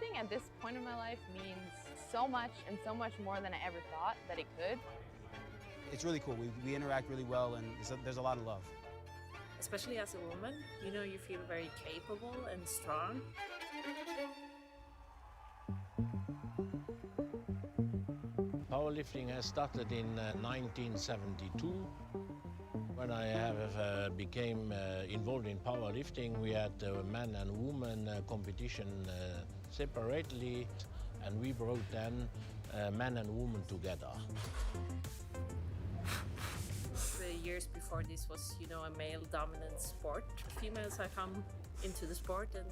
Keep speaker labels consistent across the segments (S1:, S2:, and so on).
S1: Powerlifting at this point in my life means so much and so much more than I ever thought that it could.
S2: It's really cool. We interact really well, and there's a lot of love.
S3: Especially as a woman, you feel very capable and strong.
S4: Powerlifting has started in 1972. When I became involved in powerlifting, we had man and woman competition separately, and we brought then man and woman together.
S3: The years before this was, a male-dominant sport. Females have come into the sport, and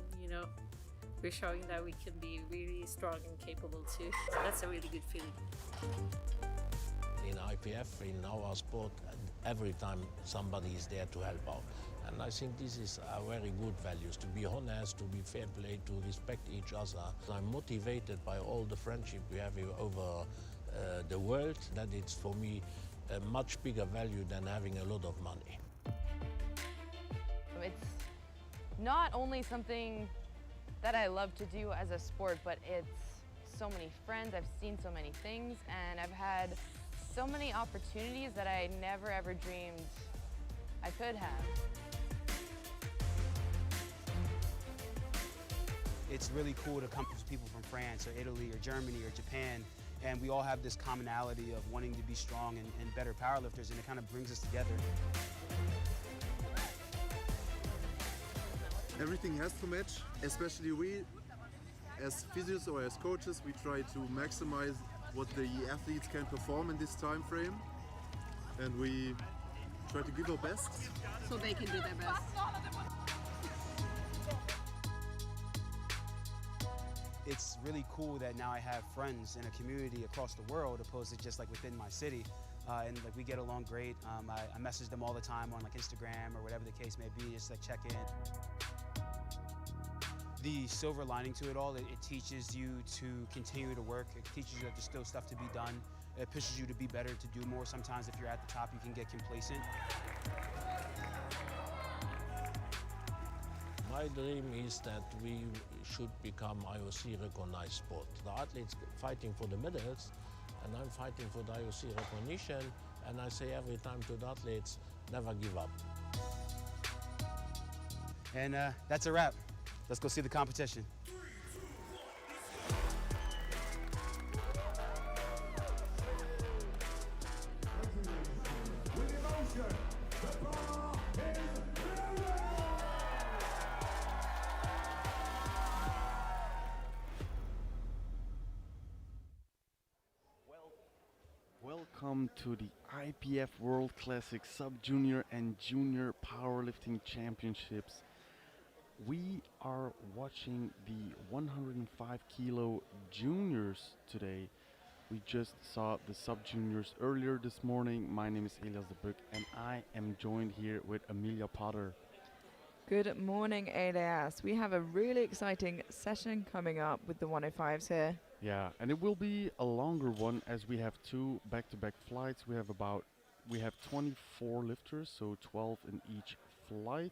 S3: we're showing that we can be really strong and capable too. So that's a really good feeling.
S4: In IPF, in our sport, every time somebody is there to help out. And I think this is a very good values, to be honest, to be fair play, to respect each other. I'm motivated by all the friendship we have over the world, that it's for me a much bigger value than having a lot of money.
S1: It's not only something that I love to do as a sport, but it's so many friends, I've seen so many things, and I've had so many opportunities that I never ever dreamed I could have.
S2: It's really cool to come to people from France or Italy or Germany or Japan, and we all have this commonality of wanting to be strong and better powerlifters, and it kind of brings us together.
S5: Everything has to match, especially we, as physios or as coaches, we try to maximize what the athletes can perform in this time frame, and we try to give our best.
S6: So they can do their best.
S2: It's really cool that now I have friends in a community across the world opposed to just like within my city. And like we get along great. I message them all the time on like Instagram or whatever the case may be, just like check in. The silver lining to it all, it teaches you to continue to work. It teaches you that there's still stuff to be done. It pushes you to be better, to do more. Sometimes if you're at the top, you can get complacent.
S4: My dream is that we should become IOC recognized sport. The athletes fighting for the medals, and I'm fighting for the IOC recognition, and I say every time to the athletes, never give up.
S2: And that's a wrap. Let's go see the competition.
S7: Welcome to the IPF World Classic Sub-Junior and Junior Powerlifting Championships. We are watching the 105 kilo juniors today. We just saw the sub-juniors earlier this morning. My name is Elias de Buck and I am joined here with Amelia Potter.
S6: Good morning, Elias. We have a really exciting session coming up with the 105s here.
S7: Yeah, and it will be a longer one as we have two back-to-back flights. We have 24 lifters, so 12 in each flight.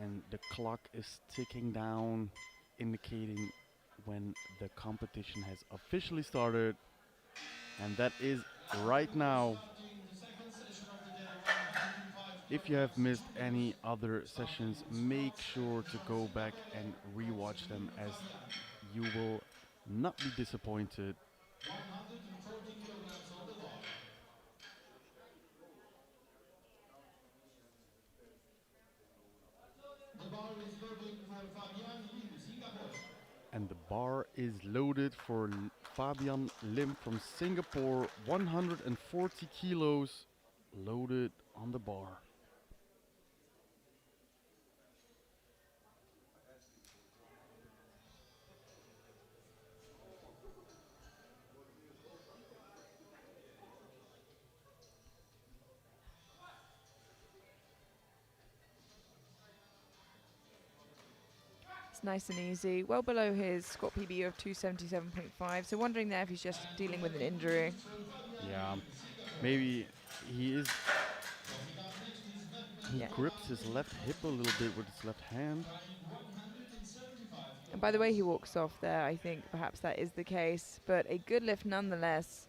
S7: And the clock is ticking down, indicating when the competition has officially started. And that is right now. If you have missed any other sessions, make sure to go back and rewatch them, as you will not be disappointed. And the bar is loaded for Fabian Lim from Singapore. 140 kilos loaded on the bar.
S6: Nice and easy, well below his squat PB of 277.5. So wondering there if he's just dealing with an injury.
S7: Yeah, maybe he is He
S6: Yeah.
S7: grips his left hip a little bit with his left hand.
S6: And by the way he walks off there, I think perhaps that is the case, but a good lift nonetheless.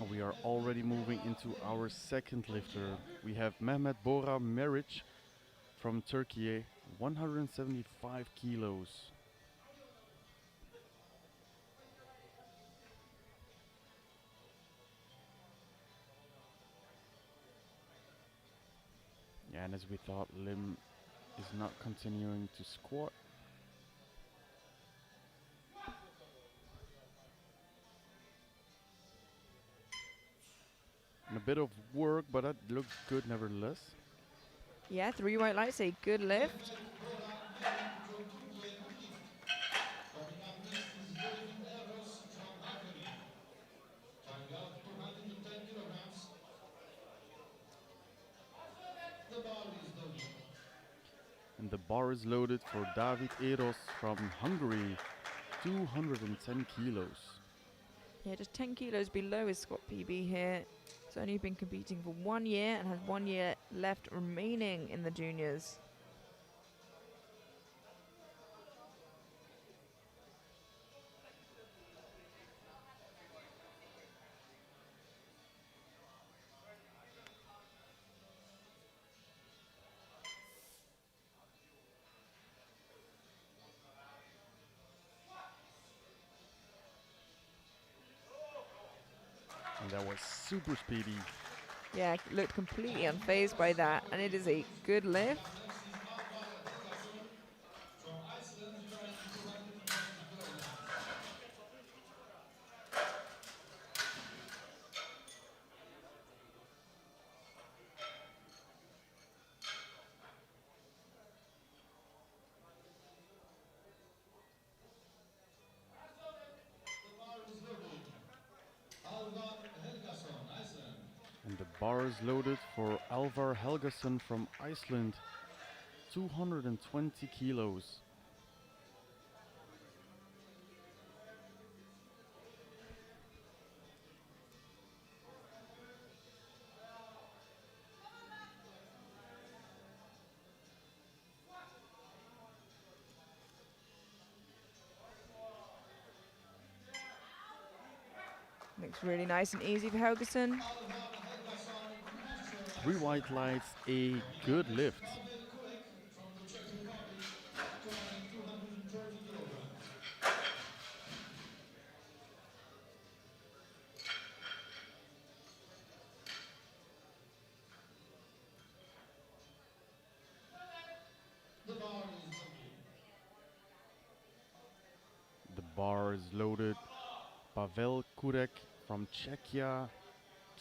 S7: We are already moving into our second lifter. We have Mehmet Bora Meric from Turkey, 175 kilos. Yeah, and as we thought, Lim is not continuing to squat. And a bit of work, but that looked good nevertheless.
S6: Yeah, 3 white lights, a good lift.
S7: And the bar is loaded for David Eros from Hungary, 210 kilos.
S6: Yeah, just 10 kilos below his squat PB here. He's only been competing for 1 year and has 1 year left remaining in the juniors.
S7: And that was super speedy.
S6: Yeah, looked completely unfazed by that, and it is a good lift.
S7: And the bar is loaded for Alvar Helgason from Iceland, 220 kilos.
S6: Looks really nice and easy for Helgeson.
S7: 3 white lights, a good lift. The bar is loaded. Pavel Kurek from Czechia,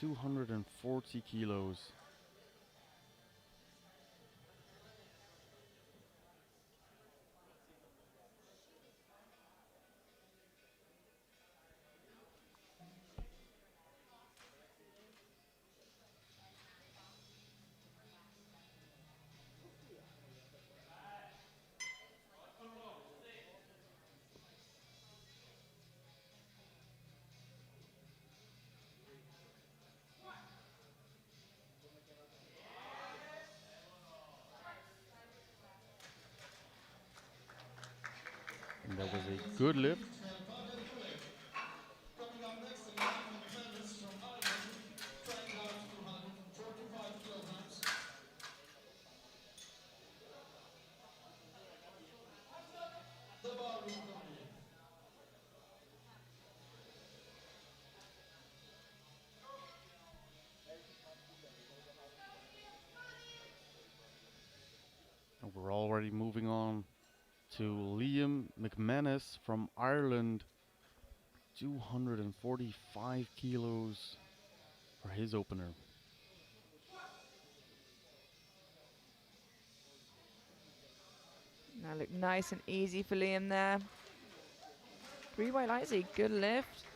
S7: 240 kilos. And that was a good lift. And we're already moving on to Liam McManus from Ireland, 245 kilos for his opener.
S6: Now look nice and easy for Liam there. 3 white lights, a good lift.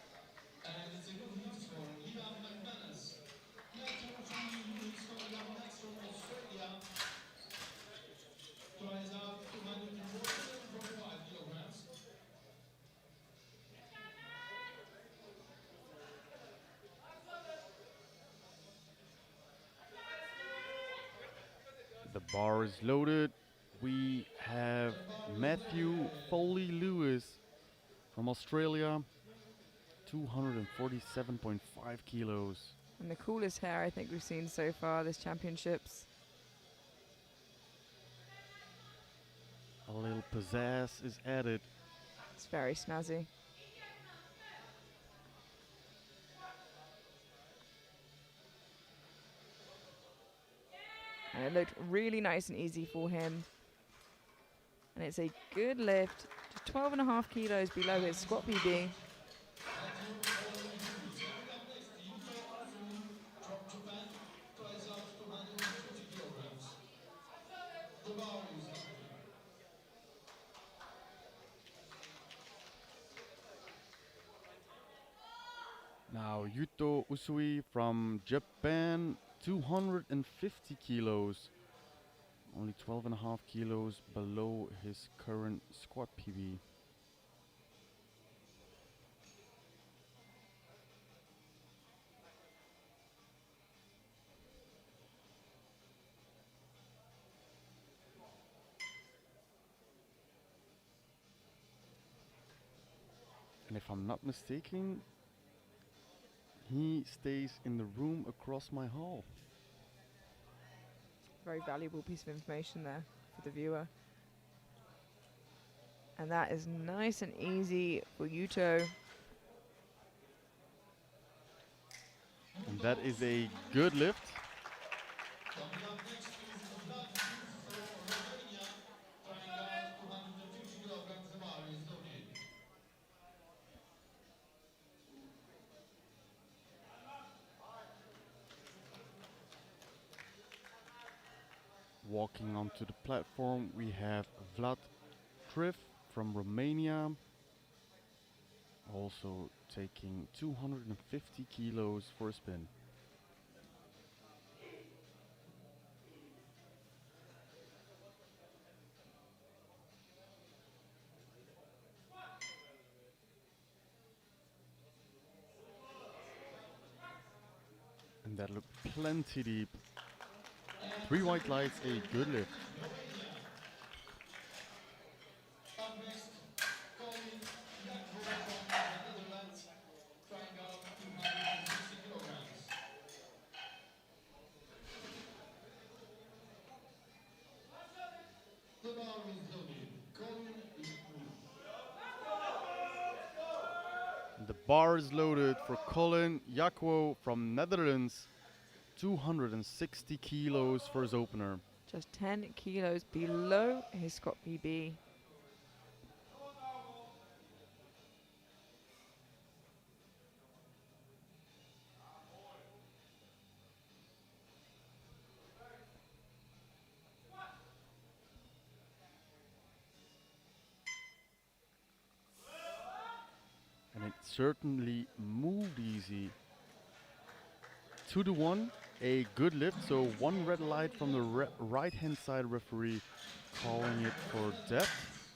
S7: The bar is loaded. We have Matthew Foley Lewis from Australia, 247.5 kilos.
S6: And the coolest hair I think we've seen so far this championships.
S7: A little pizzazz is added.
S6: It's very snazzy. And it looked really nice and easy for him. And it's a good lift, just 12.5 kilos below his squat PB.
S7: Now Yuto Usui from Japan, 250 kilos. Only 12.5 kilos below his current squat PB. And if I'm not mistaken, he stays in the room across my hall.
S6: Very valuable piece of information there for the viewer. And that is nice and easy for Yuto.
S7: And that is a good lift. Walking onto the platform, we have Vlad Triff from Romania, also taking 250 kilos for a spin. And that looked plenty deep. 3 white lights, a good lift. The bar is loaded for Colin Jakwo from Netherlands. 260 kilos for his opener.
S6: Just 10 kilos below his squat PB.
S7: And it certainly moved easy. 2-1, a good lift. So 1 red light from the right-hand side referee calling it for depth.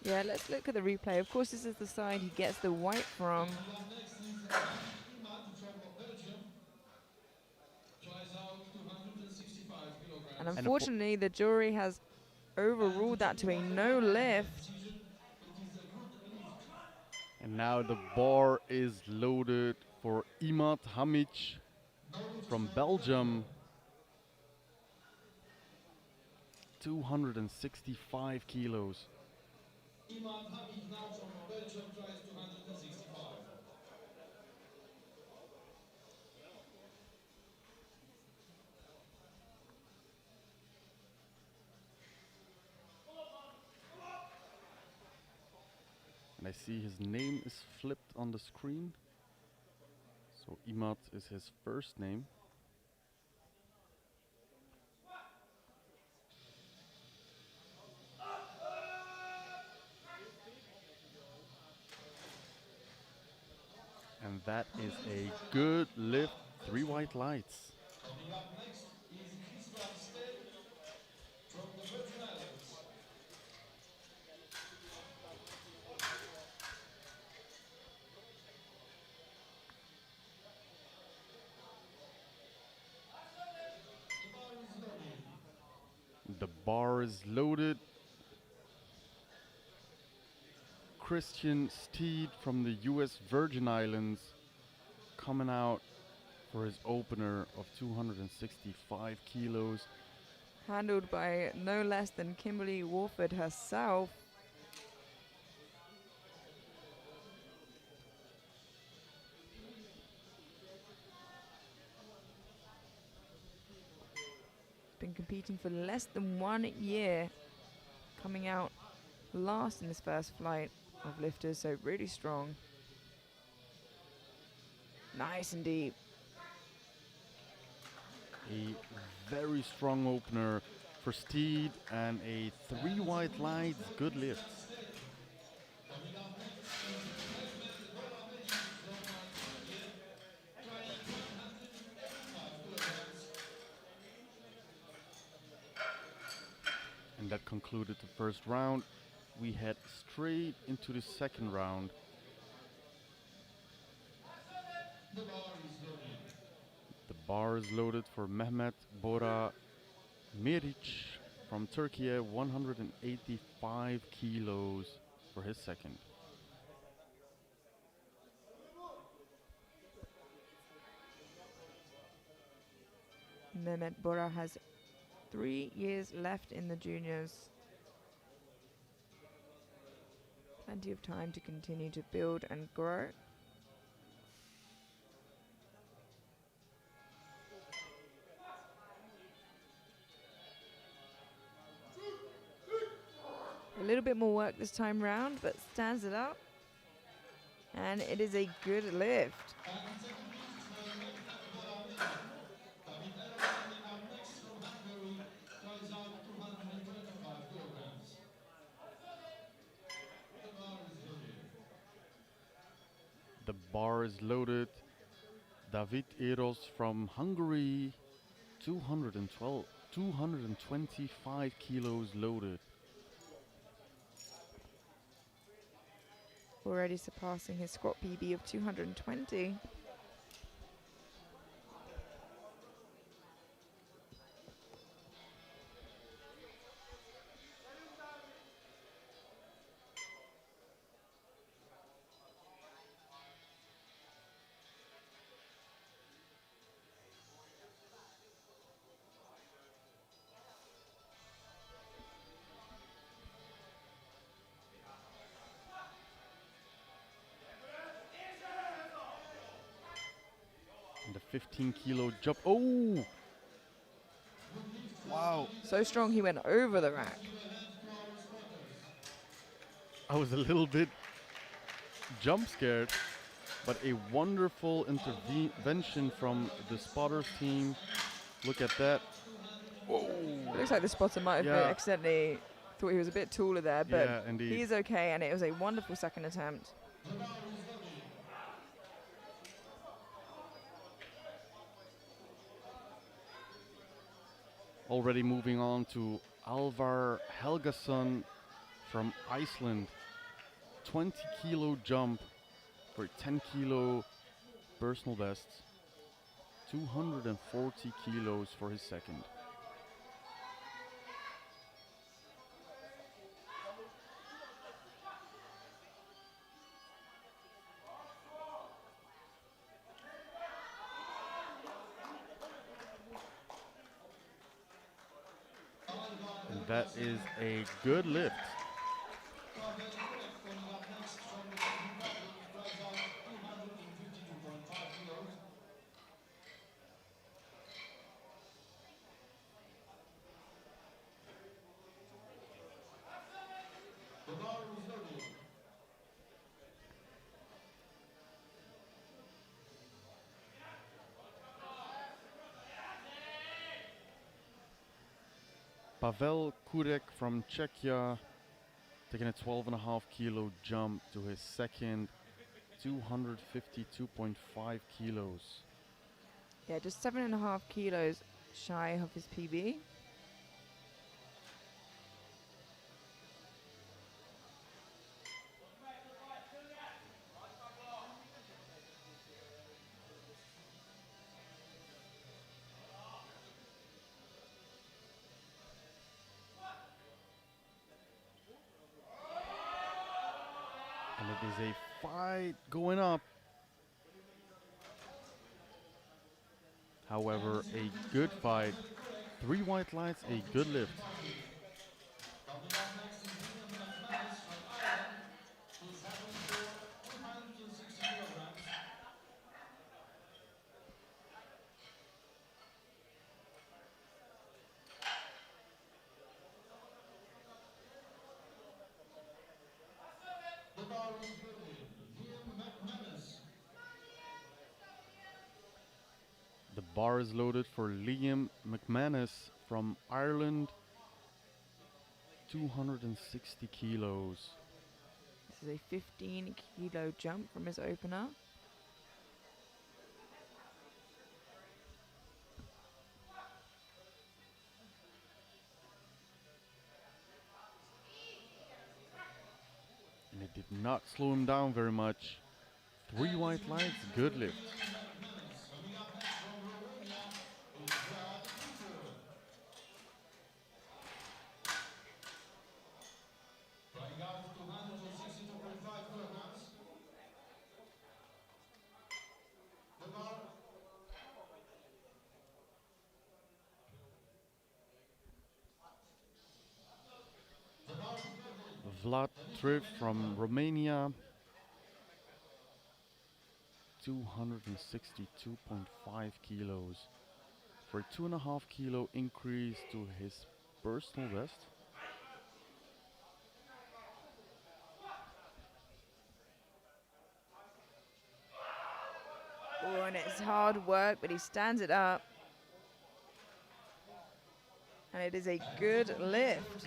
S6: Yeah, let's look at the replay. Of course, this is the side he gets the white from. And unfortunately, the jury has overruled that to a no lift.
S7: And now the bar is loaded for Imad Hamic from Belgium. 265 kilos. And I see his name is flipped on the screen. So Imad is his first name. And that is a good lift, 3 white lights. The bar is loaded. Christian Steed from the US Virgin Islands coming out for his opener of 265 kilos.
S6: Handled by no less than Kimberly Warford herself. Been competing for less than 1 year, coming out last in his first flight of lifters, so really strong. Nice and deep.
S7: A very strong opener for Steed and a 3 white lights, good lift. And that concluded the first round. We head straight into the second round. The bar is loaded for Mehmet Bora Meric from Turkey, 185 kilos for his second.
S6: Mehmet Bora has 3 years left in the juniors. Plenty of time to continue to build and grow. A little bit more work this time round, but stands it up. And it is a good lift.
S7: The bar is loaded. David Eros from Hungary, 225 kilos loaded.
S6: Already surpassing his squat PB of 220.
S7: And the 15 kilo jump. Oh! Wow.
S6: So strong he went over the rack.
S7: I was a little bit jump scared, but a wonderful intervention from the spotters team. Look at that. Whoa.
S6: It looks like the spotter might have been accidentally thought he was a bit taller there, but
S7: Yeah, indeed.
S6: he's okay, and it was a wonderful second attempt.
S7: Already moving on to Alvar Helgason from Iceland. 20 kilo jump for 10 kilo personal best. 240 kilos for his second. And that is a good lift. Pavel Kurek from Czechia taking a 12.5 kilo jump to his second, 252.5 kilos.
S6: Yeah, just 7.5 kilos shy of his PB.
S7: is a fight going up. However, a good fight. 3 white lights, a good lift.
S8: Coming up next is William McManus from Ireland. He's happy for 260 kilograms. The bar is loaded. Liam McManus.
S7: The bar is loaded for Liam McManus from Ireland. 260 kilos.
S6: This is a 15-kilo jump from his opener.
S7: And it did not slow him down very much. 3 white lights, good lift.
S8: Coming up next from Romania is trying out 262.5 kilograms. The bar. The bar is loaded.
S7: Vlad Triv from Romania. 262.5 kilos. For a 2.5 kilo increase to his personal best.
S6: Oh, and it's hard work, but he stands it up. And it is a good lift.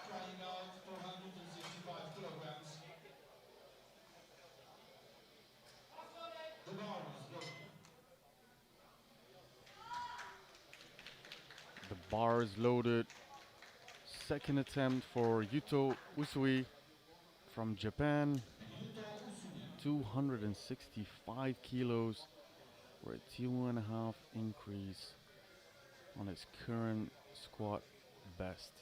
S8: Trying out 465 kilograms. The bar is loaded.
S7: The bar is loaded. Second attempt for Yuto Usui from Japan. 265 kilos for a 2.5 increase on his current squat best.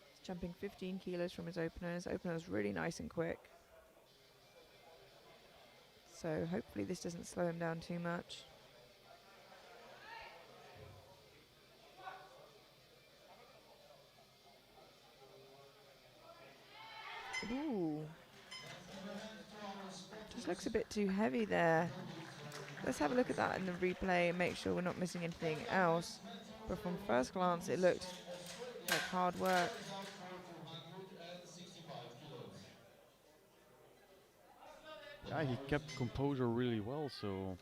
S6: He's jumping 15 kilos from his opener. His opener is really nice and quick. So hopefully this doesn't slow him down too much. Ooh. Just looks a bit too heavy there. Let's have a look at that in the replay and make sure we're not missing anything else. But from first glance, it looked like hard work.
S7: Yeah, he kept composure really well, so.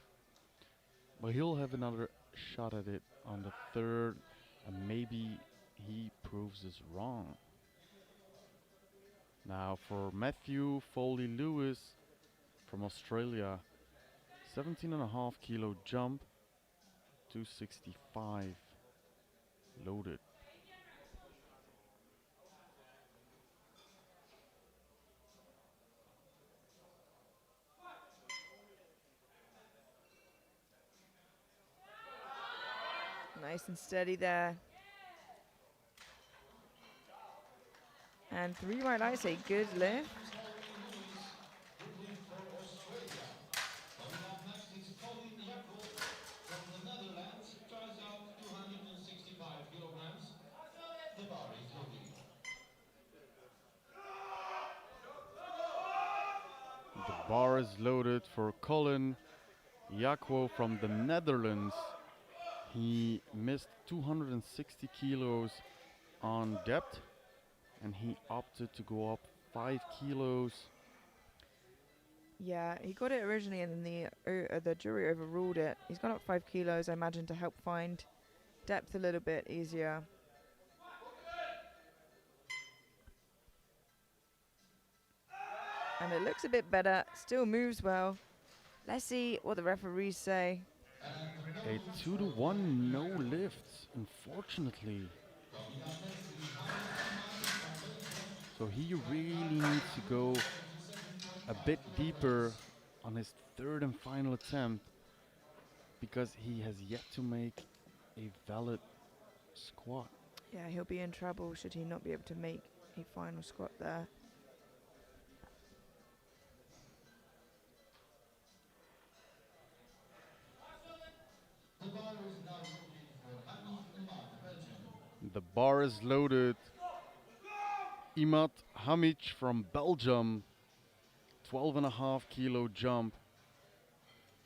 S7: But he'll have another shot at it on the third, and maybe he proves us wrong. Now for Matthew Foley Lewis from Australia, 17.5 kilo jump, 265 loaded.
S6: Nice and steady there. And 3 white lights, a good lift.
S8: Coming up next is Colin Jacob from the Netherlands. Tries out 265 kilograms. The bar is loaded.
S7: The bar is loaded for Colin Jakwo from the Netherlands. He missed 260 kilos on depth, and he opted to go up 5 kilos.
S6: Yeah, he got it originally and then the jury overruled it. He's gone up 5 kilos, I imagine, to help find depth a little bit easier. And it looks a bit better, still moves well. Let's see what the referees say.
S7: A 2-to-1 no lifts, unfortunately. So he really needs to go a bit deeper on his third and final attempt because he has yet to make a valid squat.
S6: Yeah, he'll be in trouble should he not be able to make a final squat there.
S8: The bar is now loaded for Hamid Imad, Belgium.
S7: The bar is loaded. Imad Hamic from Belgium, 12.5 kilo jump,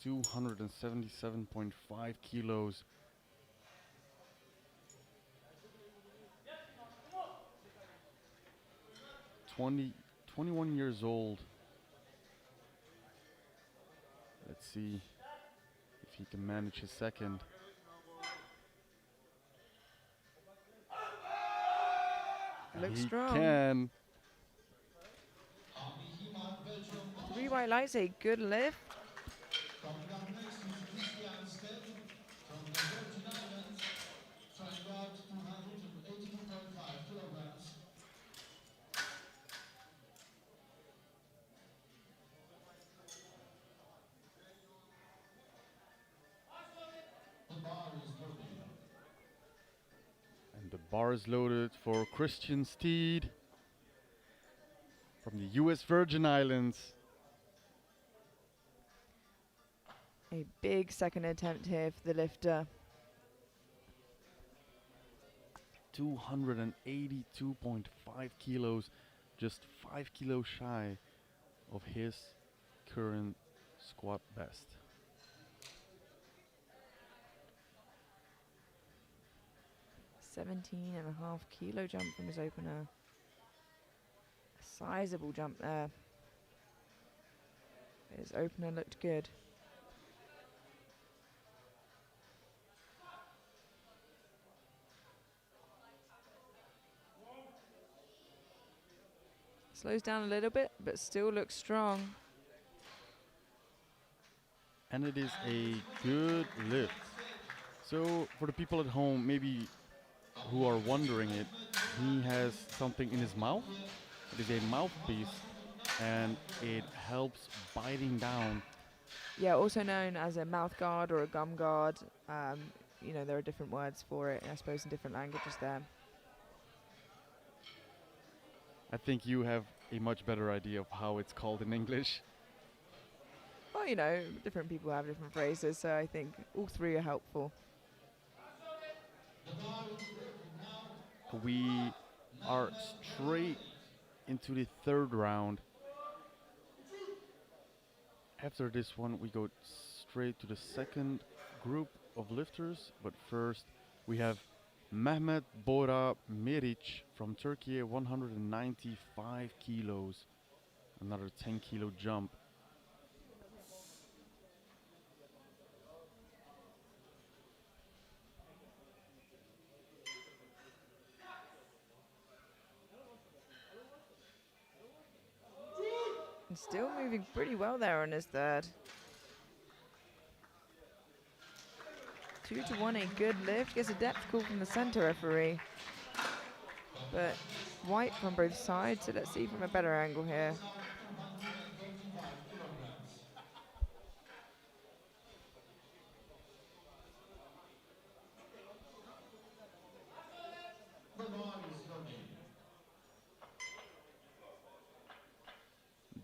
S7: 277.5 kilos. Twenty, 21 years old. Let's see if he can manage his second.
S6: Looks
S7: He
S6: strong.
S7: can.
S8: Hamid Imad, Belgium.
S6: 3 white lights, a good lift.
S8: Coming up next is Christian Stead from the Virgin Islands, trying out 282.5 kilograms. The bar is loaded.
S7: And the bar is loaded for Christian Steed from the US Virgin Islands.
S6: A big second attempt here for the lifter.
S7: 282.5 kilos, just 5 kilos shy of his current squat best.
S6: $17.5 jump from his opener. A sizable jump there. His opener looked good. Slows down a little bit, but still looks strong.
S7: And it is a good lift. So for the people at home, maybe who are wondering it, he has something in his mouth. It is a mouthpiece, and it helps biting down.
S6: Yeah, also known as a mouth guard or a gum guard. You know, there are different words for it, I suppose, in different languages there.
S7: I think you have a much better idea of how it's called in English.
S6: Well, you know, different people have different phrases, so I think all three are helpful.
S7: We are straight into the third round. After this one, we go straight to the second group of lifters. But first, we have Mehmet Bora Meric from Turkey, 195 kilos. Another 10 kilo jump.
S6: And still moving pretty well there on his third. 2 to 1, a good lift. Gets a depth call from the center referee. But white from both sides, so let's see from a better angle here.
S8: The bar is loaded.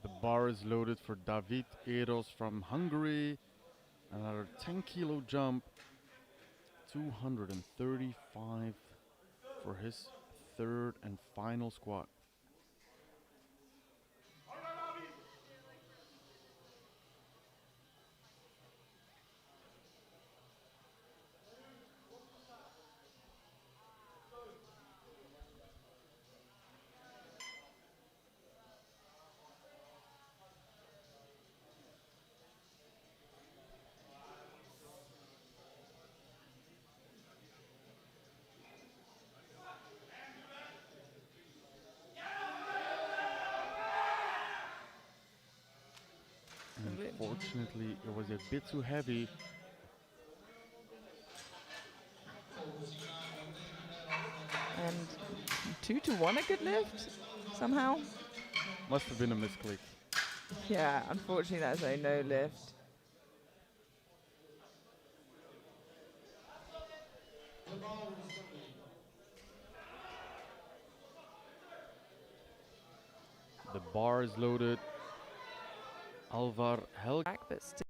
S7: The bar is loaded for David Eros from Hungary. Another 10 kilo jump. 235 for his third and final squat. Unfortunately, it was a bit too heavy.
S6: And 2-1 a good lift somehow.
S7: Must have been a misclick.
S6: Yeah, unfortunately that's a no lift.
S7: The bar is loaded. Alvar Helg.
S6: But still.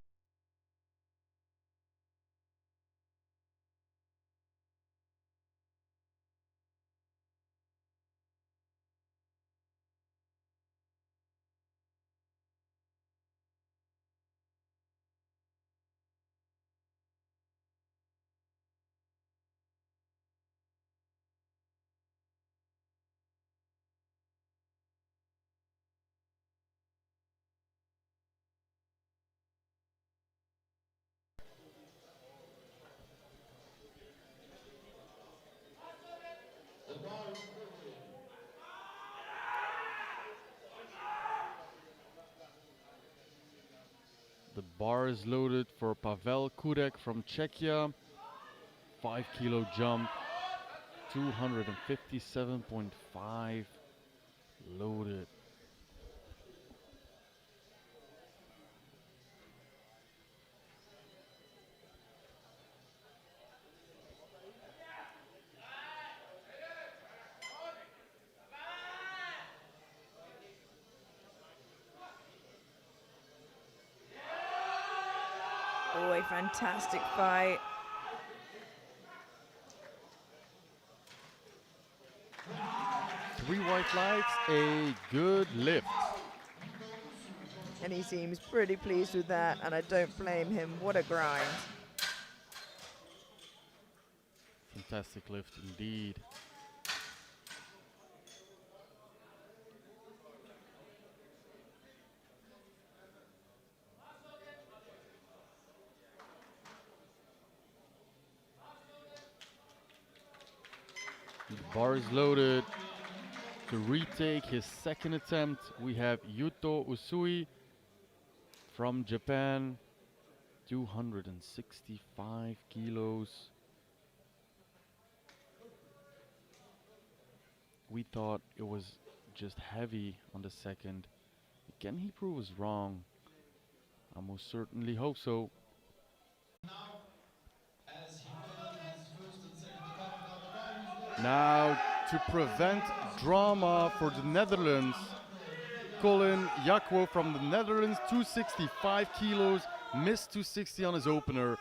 S7: The bar is loaded for Pavel Kurek from Czechia. 5 kilo jump. 257.5 loaded.
S6: Oh, a fantastic fight.
S7: Three white lights, a good lift.
S6: And he seems pretty pleased with that, and I don't blame him. What a grind.
S7: Fantastic lift indeed. The bar is loaded. To retake his second attempt, we have Yuto Usui from Japan. 265 kilos. We thought it was just heavy on the second. Can he prove us wrong? I most certainly hope so. Now, to prevent drama for the Netherlands, Colin Jakwo from the Netherlands, 265 kilos, missed 260 on his opener.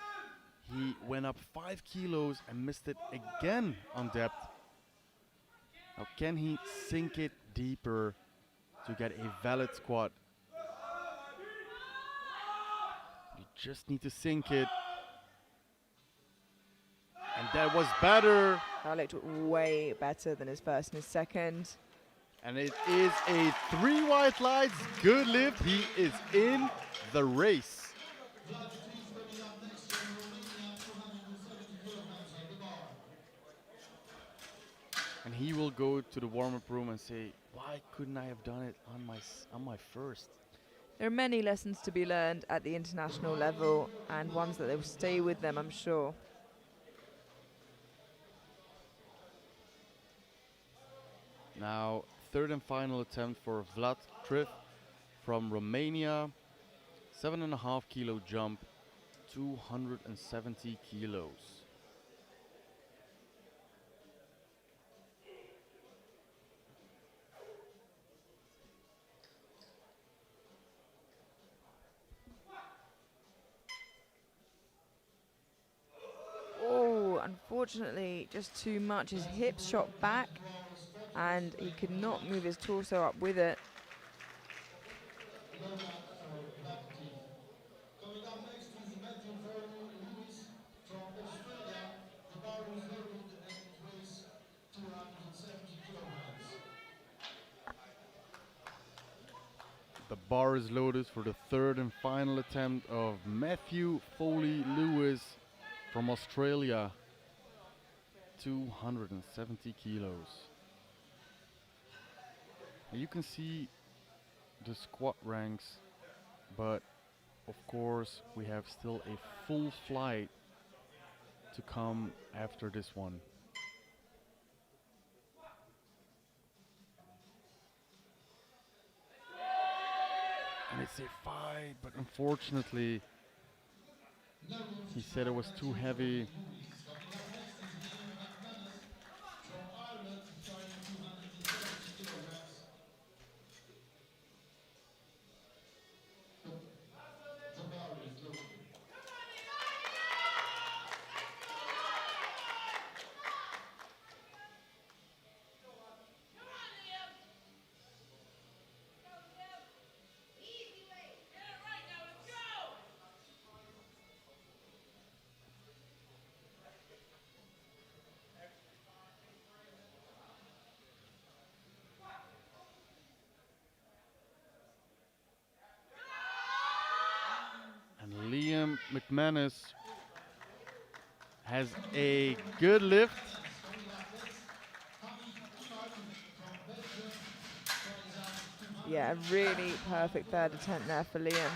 S7: He went up 5 kilos and missed it again on depth. Now, can he sink it deeper to get a valid squat? You just need to sink it. And that was better.
S6: That looked way better than his first and his second.
S7: And it is a 3 white lights, good lift. He is in the race. And he will go to the warm-up room and say, why couldn't I have done it on my first?
S6: There are many lessons to be learned at the international level, and ones that they will stay with them, I'm sure.
S7: Now, third and final attempt for Vlad Triff from Romania. 7.5 kilo jump, 270 kilos.
S6: Oh, unfortunately, just too much. His hips shot back, and he could not move his torso up with it.
S7: The bar is loaded for the third and final attempt of Matthew Foley Lewis from Australia. 270 kilos. And you can see the squat ranks, but of course we have still a full flight to come after this one. say fight, but unfortunately, he said it was too heavy.
S8: Coming up next is Liam McManus from Ireland, trying 230 kilograms. The bar is loaded.
S7: And Liam McManus has a good lift.
S6: Yeah, a really perfect third attempt there for Liam.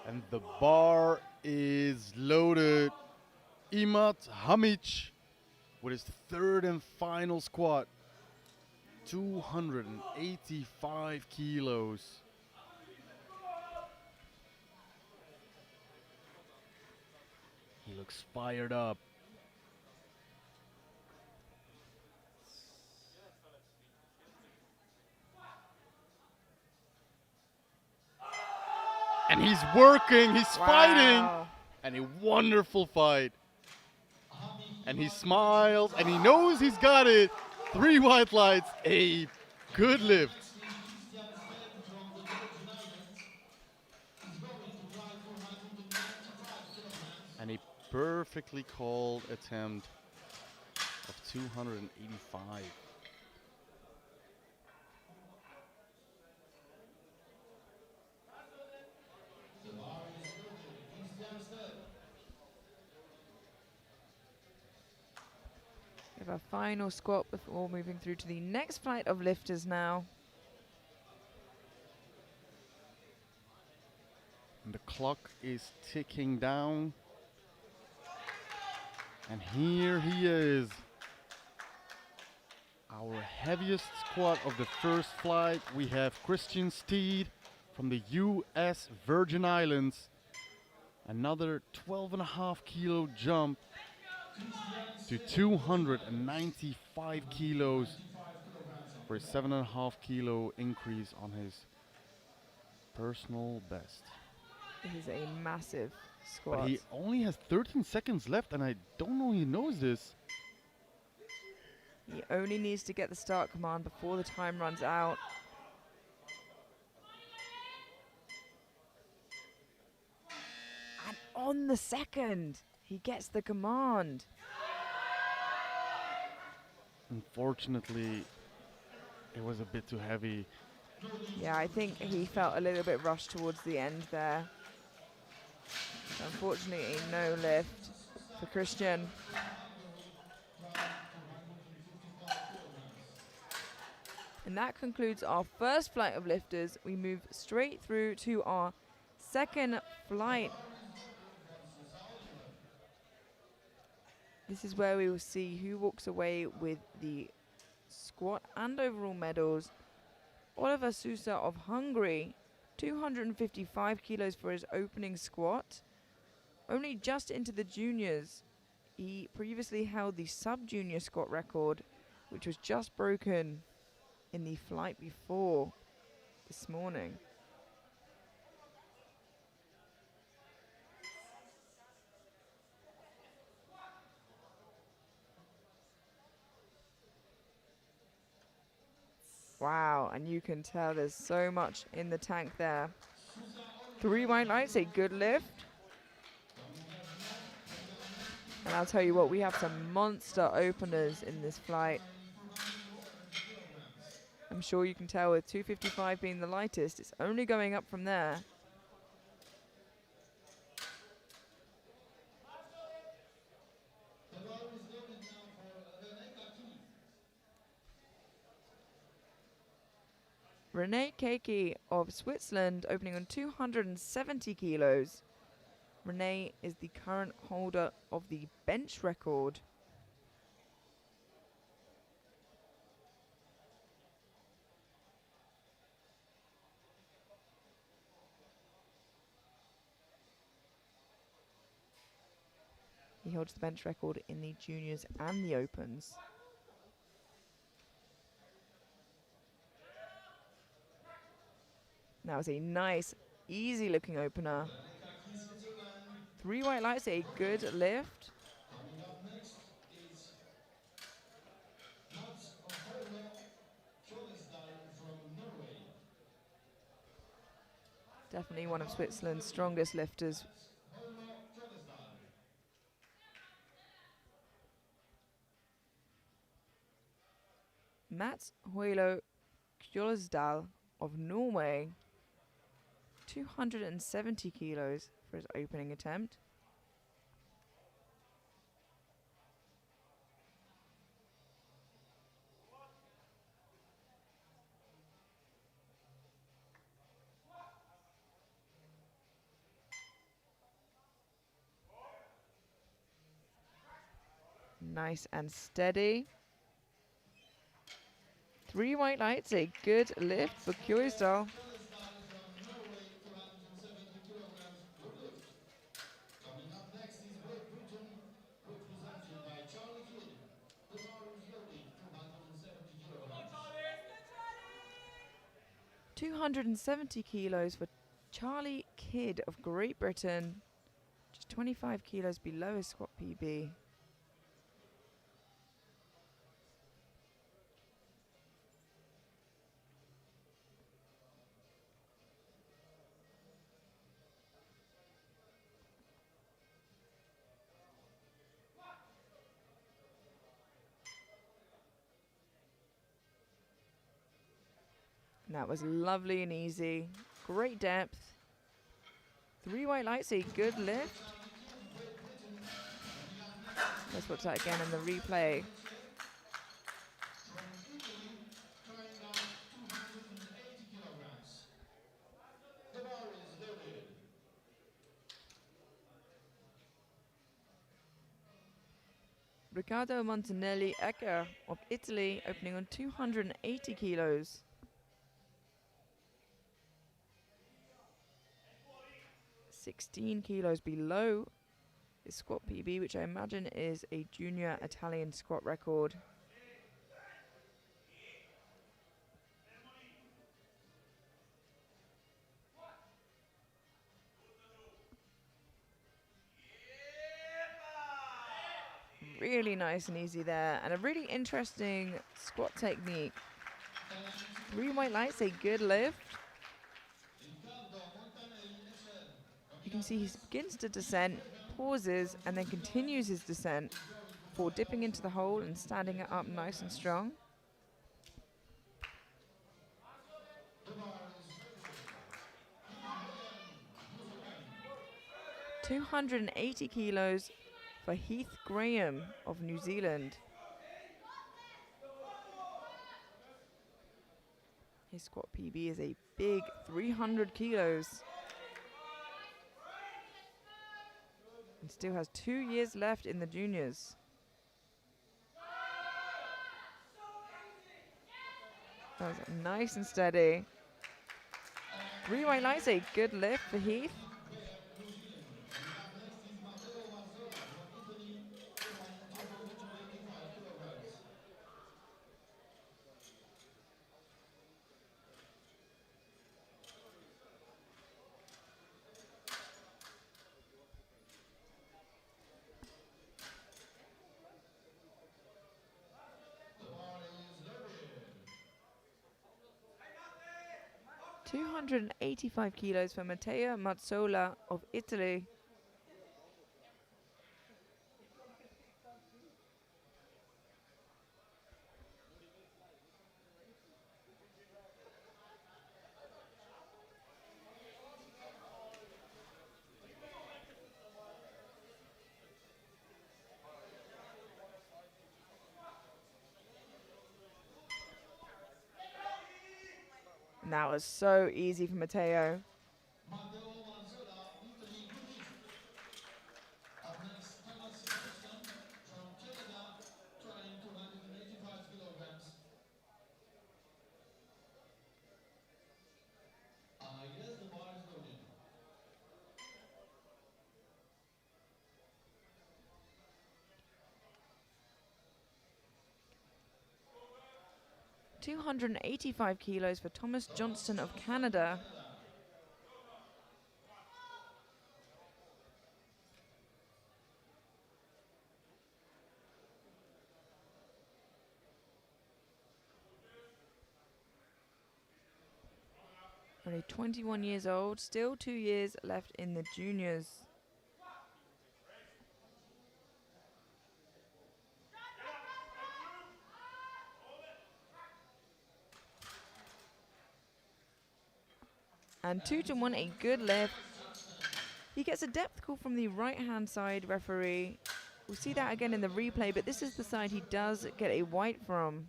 S7: And the bar is loaded. Imad Hamic with his third and final squat. 285 kilos. He looks fired up. And he's working, he's fighting. And a wonderful fight. And he smiles and he knows he's got it. 3 white lights, a good lift. And a perfectly called attempt of 285.
S6: We have a final squat before moving through to the next flight of lifters now.
S7: And the clock is ticking down. And here he is. Our heaviest squat of the first flight. We have Christian Steed from the US Virgin Islands. Another 12.5 kilo jump to 295 kilos for a 7.5 kilo increase on his personal best.
S6: It is a massive squat.
S7: But he only has 13 seconds left, and I don't know he knows this.
S6: He only needs to get the start command before the time runs out. And on the second, he gets the command.
S7: Unfortunately, it was a bit too heavy.
S6: Yeah, I think he felt a little bit rushed towards the end there. Unfortunately, no lift for Christian. And that concludes our first flight of lifters. We move straight through to our second flight. This is where we will see who walks away with the squat and overall medals. Oliver Sousa of Hungary, 255 kilos for his opening squat. Only just into the juniors. He previously held the sub-junior squat record, which was just broken in the flight before this morning. Wow, and you can tell there's so much in the tank there. 3 white lights, a good lift. And I'll tell you what, we have some monster openers in this flight. I'm sure you can tell with 255 being the lightest, it's only going up from there. Renee Keiki of Switzerland, opening on 270 kilos. Renee is the current holder of the bench record. He holds the bench record in the juniors and the opens. That was a nice, easy looking opener. 3 white lights, a good lift.
S8: Coming up next is Mats Holo Kjolesdal from Norway.
S6: Definitely one of Switzerland's strongest lifters.
S8: Holo Kjolesdal.
S6: Mats Hoilo Kjolsdal of Norway, 270 kilos for his opening attempt. Nice and steady. 3 white lights, a good lift for Kjolsdal.
S8: Kjolesdal from Norway, 270 kilograms, good lift. Coming up next is Great Britain, represented by Charlie Kidd. The bar is loaded, 270 kilograms.
S6: 270 kilos for Charlie Kidd of Great Britain, just 25 kilos below his squat PB. And that was lovely and easy. Great depth. 3 white lights, a good lift. Let's watch that again in the replay.
S8: From Italy, trying out 280 kilograms. The bar is loaded.
S6: Riccardo Montanelli Ecker of Italy, opening on 280 kilos. 16 kilos below his squat PB, which I imagine is a junior Italian squat record. Really nice and easy there, and a really interesting squat technique. 3 white lights, a good lift. You can see he begins to descend, pauses, and then continues his descent before dipping into the hole and standing it up nice and strong.
S8: The bar is loaded.
S6: 280 kilos for Heath Graham of New Zealand. His squat PB is a big 300 kilos. And still has 2 years left in the juniors. That was nice and steady. 3 white lights, a good lift for Heath.
S8: The bar is loaded.
S6: 285 kilos for Matteo Mazzola of Italy. And that was so easy for Matteo.
S8: Matteo Manzola, Italy, good hit. Up next, Thomas Johnston from Canada, trying 285 kilograms. I guess the bar is loaded.
S6: 285 kilos for Thomas Johnston of Canada. Only 21 years old, still 2 years left in the juniors. And 2 to 1, a good lift. He gets a depth call from the right-hand side referee. We'll see that again in the replay, but this is the side he does get a white from.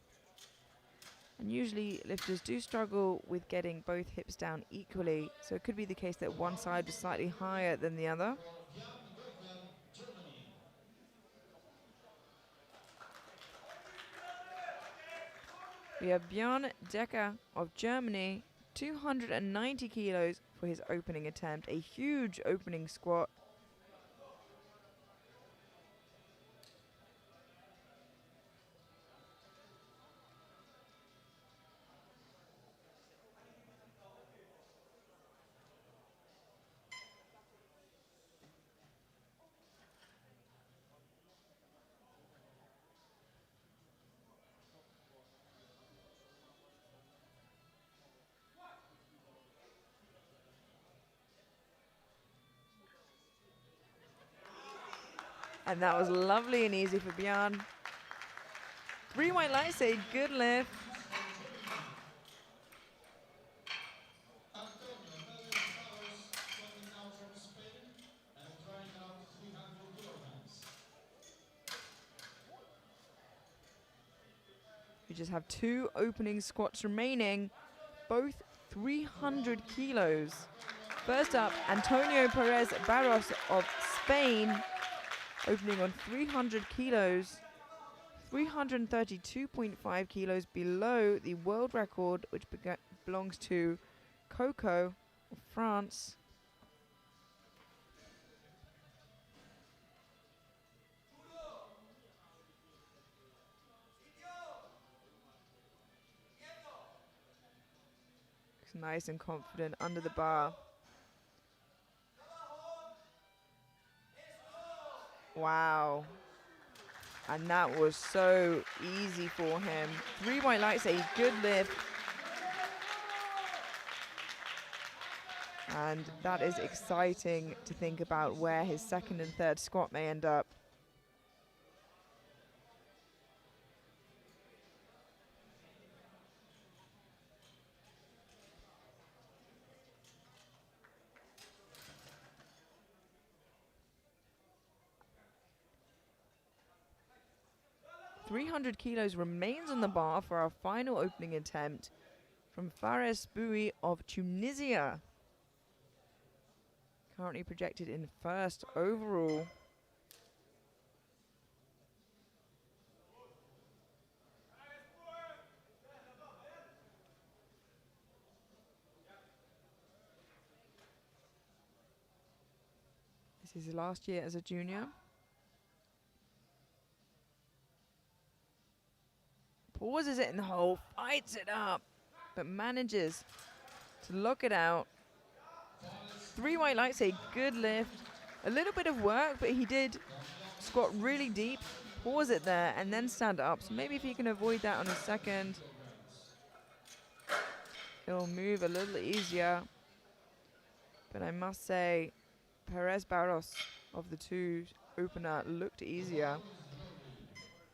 S6: And usually lifters do struggle with getting both hips down equally, so it could be the case that one side was slightly higher than the other. We have Björn Decker of Germany, 290 kilos for his opening attempt, a huge opening squat. And that was lovely and easy for Björn. 3 white lights, a good lift.
S8: Coming now from Spain and trying around 300 kilograms.
S6: We just have 2 opening squats remaining, both 300 kilos. First up, Antonio Perez Barros of Spain, opening on 300 kilos, 332.5 kilos below the world record, which belongs to Coco of France. Looks nice and confident under the bar. Wow. And that was so easy for him. 3 white lights, a good lift. And that is exciting to think about where his second and third squat may end up. .300 kilos remains on the bar for our final opening attempt from Fares Boui of Tunisia. Currently projected in first overall. This is his last year as a junior. Pauses it in the hole, fights it up, but manages to lock it out. 3 white lights, a good lift. A little bit of work, but he did squat really deep, pause it there, and then stand up. So maybe if he can avoid that on his second, he'll move a little easier. But I must say, Perez Barros of the 2 opener looked easier.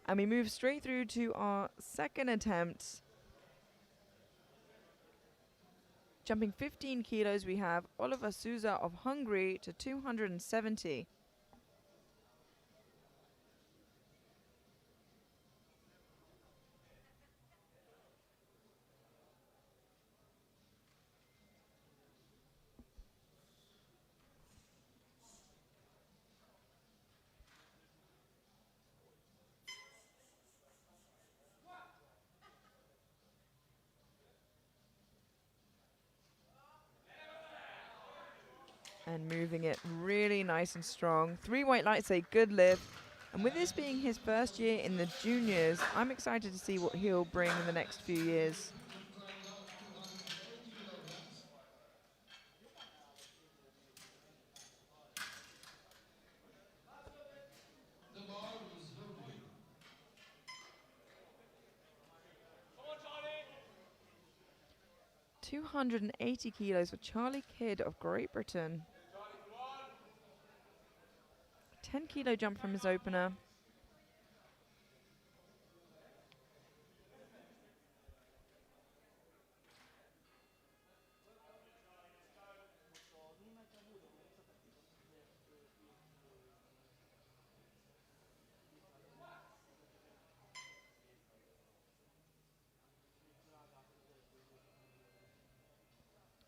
S6: And we move straight through to our second attempt. Jumping 15 kilos, we have Oliver Souza of Hungary to 270. and moving it really nice and strong. 3 white lights say good lift. And with this being his first year in the juniors, I'm excited to see what he'll bring in the next few years.
S8: The bar is loaded.
S6: 280 kilos for Charlie Kidd of Great Britain. 10-kilo jump from his opener.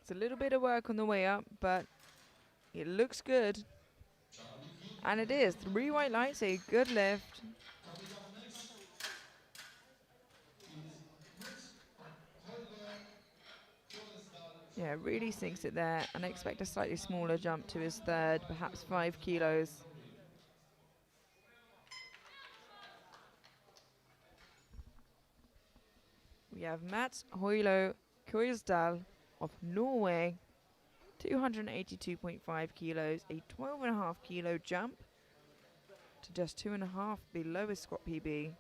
S6: It's a little bit of work on the way up, but it looks good. And it is. 3 white lights, a good lift.
S8: Coming up next is
S6: Yeah, really sinks it there. And I expect a slightly smaller jump to his third, perhaps 5 kilos. We have Mats Hoilo Kjøsdal of Norway. 282.5 kilos, a 12.5 kilo jump to just 2.5 below his squat PB.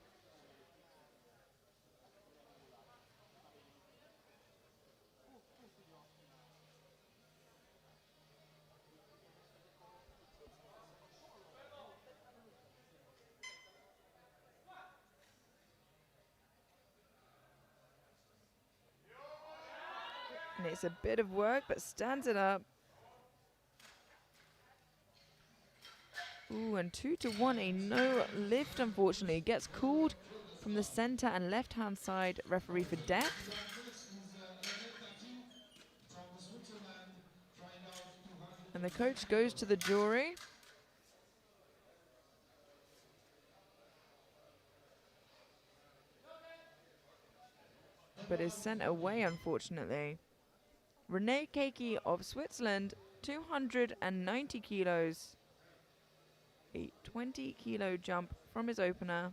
S6: And it's a bit of work, but stands it up. Ooh, and 2-1, a no lift, unfortunately. Gets called from the center and left-hand side referee for depth. And the coach goes to the jury. But is sent away, unfortunately. René Keiki of Switzerland, 290 kilos. A 20-kilo jump from his opener.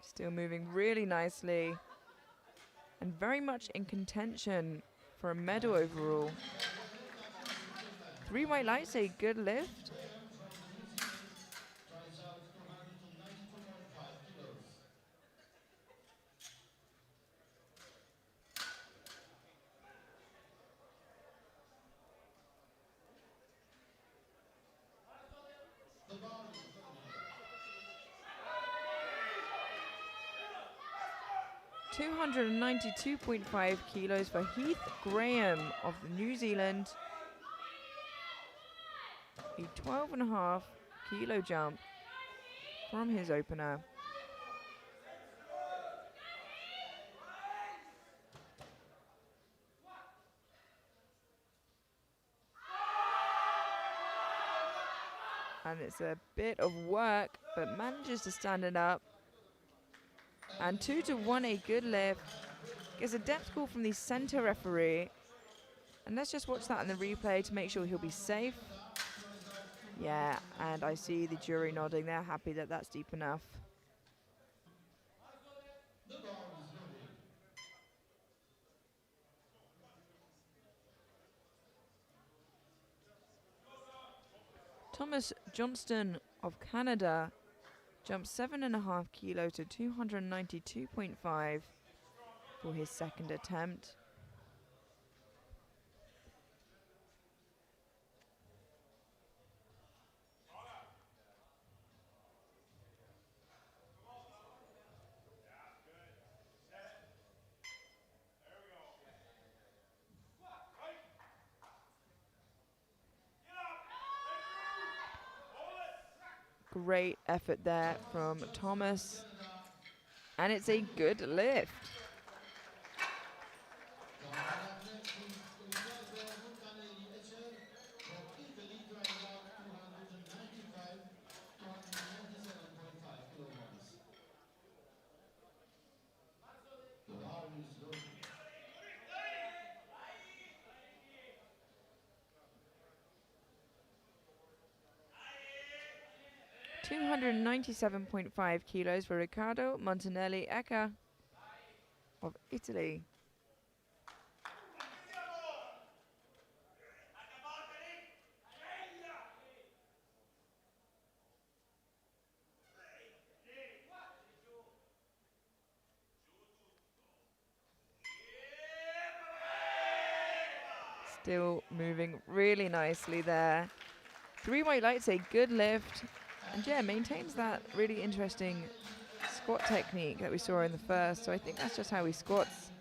S6: Still moving really nicely and very much in contention for a medal overall. 3 white lights, a good lift.
S8: tries out 292.5 kilos. The bar is loaded.
S6: 292.5 kilos for Heath Graham of New Zealand. A 12.5 kilo jump from his opener. And it's a bit of work, but manages to stand it up. And 2-1, a good lift. Gets a depth call from the center referee. And let's just watch that in the replay to make sure he'll be safe. Yeah, and I see the jury nodding. They're happy that that's deep enough.
S8: The bar is loaded.
S6: Thomas Johnston of Canada jumps 7.5 kilos to 292.5 for his second attempt. Great effort there from Thomas. And it's a good lift.
S8: Coming up next is Ricardo Montanelli Echer from Italy, trying out 297.5 kilograms. The bar is loaded.
S6: 297.5 kilos for Riccardo Montanelli Ecca of Italy. Still moving really nicely there. 3 white lights, a good lift. And yeah, maintains that really interesting squat technique that we saw in the first. So I think that's just how he squats.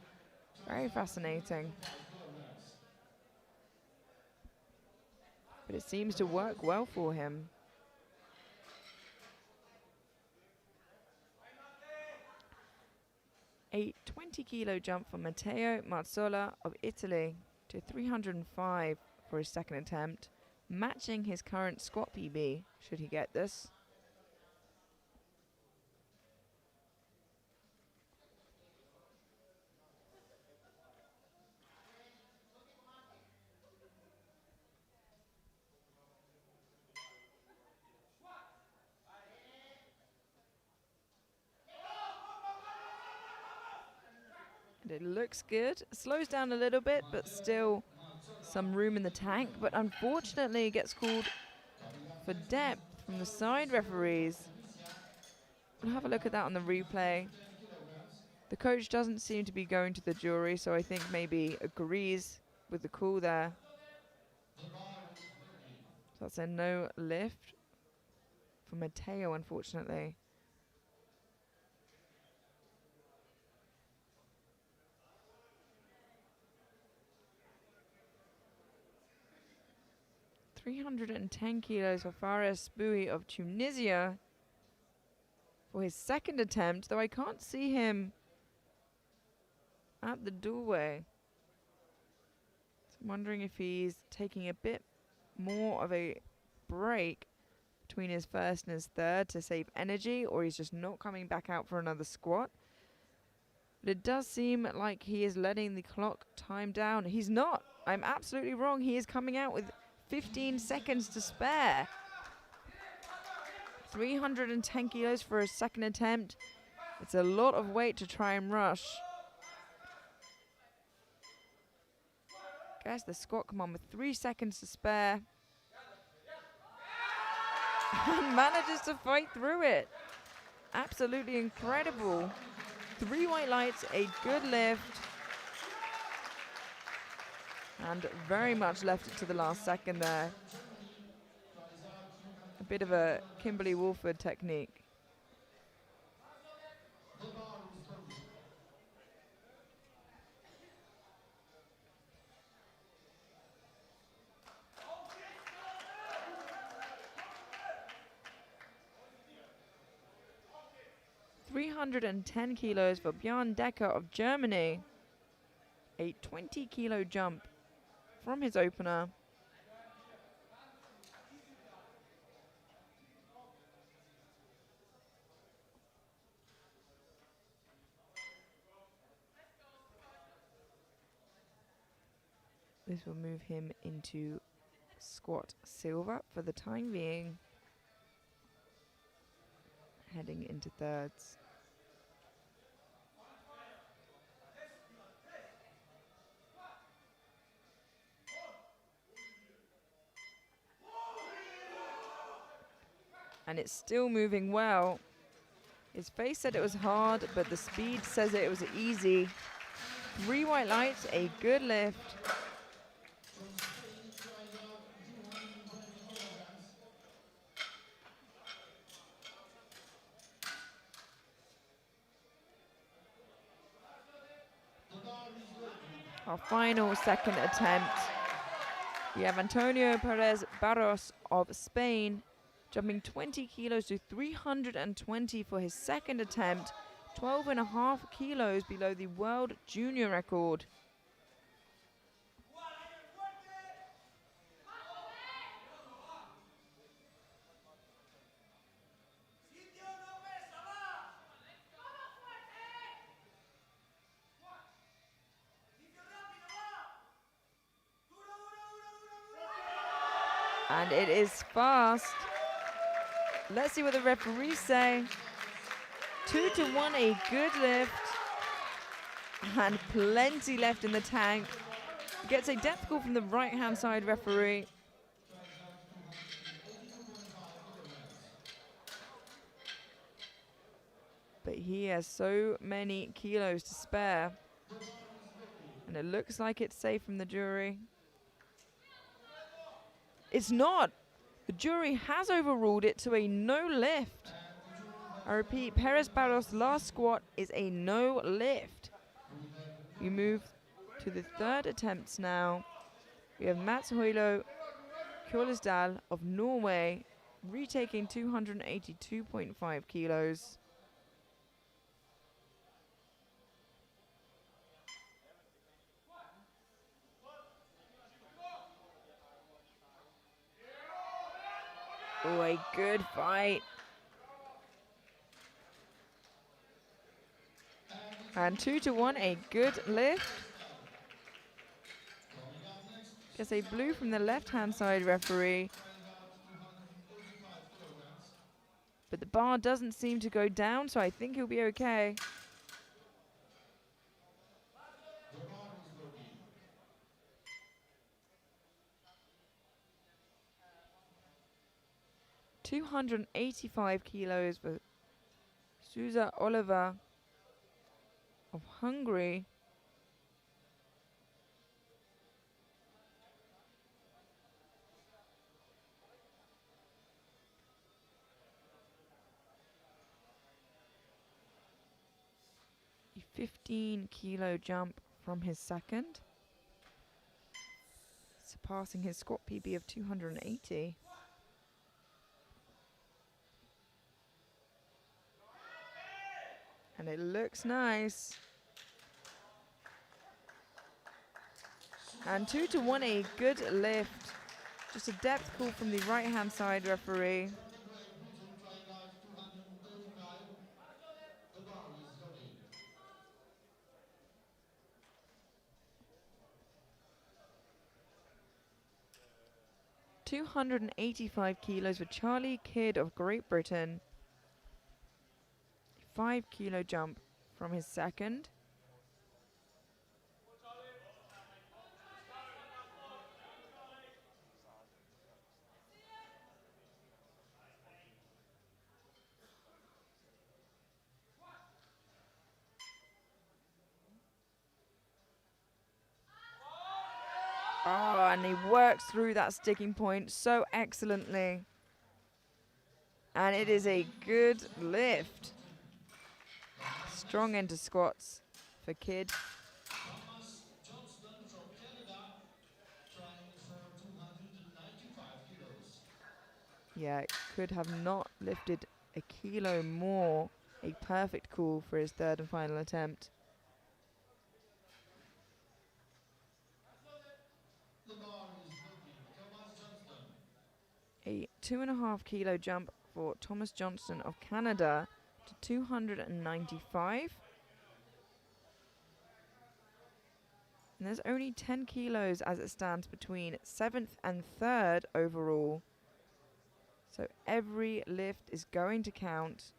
S6: Very fascinating. But it seems to work well for him. A 20-kilo jump for Matteo Mazzola of Italy to 305 for his second attempt, matching his current squat PB, should he get this. And it looks good. Slows down a little bit, but still some room in the tank. But unfortunately, it gets called for depth from the side referees. We'll have a look at that on the replay. The coach doesn't seem to be going to the jury, so I think maybe agrees with the call there. So that's a no lift for Matteo, unfortunately. $310 kilos for Fares Boui of Tunisia for his second attempt, though I can't see him at the doorway. So I'm wondering if he's taking a bit more of a break between his first and his third to save energy, or he's just not coming back out for another squat. But it does seem like he is letting the clock time down. He's not. I'm absolutely wrong. He is coming out with 15 seconds to spare. 310 kilos for his second attempt. It's a lot of weight to try and rush. Guess the squat come on with 3 seconds to spare. And manages to fight through it. Absolutely incredible. 3 white lights, a good lift. And very much left it to the last second there. A bit of a Kimberly Wolford technique. $310 kilos for Björn Decker of Germany. A 20-kilo jump from his opener. This will move him into squat silver for the time being. Heading into thirds. And it's still moving well. His face said it was hard, but the speed says it was easy. 3 white lights, a good lift. Our final second attempt. We have Antonio Perez Barros of Spain jumping 20 kilos to 320 for his second attempt, 12.5 kilos below the world junior record. And it is fast. Let's see what the referees say. 2-1, a good lift. And plenty left in the tank. Gets a death call from the right-hand side referee. But he has so many kilos to spare. And it looks like it's safe from the jury. It's not. The jury has overruled it to a no lift. I repeat, Perez Barros' last squat is a no lift. We move to the third attempts now. We have Mats Hoilo Kjolesdal of Norway retaking 282.5 kilos. Oh, a good fight. And 2-1, a good lift. Gets a blue from the left-hand side referee. But the bar doesn't seem to go down, so I think he'll be okay. $285 kilos for Susa Oliver of Hungary. A 15-kilo jump from his second, surpassing his squat PB of 280. And it looks nice. And 2-1, a good lift. Just a depth call from the right-hand side referee. $285 kilos for Charlie Kidd of Great Britain. 5-kilo jump from his second. Oh, and he works through that sticking point so excellently. And it is a good lift. Strong into squats for Kidd.
S8: Thomas Johnston from Canada, trying for 295 kilos.
S6: Yeah, could have not lifted a kilo more. A perfect call for his third and final attempt.
S8: The bar is looking. Thomas Johnston.
S6: A 2.5-kilo jump for Thomas Johnston of Canada to 295. And there's only 10 kilos as it stands between 7th and 3rd overall. So every lift is going to count.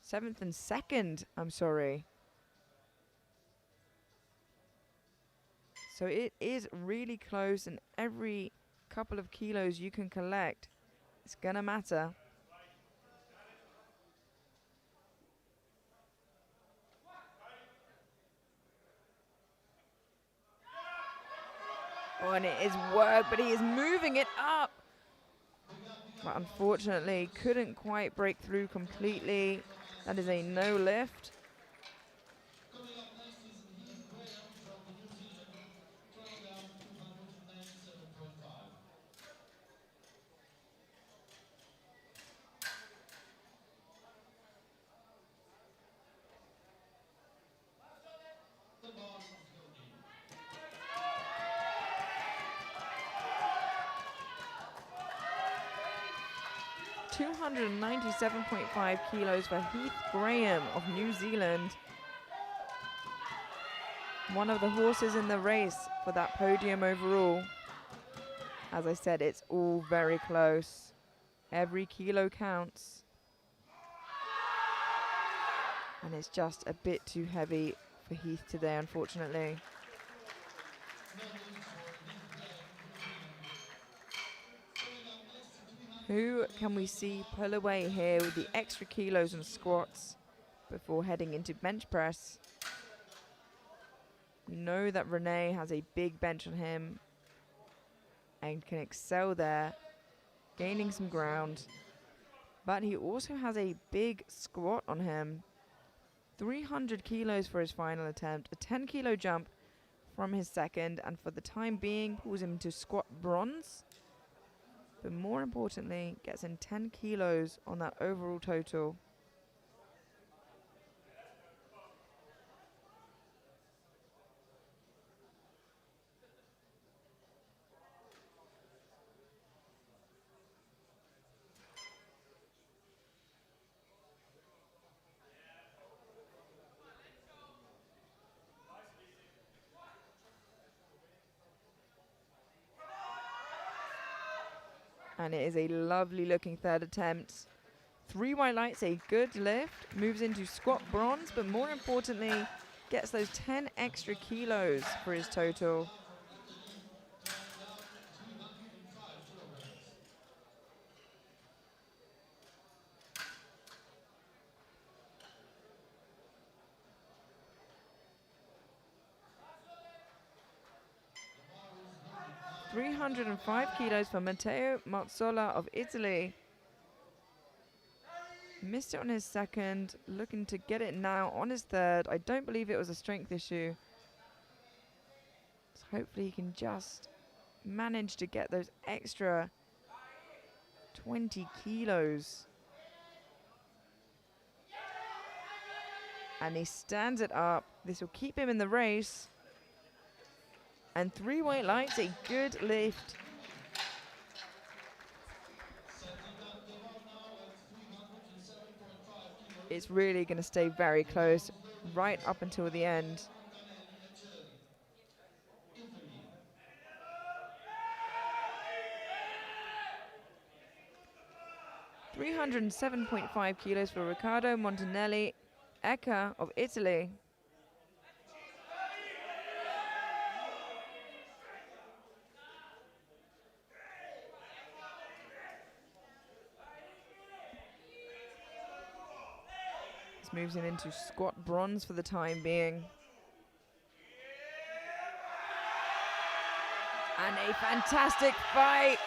S6: 7th and 2nd, I'm sorry. So it is really close, and every couple of kilos you can collect, it's gonna matter. Oh, and it is work, but he is moving it up. But unfortunately, couldn't quite break through completely. That is a no lift.
S8: Coming up next is Heath Graham from New Zealand, trying out 297.5.
S6: 297.5 kilos for Heath Graham of New Zealand. One of the horses in the race for that podium overall. As I said, it's all very close. Every kilo counts. And it's just a bit too heavy for Heath today, unfortunately. Who can we see pull away here with the extra kilos and squats before heading into bench press? We know that Renee has a big bench on him and can excel there, gaining some ground. But he also has a big squat on him. 300 kilos for his final attempt, a 10 kilo jump from his second, and for the time being pulls him to squat bronze. But more importantly, gets in 10 kilos on that overall total. And it is a lovely looking third attempt. 3 white lights, a good lift, moves into squat bronze, but more importantly, gets those 10 extra kilos for his total. $305 kilos for Matteo Mazzola of Italy. Missed it on his second, looking to get it now on his third. I don't believe it was a strength issue. So hopefully he can just manage to get those extra 20 kilos. And he stands it up. This will keep him in the race. And 3 white lights, a good lift. It's really going to stay very close right up until the end. $307.5 kilos for Riccardo Montanelli Ecca of Italy. This moves him into squat bronze for the time being. And a fantastic fight.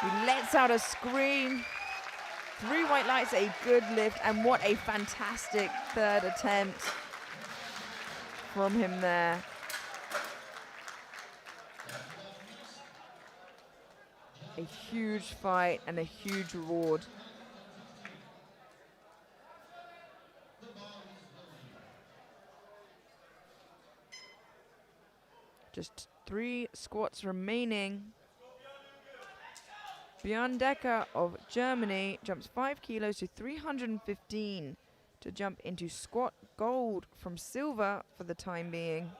S6: He lets out a scream. 3 white lights, a good lift, and what a fantastic third attempt from him there. A huge fight and a huge reward. Just 3 squats remaining. Björn Decker of Germany jumps 5 kilos to 315 to jump into squat gold from silver for the time being.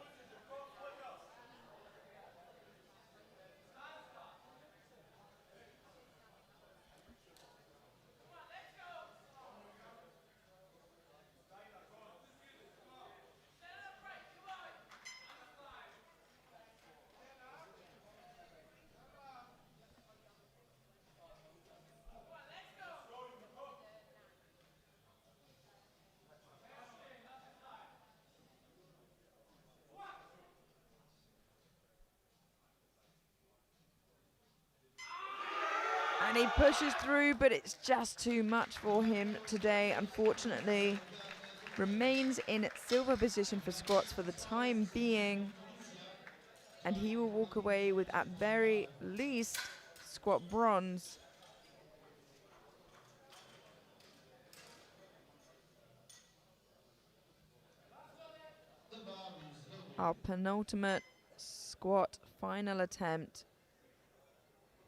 S6: And he pushes through, but it's just too much for him today, unfortunately. Remains in silver position for squats for the time being. And he will walk away with, at very least, squat bronze. Our penultimate squat final attempt.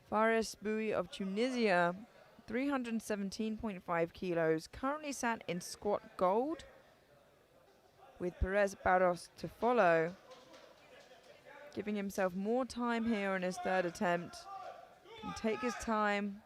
S6: Fares Boui of Tunisia 317.5 kilos, currently sat in squat gold, with Perez Barros to follow, giving himself more time here in his third attempt. Can take his time.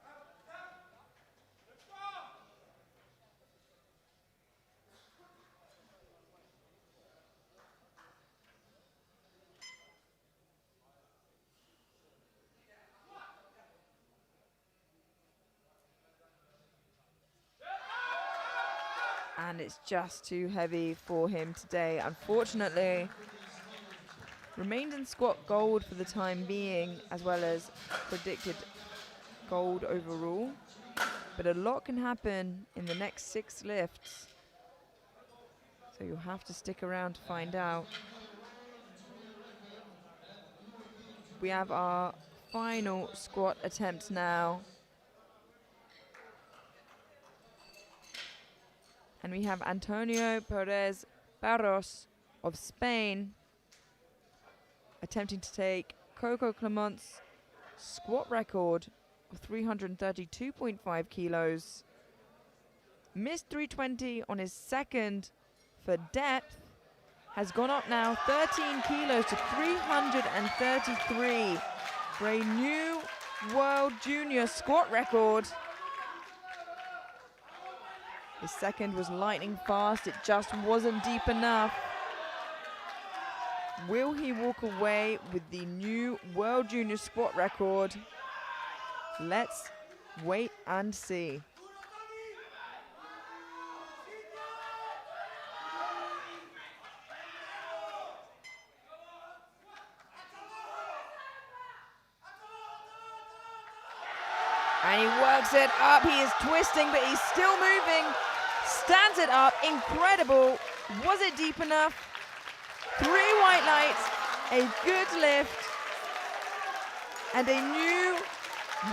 S6: And it's just too heavy for him today, unfortunately. Remains in squat gold for the time being, as well as predicted gold overall. But a lot can happen in the next 6 lifts, so you'll have to stick around to find out. We have our final squat attempt now. And we have Antonio Perez Barros of Spain attempting to take Coco Clement's squat record of 332.5 kilos. Missed 320 on his second for depth. Has gone up now 13 kilos to 333 for a new world junior squat record. His second was lightning fast, it just wasn't deep enough. Will he walk away with the new world junior squat record? Let's wait and see. And he works it up. He is twisting, but he's still moving. Stands it up. Incredible. Was it deep enough? 3 white lights, a good lift, and a new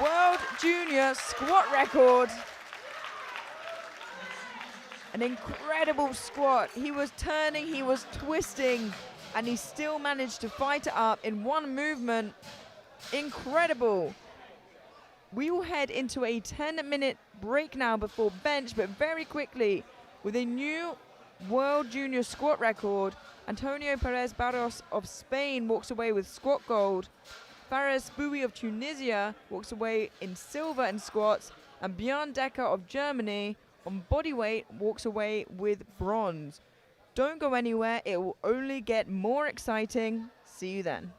S6: world junior squat record. An incredible squat. He was turning, he was twisting, and he still managed to fight it up in one movement. Incredible. We will head into a 10-minute break now before bench, but very quickly, with a new world junior squat record, Antonio Perez Barros of Spain walks away with squat gold. Fares Boui of Tunisia walks away in silver in squats, and Björn Decker of Germany on bodyweight walks away with bronze. Don't go anywhere, it will only get more exciting. See you then.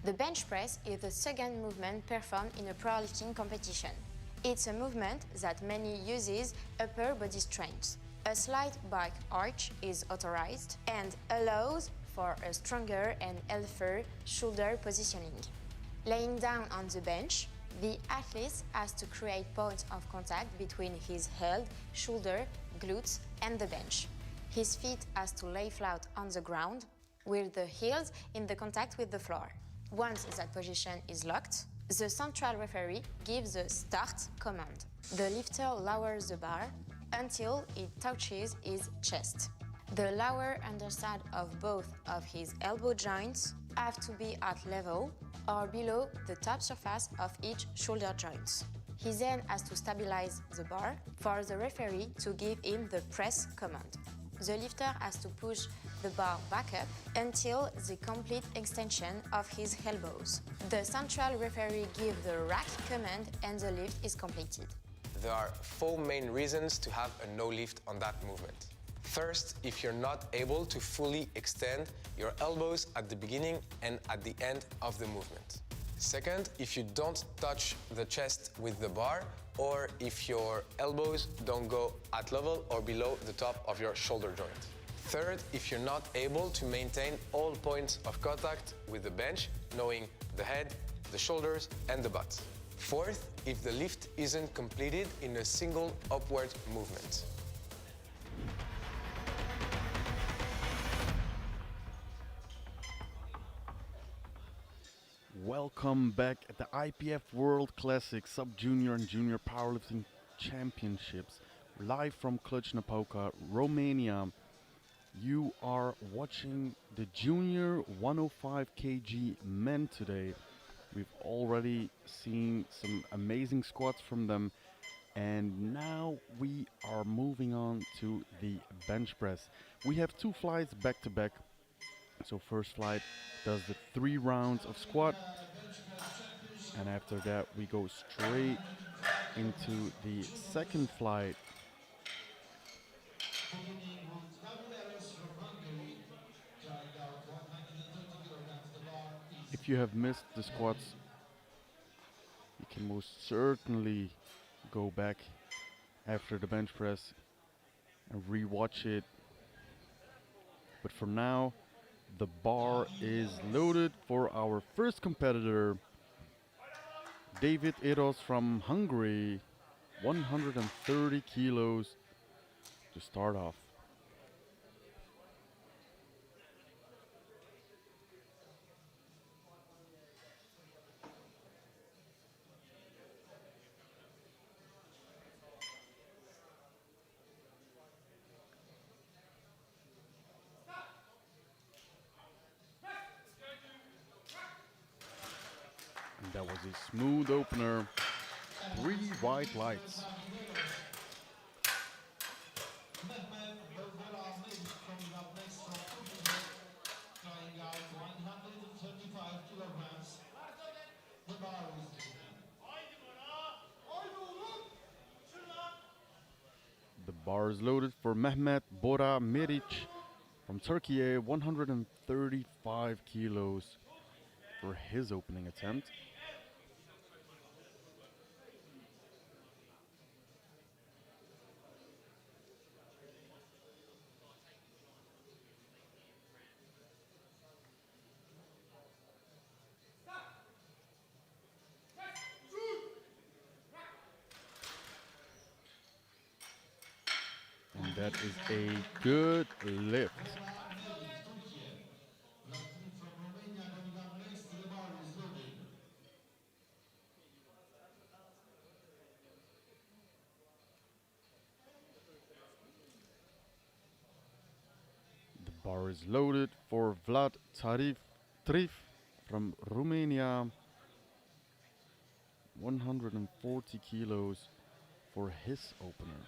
S9: The bench press is the second movement performed in a powerlifting competition. It's a movement that mainly uses upper body strength. A slight back arch is authorized and allows for a stronger and healthier shoulder positioning. Laying down on the bench, the athlete has to create points of contact between his head, shoulder, glutes, and the bench. His feet has to lay flat on the ground, with the heels in the contact with the floor. Once that position is locked, the central referee gives the start command. The lifter lowers the bar until it touches his chest. The lower underside of both of his elbow joints have to be at level or below the top surface of each shoulder joint. He then has to stabilize the bar for the referee to give him the press command. The lifter has to push the bar back up until the complete extension of his elbows. The central referee gives the rack command and the lift is completed.
S10: There are 4 main reasons to have a no lift on that movement. First, if you're not able to fully extend your elbows at the beginning and at the end of the movement. Second, if you don't touch the chest with the bar, or if your elbows don't go at level or below the top of your shoulder joint. Third, if you're not able to maintain all points of contact with the bench, knowing the head, the shoulders, and the butt. Fourth, if the lift isn't completed in a single upward movement.
S7: Welcome back at the IPF World Classic Sub-Junior and Junior Powerlifting Championships, live from Cluj-Napoca, Romania. You are watching the Junior 105 kg men today. We've already seen some amazing squats from them, and now we are moving on to the bench press. We have 2 flights back to back. So first flight does the 3 rounds of squat, and after that we go straight into the second flight. If you have missed the squats, you can most certainly go back after the bench press and re-watch it. But for now, the bar is loaded for our first competitor, David Eros from Hungary, 130 kilos to start off. And that was a smooth opener, 3 white lights.
S8: Coming up next from Portugal, trying out 135 kilograms. The bar is
S7: The bar is loaded for Mehmet Bora Meric from Turkey, 135 kilos for his opening attempt. And that is a good lift. The bar is loaded for Vlad Trif from Romania, 140 kilos for his opener.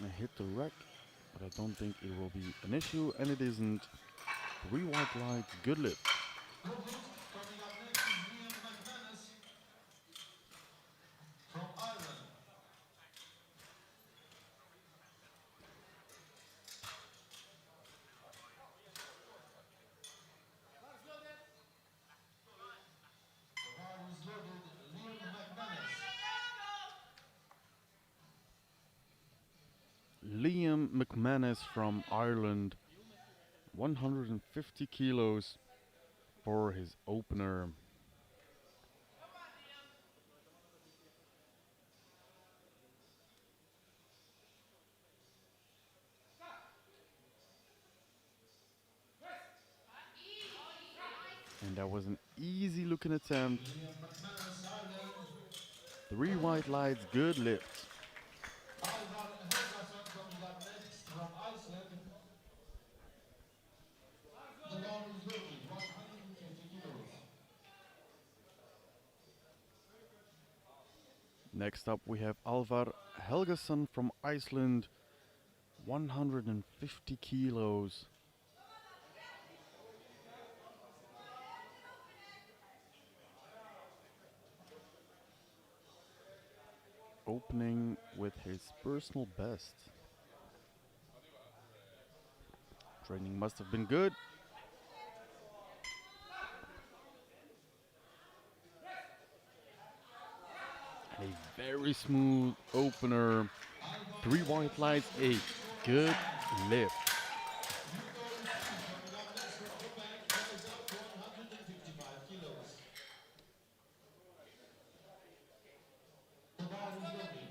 S7: I hit the rack but I don't think it will be an issue, and it isn't. 3 white lights, good lift.
S8: Coming up next is Liam McManus from Ireland. The bar is loaded. Liam McManus.
S7: Liam McManus from Ireland, 150 kilos for his opener. And that was an easy looking attempt.
S8: Liam McManus, Ireland.
S7: 3 white lights, good lift.
S8: Alvar Helgason coming up next from Iceland. The bar is loaded. 150 kilos.
S7: Next up we have Alvar Helgason from Iceland, 150 kilos. Opening with his personal best. Training must have been good. A very smooth opener. 3 white lights, a good lift.
S8: Coming up next from Quebec, rise up 155 kilos. The bar is loaded.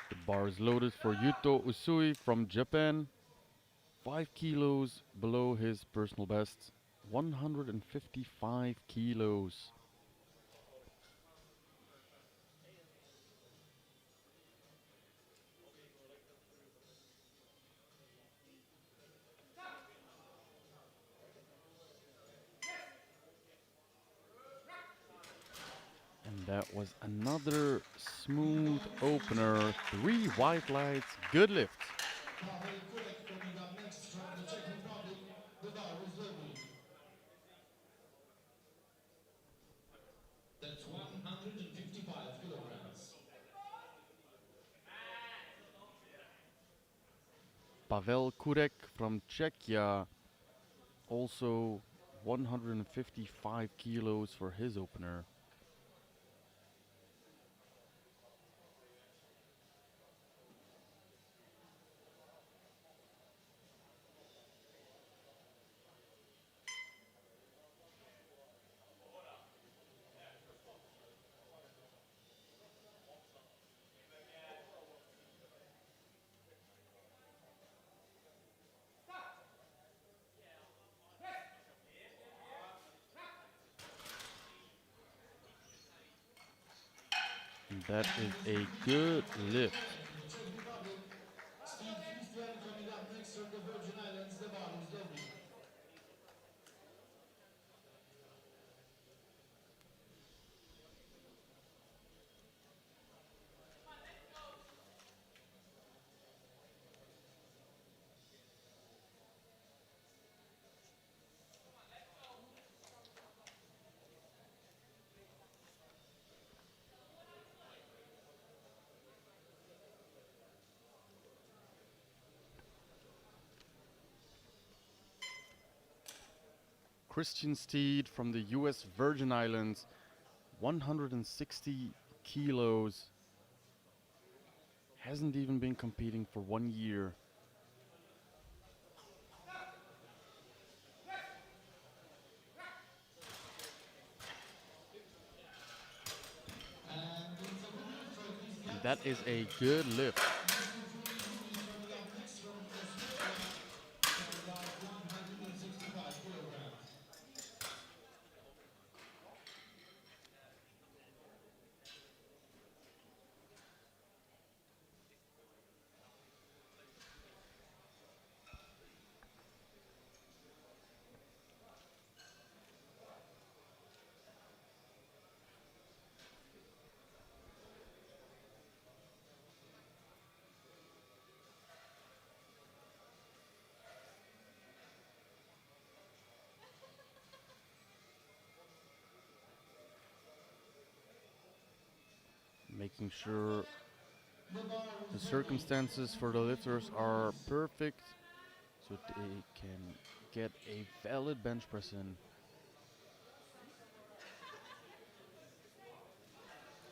S7: The bar is loaded for Yuto Usui from Japan. 5 kilos below his personal best. 155 kilos. And that was another smooth opener. 3 white lights, good lift.
S8: Pavel Kurek coming up next from the Czech Republic. The bar is loaded. That's 155 kilograms.
S7: Pavel Kurek from Czechia, also 155 kilos for his opener. And that is a good lift.
S8: Czech Republic. Steve Christian coming up next from the Virgin Islands. The bar is loaded.
S7: Christian Steed from the US Virgin Islands, 160 kilos. Hasn't even been competing for 1 year. And that is a good lift.
S8: Coming up next from Australia. About 165 kilograms.
S7: making sure the circumstances for the lifters are perfect so they can get a valid bench press in.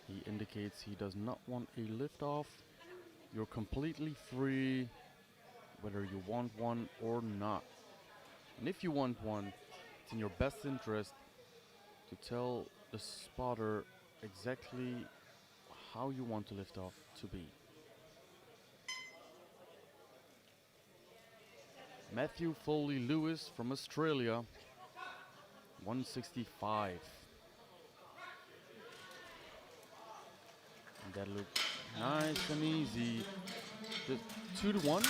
S7: He indicates he does not want a lift off. You're completely free whether you want one or not. And if you want one, it's in your best interest to tell the spotter exactly how you want the lift off to be. Matthew Foley Lewis from Australia, 165. And that looked nice and easy. Just 2-1.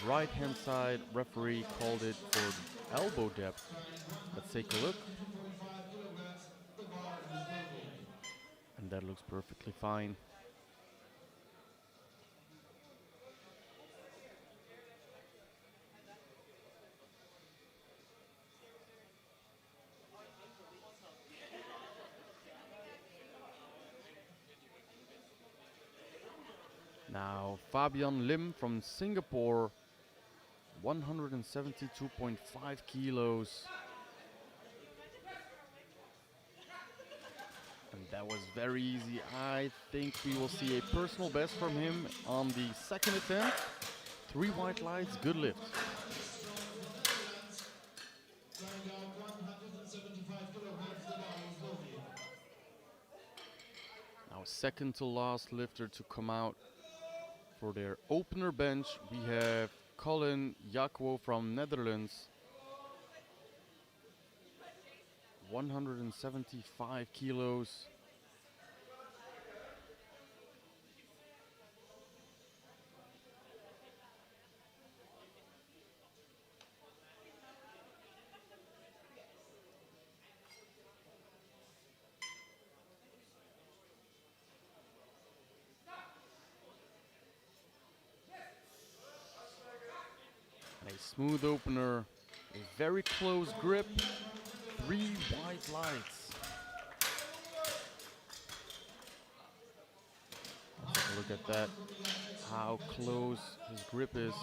S7: Right hand side referee called it for elbow depth. Let's take a look. And that looks perfectly fine. Now Fabian Lim from Singapore, 172.5 kilos. And that was very easy. I think we will see a personal best from him on the second attempt. 3 white lights, good lift. Now second to last lifter to come out for their opener bench. We have Colin Jakwo from Netherlands. 175 kilos. A smooth opener, a very close grip, 3 white lights. Look at that, how close his grip is.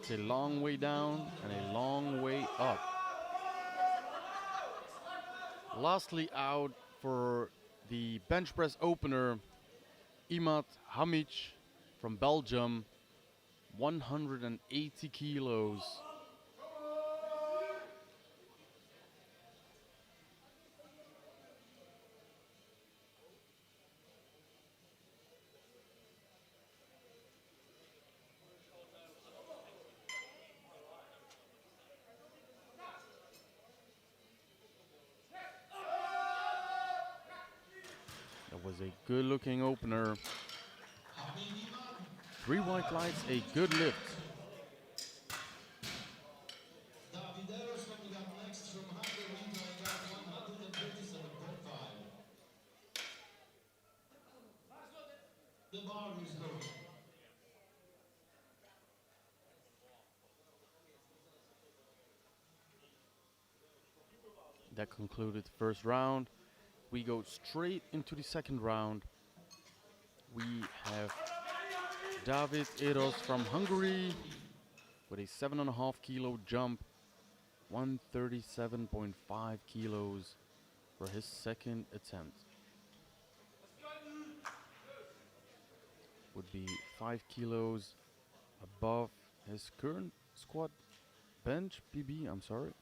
S7: It's a long way down and a long way up. Lastly out for the bench press opener, Imad Hamic from Belgium, 180 kilos. That was a good looking opener. 3 white lights, a good lift. That concluded the first round. We go straight into the second round. We have David Eros from Hungary with a 7.5 kilo jump, 137.5 kilos for his second attempt. Would be 5 kilos above his current squat bench PB, I'm sorry.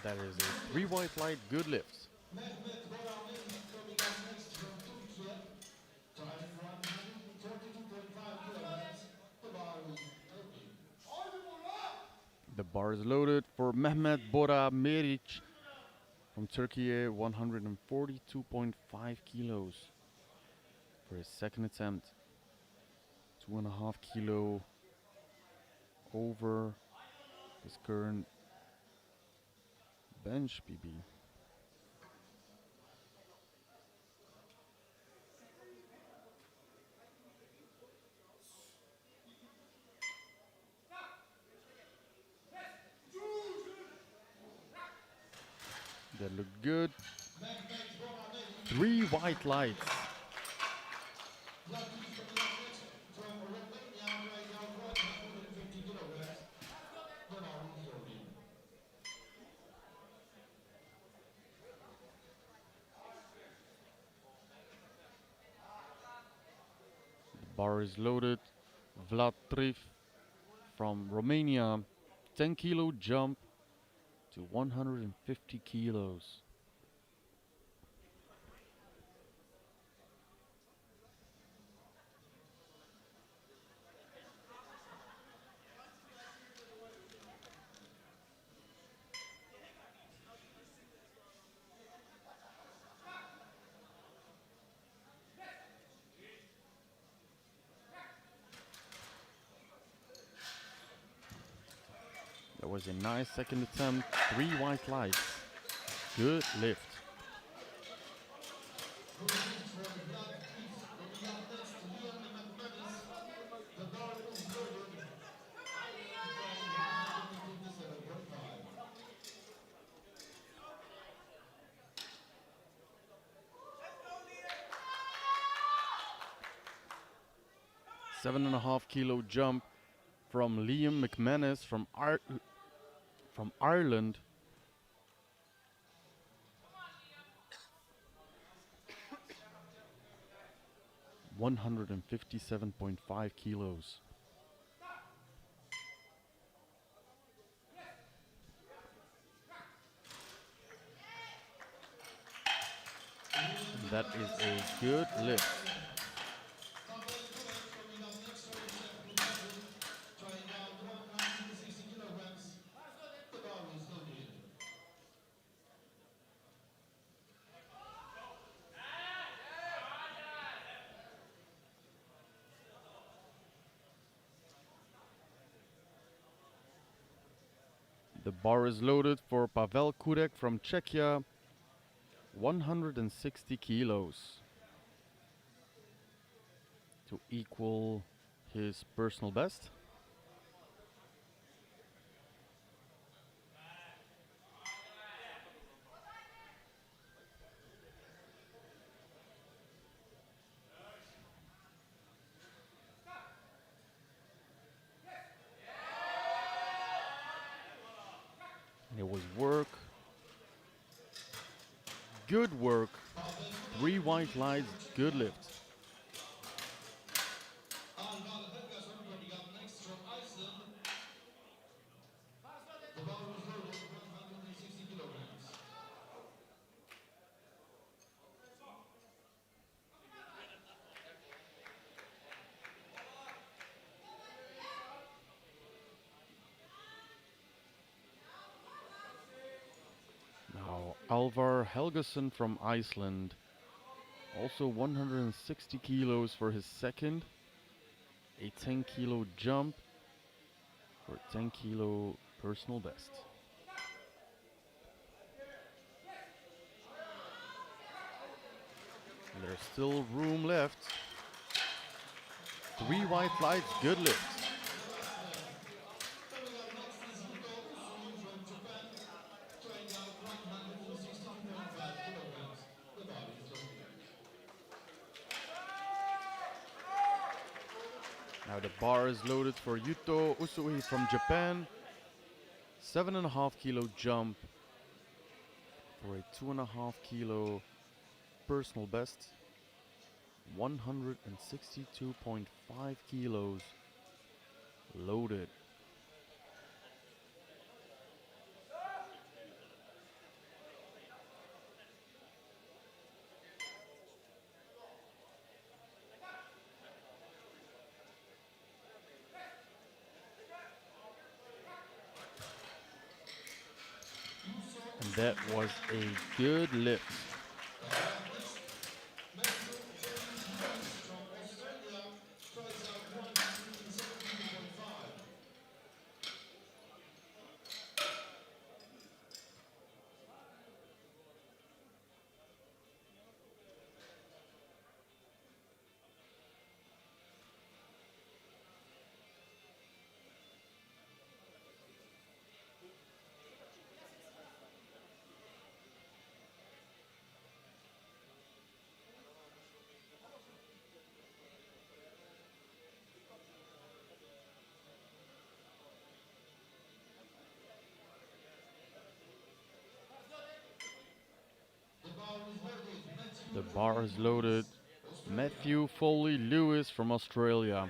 S7: That is a 3 white light, good lift. The bar is loaded for Mehmet Bora Meric from Turkey, 142.5 kilos for his second attempt. 2.5 kilo over his current bench PB. That looked good. 3 white lights.
S8: From Romania, trying out 150 kilograms. The bar is loaded.
S7: The bar is loaded. Vlad Trif from Romania. 10 kilo jump to 150 kilos. That was a nice second attempt. 3 white lights. Good lift.
S8: The bar is loaded. Trying 157.5.
S7: 7.5 kilo jump from Liam McManus from Ireland. $157.5 kilos. And that is a good lift.
S8: Trying out 160 kilograms. The bar is loaded.
S7: The bar is loaded for Pavel Kurek from Czechia. 160 kilos. To equal his personal best. It was work. Good work. 3 white lights, good lift.
S8: The bar is loaded 160 kilograms.
S7: Now Alvar Helgason from Iceland. Also 160 kilos for his second. A 10 kilo jump for 10 kilo personal best. And there's still room left. 3 white lights, good lift. Now the bar is loaded for Yuto Usui from Japan. 7.5 kilo jump for a 2.5 kilo personal best. 162.5 kilos loaded. And that was a good lift. The bar is loaded. Matthew Foley Lewis from Australia.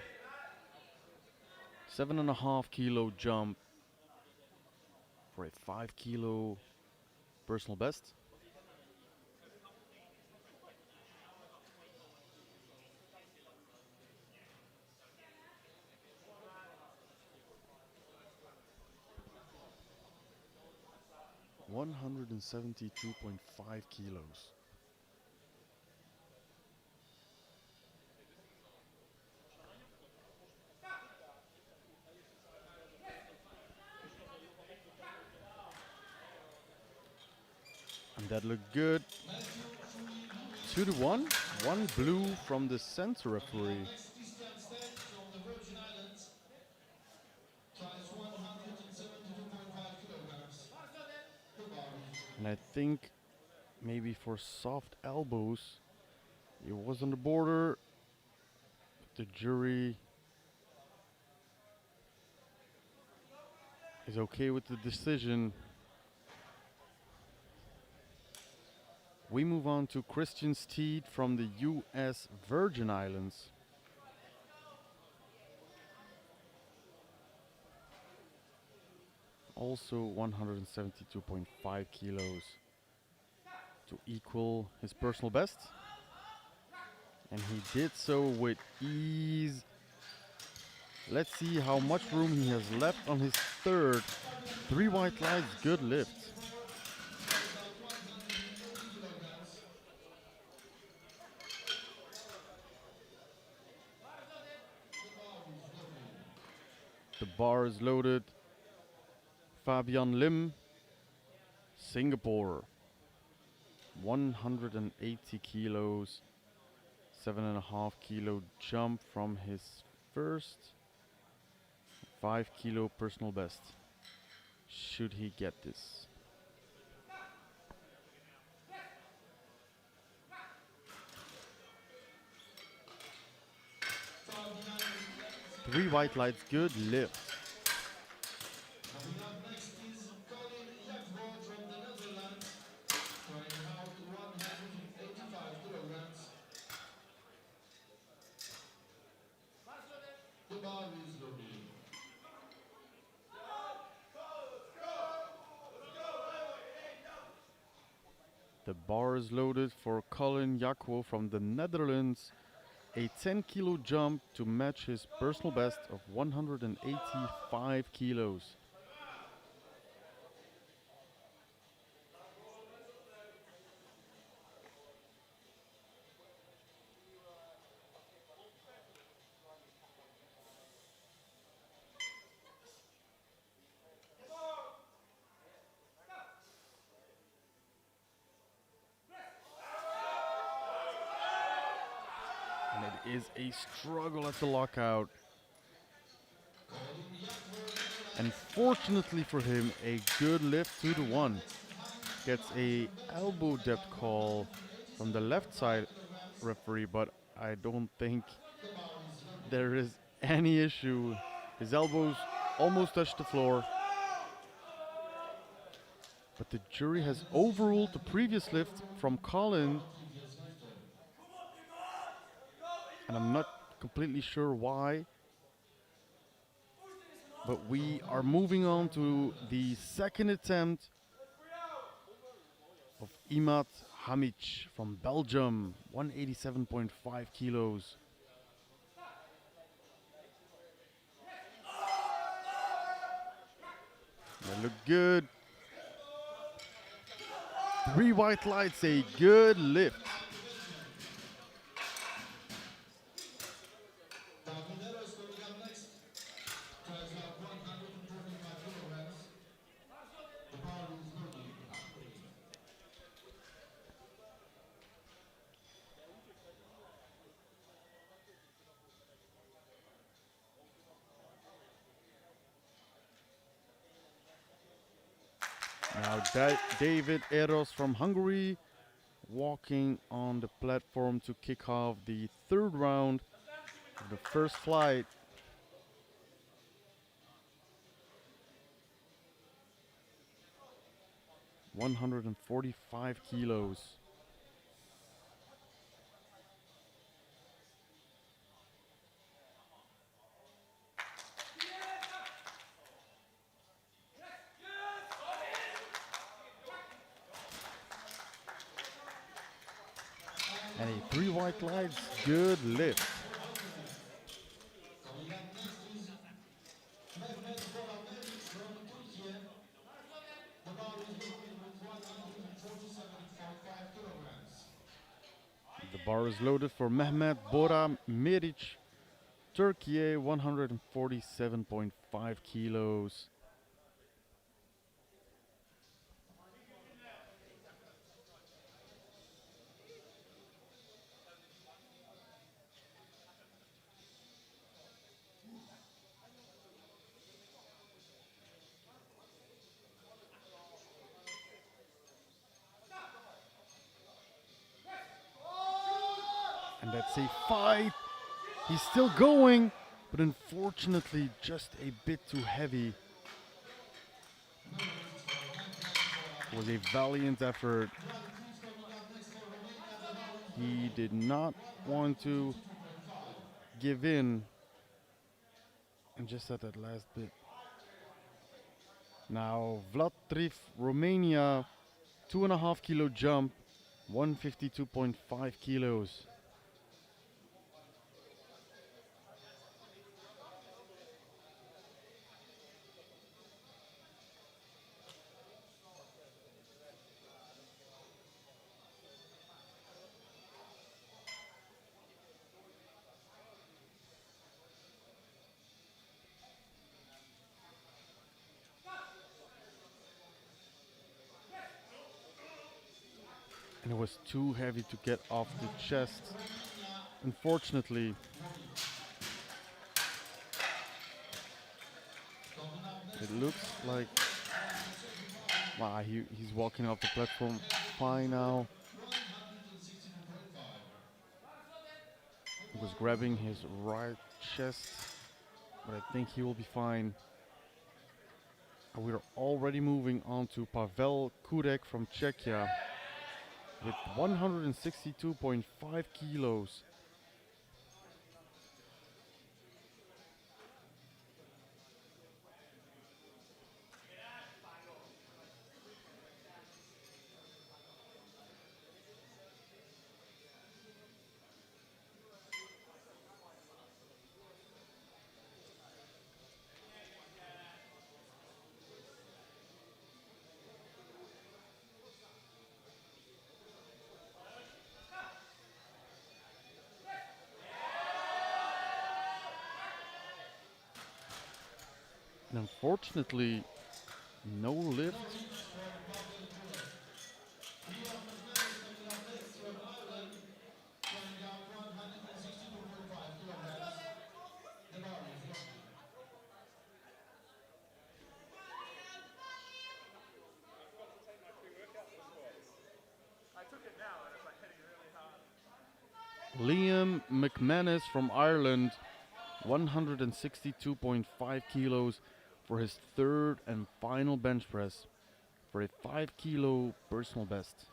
S7: 7.5 kilo jump for a 5 kilo personal best. $172.5 kilos. And that looked good. 2-1. One blue from the center referee.
S8: Next Christian Stead from the Virgin Islands. Tries 172.5 kilograms. The bar is
S7: And I think maybe for soft elbows, it was on the border. The jury is okay with the decision. We move on to Christian Steed from the US Virgin Islands. Also 172.5 kilos to equal his personal best. And he did so with ease. Let's see how much room he has left on his third. 3 white lights, good lift. The bar is loaded. Fabian Lim, Singapore. 180 kilos. 7.5 kilo jump from his first 5 kilo personal best. Should he get this? Three white lights, good lift.
S8: coming up next is Colin Jakvo from the Netherlands. Trying out 185 kilograms. The bar is loaded.
S7: The bar is loaded for Colin Jakwo from the Netherlands. A 10 kilo jump to match his personal best of 185 kilos. And it is a struggle at the lockout. And fortunately for him, a good lift 2-1. Gets a elbow depth call from the left side referee, but I don't think there is any issue. His elbows almost touched the floor. But the jury has overruled the previous lift from Colin. And I'm not completely sure why. But we are moving on to the second attempt of Imad Hamic from Belgium, 187.5 kilos. They look good. 3 white lights, a good lift.
S8: Davidero is coming up next. Tries out 125 kilograms. The bar is loaded.
S7: Now David Eros from Hungary walking on the platform to kick off the third round of the first flight. $145 kilos. And a 3 white lights, good lift.
S8: Coming up next is Mehmet Borameric from Turkey. The bar is loaded with 147.5 kilograms.
S7: The bar is loaded for Mehmet Bora Meric, Turkey, 147.5 kilos. And that's a fight. He's still going, but unfortunately just a bit too heavy. It was a valiant effort. He did not want to give in, and just at that last bit. Now Vlad Trif, Romania, 2.5 kilo jump, 152.5 kilos. And it was too heavy to get off the chest. Unfortunately, it looks like he's walking off the platform fine now. He was grabbing his right chest, but I think he will be fine. And we're already moving on to Pavel Kurek from Czechia with 162.5 kilos. And unfortunately, no lift. Liam McManus from Ireland, 162.5 kilos for his third and final bench press for a 5 kilo personal best.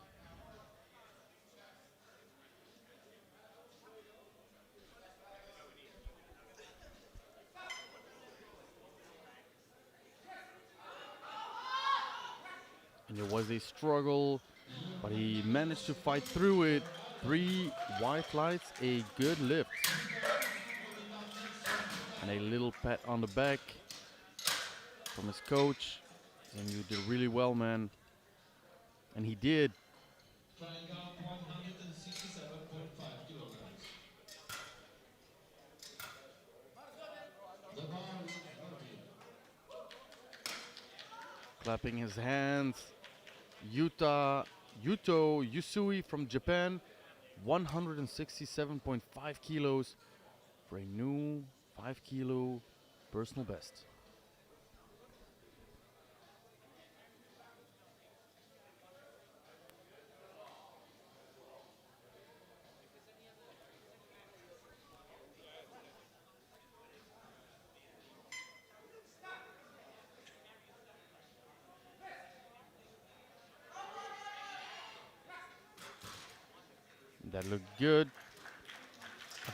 S7: And it was a struggle, but he managed to fight through it. 3 white lights, a good lift. And a little pat on the back from his coach. And you did really well, man. And he did.
S8: Trying out 167.5 kilograms. The bar is loaded.
S7: Clapping his hands. Yuto Yusui from Japan, 167.5 kilos for a new 5 kilo personal best. That looked good.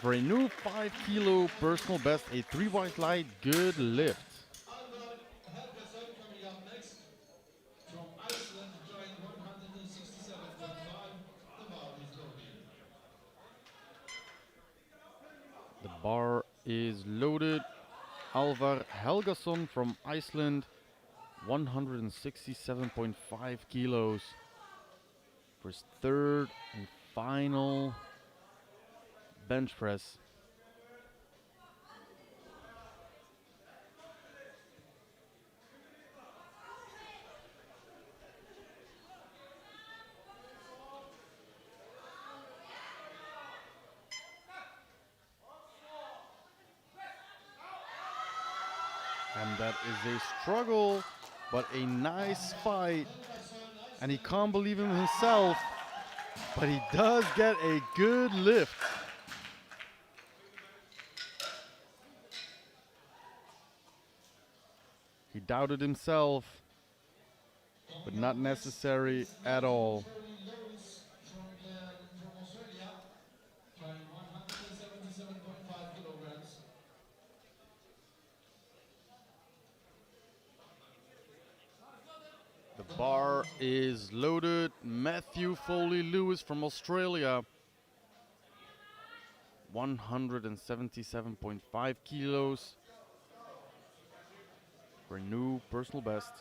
S7: For a new 5 kilo personal best, a 3 white light, good lift.
S8: Coming up next from Iceland, trying 167.5. The bar is loaded.
S7: Bar is loaded. Alvar Helgason from Iceland, 167.5 kilos for his third and final bench press. And that is a struggle, but a nice fight. And he can't believe in himself, but he does get a good lift. He doubted himself, but not necessary at all.
S8: From Australia, trying 177.5 kilograms.
S7: The bar is loaded. Matthew Foley Lewis from Australia, 177.5 kilos for a new personal best.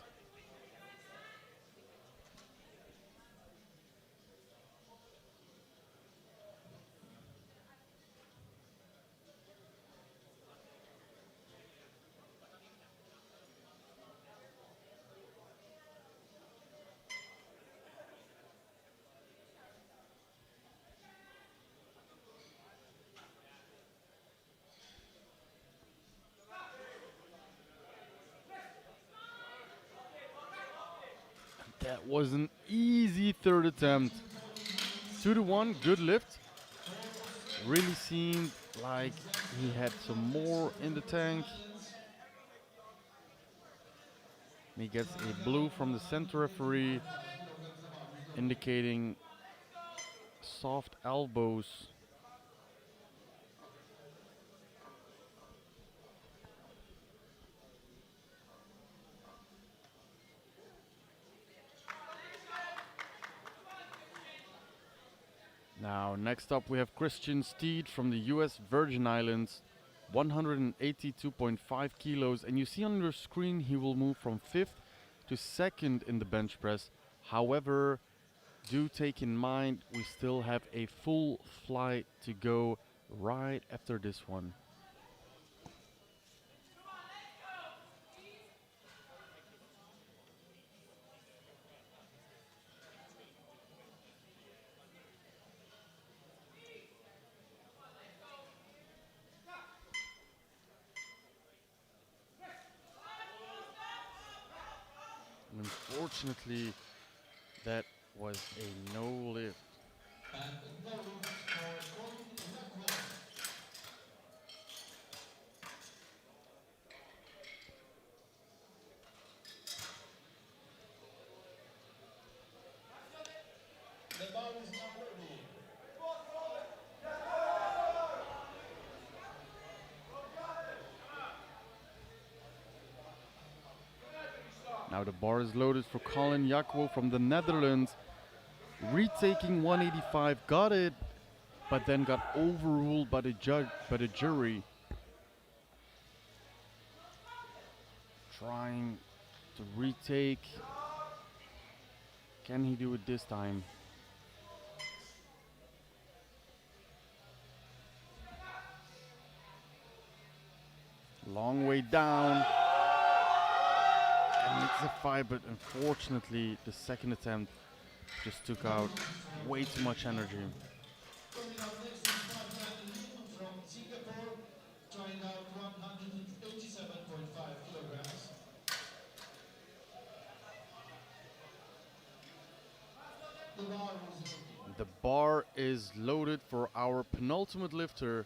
S7: That was an easy third attempt. 2-1, good lift. Really seemed like he had some more in the tank. And he gets a blue from the center referee, indicating soft elbows. Now, next up we have Christian Steed from the US Virgin Islands, 182.5 kilos. And you see on your screen he will move from 5th to 2nd in the bench press. However, do take in mind we still have a full flight to go right after this one. Unfortunately, that was a no lift.
S8: The bar is now ready.
S7: Now the bar is loaded for Colin Jakwo from the Netherlands. Retaking 185, got it, but then got overruled by the jury. Trying to retake. Can he do it this time? Long way down. And it's a fight, but unfortunately the second attempt just took out way too much energy.
S8: Coming up next is Lim from Singapore, trying out 187.5 kilograms.
S7: The bar is loaded for our penultimate lifter,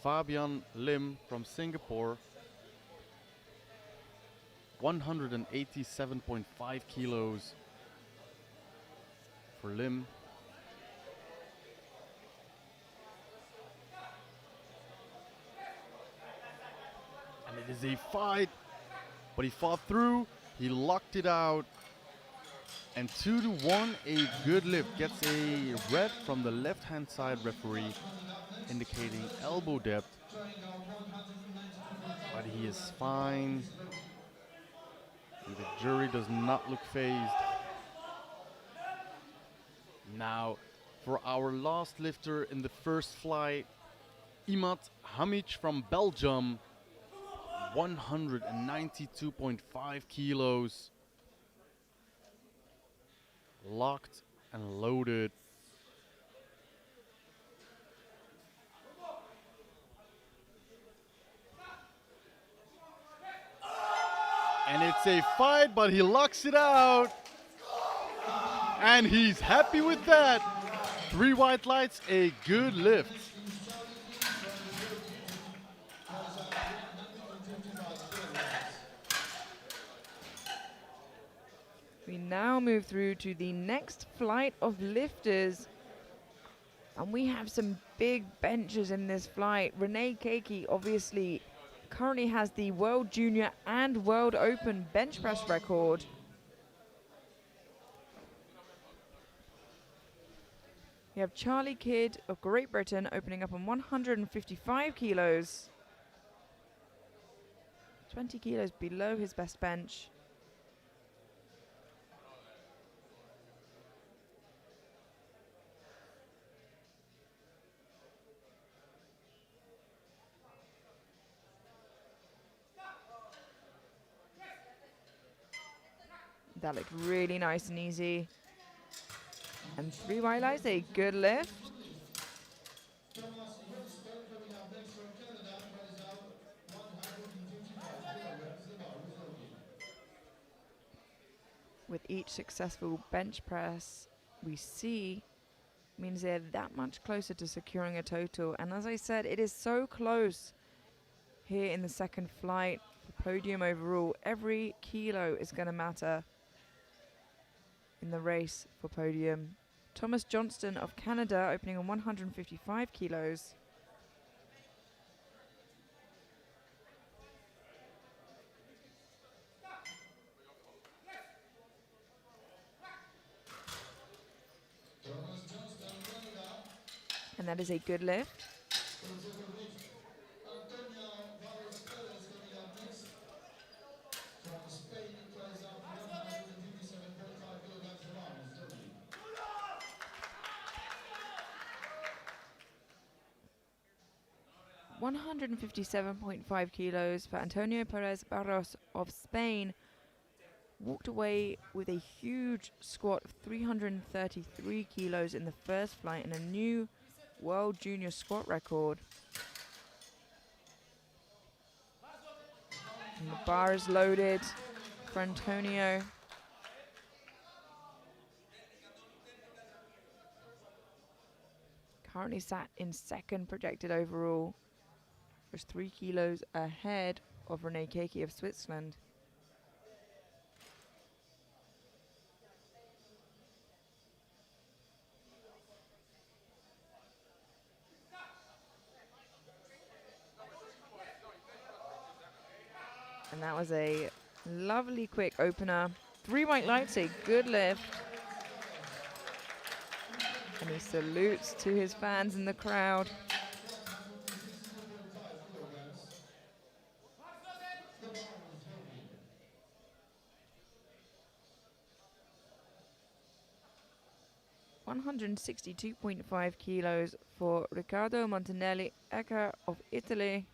S7: Fabian Lim from Singapore, 187.5 kilos for Lim. And it is a fight, but he fought through, he locked it out, and 2-1, a good lift. Gets a red from the left-hand side referee, indicating elbow depth. But he is fine. And the jury does not look phased. Now, for our last lifter in the first flight, Imad Hamic from Belgium, 192.5 kilos. Locked and loaded. And it's a fight, but he locks it out. And he's happy with that. 3 white lights, a good lift.
S6: We now move through to the next flight of lifters. And we have some big benches in this flight. Renee Keiki obviously currently has the World Junior and World Open bench press record. We have Charlie Kidd of Great Britain opening up on 155 kilos. 20 kilos below his best bench. That looked really nice and easy. And 3 white lights, a good lift. With each successful bench press we see means they're that much closer to securing a total. And as I said, it is so close here in the second flight for podium overall. Every kilo is going to matter in the race for podium. Thomas Johnston of Canada opening on 155 kilos. And that is a good lift.
S8: From Spain, it plays out 157.5 kilograms per round.
S6: 157.5 kilos for Antonio Perez Barros of Spain. Walked away with a huge squat of 333 kilos in the first flight and a new World Junior squat record. And the bar is loaded for Antonio. Currently sat in second projected overall. Was 3 kilos ahead of Renee Keiki of Switzerland. And that was a lovely quick opener. 3 white lights, a good lift. And he salutes to his fans in the crowd. $162.5 kilos for Riccardo Montanelli Ecca of Italy.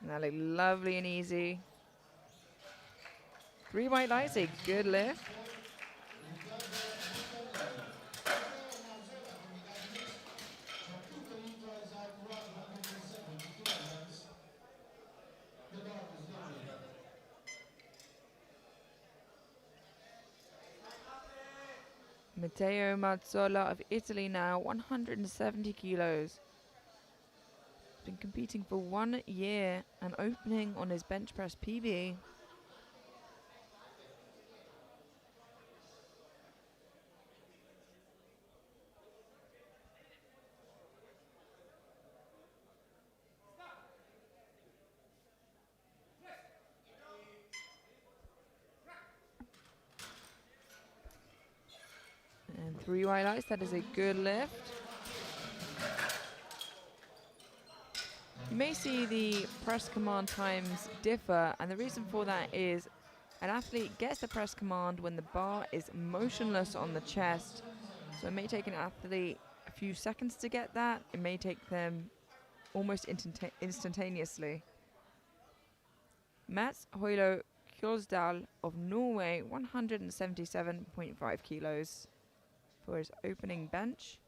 S6: And that looked lovely and easy. 3 white lights, a good lift. Matteo Mazzola of Italy now, 170 kilos. Been competing for 1 year and opening on his bench press PB. And 3 white lights, that is a good lift. You may see the press command times differ, and the reason for that is an athlete gets the press command when the bar is motionless on the chest. So it may take an athlete a few seconds to get that. It may take them almost instantaneously. Mats Hoilo Kjolsdal of Norway, 177.5 kilos for his opening bench.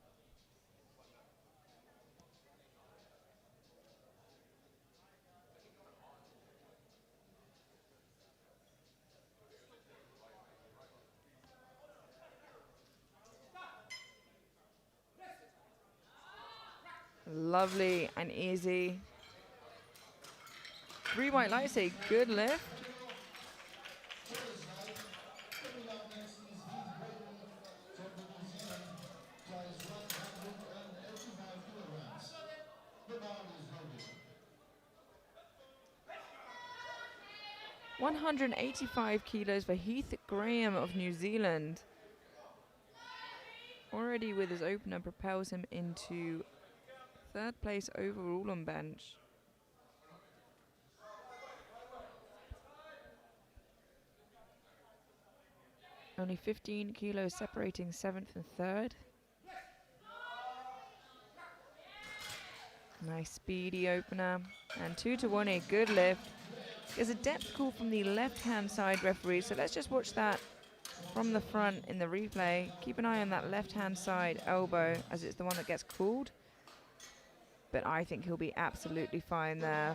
S6: Lovely and easy. 3 white lights, a good lift.
S8: The bar is loaded.
S6: 185 kilos for Heath Graham of New Zealand. Already with his opener propels him into 3rd place overall on bench. Only 15 kilos separating 7th and 3rd. Nice speedy opener. And 2 to 1, a good lift. There's a depth call from the left-hand side referee, so let's just watch that from the front in the replay. Keep an eye on that left-hand side elbow, as it's the one that gets called. But I think he'll be absolutely fine there.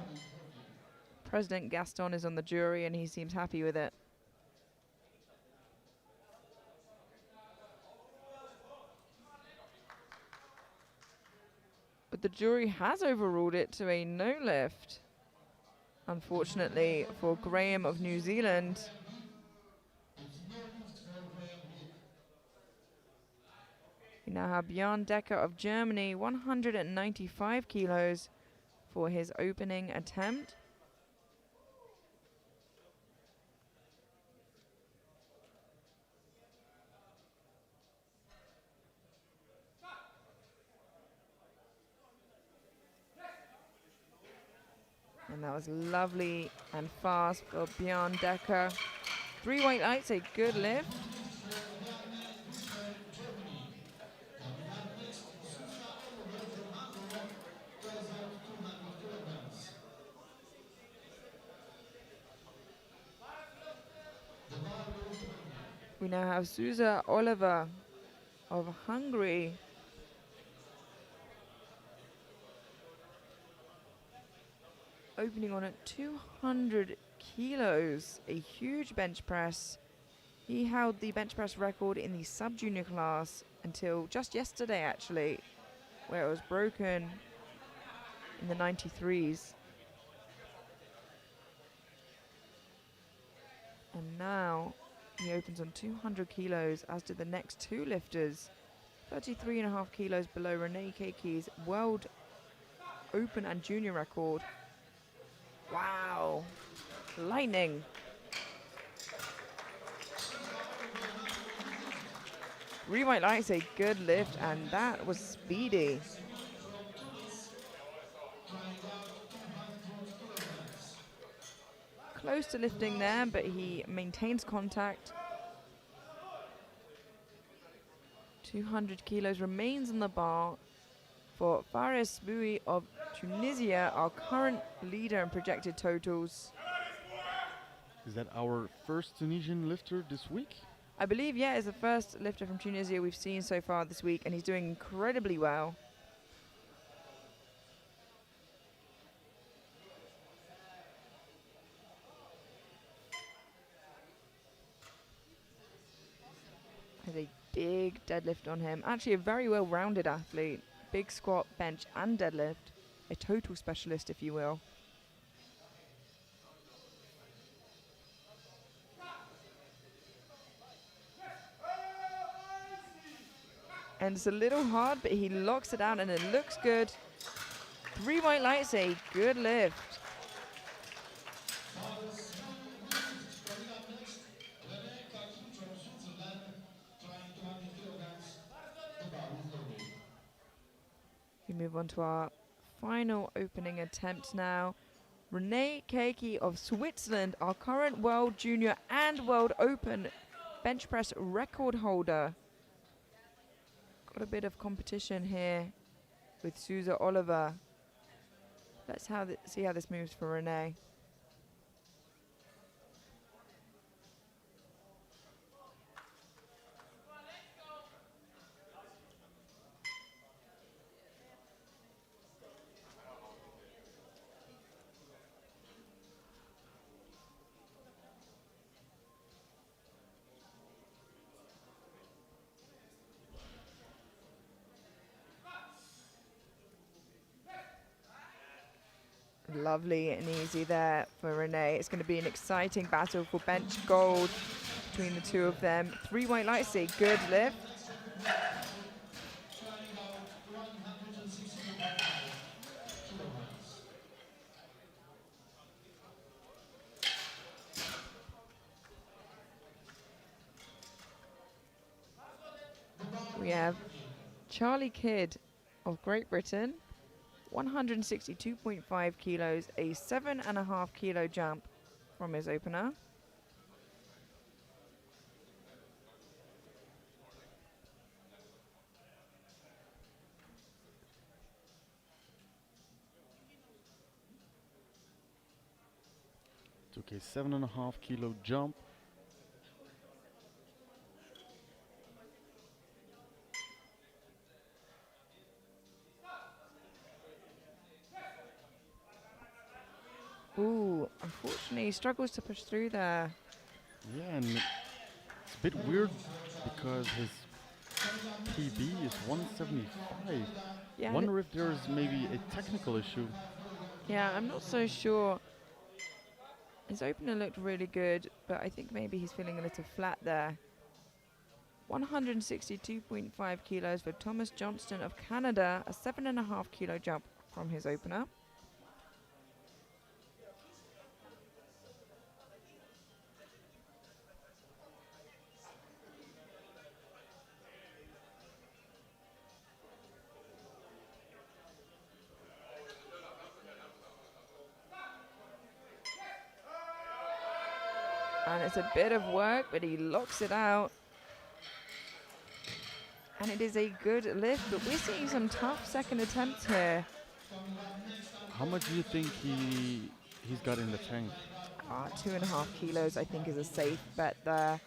S6: President Gaston is on the jury, and he seems happy with it. But the jury has overruled it to a no lift. Unfortunately for Graham of New Zealand. We now have Björn Decker of Germany, 195 kilos for his opening attempt. And that was lovely and fast for Björn Decker. 3 white lights, a good lift. We now have Susa Oliver of Hungary. Opening on at 200 kilos, a huge bench press. He held the bench press record in the sub-junior class until just yesterday, actually, where it was broken in the 93s. And now he opens on 200 kilos, as did the next 2 lifters. 33.5 kilos below Renee Keki's world open and junior record. Wow, lightning. White lights, a good lift, and that was speedy. Close to lifting there, but he maintains contact. 200 kilos remains on the bar for Fares Boui of Tunisia, our current leader in projected totals.
S7: Is that our first Tunisian lifter this week?
S6: I believe, yeah, is the first lifter from Tunisia we've seen so far this week, and he's doing incredibly well. Has a big deadlift on him. Actually, a very well-rounded athlete. Big squat, bench, and deadlift. A total specialist, if you will. And it's a little hard, but he locks it down, and it looks good. 3 white lights, a good lift. We move on to our final opening attempt now. Renee Keiki of Switzerland, our current World Junior and World Open bench press record holder. Got a bit of competition here with Susa Oliver. Let's see how this moves for Renee. Lovely and easy there for Renee. It's going to be an exciting battle for bench gold between the two of them. 3 white lights, say good lift. We have Charlie Kidd of Great Britain, 162.5 kilos, a 7.5 kilo jump from his opener.
S7: Took a 7.5 kilo jump.
S6: Ooh, unfortunately, he struggles to push through there.
S7: Yeah, and it's a bit weird because his PB is 175.
S6: Yeah,
S7: Wonder if there's maybe a technical issue.
S6: yeah, I'm not so sure. His opener looked really good, but I think maybe he's feeling a little flat there. 162.5 kilos for Thomas Johnston of Canada, a 7.5 kilo jump from his opener. And it's a bit of work, but he locks it out. And it is a good lift, but we're seeing some tough second attempts here.
S7: How much do you think he's got in the tank?
S6: 2.5 kilos, I think, is a safe bet there.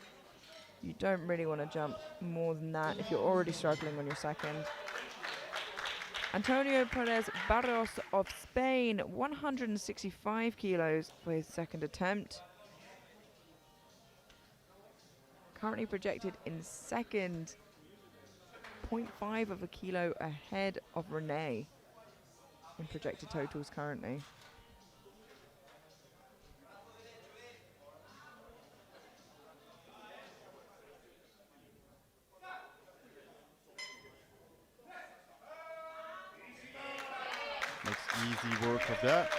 S6: You don't really want to jump more than that if you're already struggling on your second. Antonio Perez Barros of Spain, 165 kilos for his second attempt. Currently projected in second, 0.5 of a kilo ahead of Renee in projected totals currently.
S7: Makes easy work of that.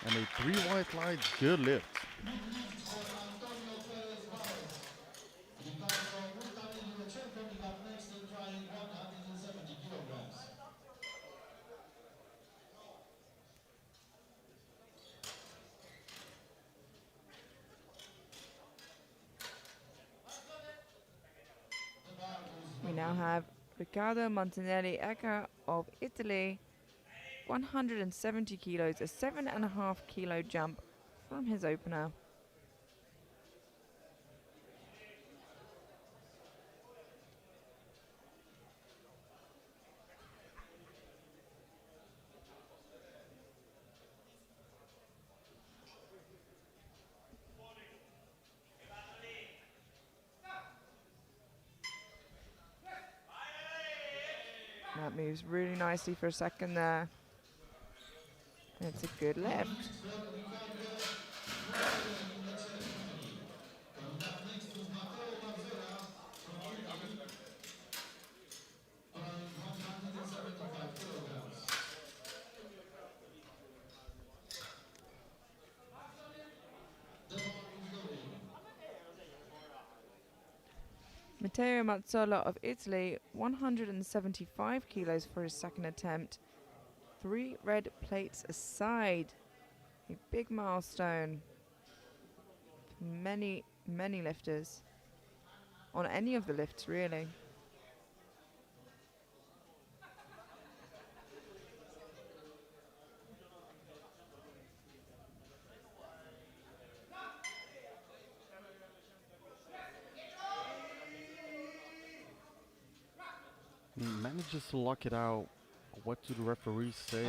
S7: And a 3 white lights, good lift.
S6: We now have Riccardo Montanelli Ecca of Italy, 170 kilos, a 7.5 kilo jump from his opener. That moves really nicely for a second there. And it's a good lift. Matteo Mazzola of Italy, 175 kilos for his second attempt. 3 red plates aside. A big milestone for many, many lifters. On any of the lifts, really.
S7: He manages to lock it out. What do the referees say?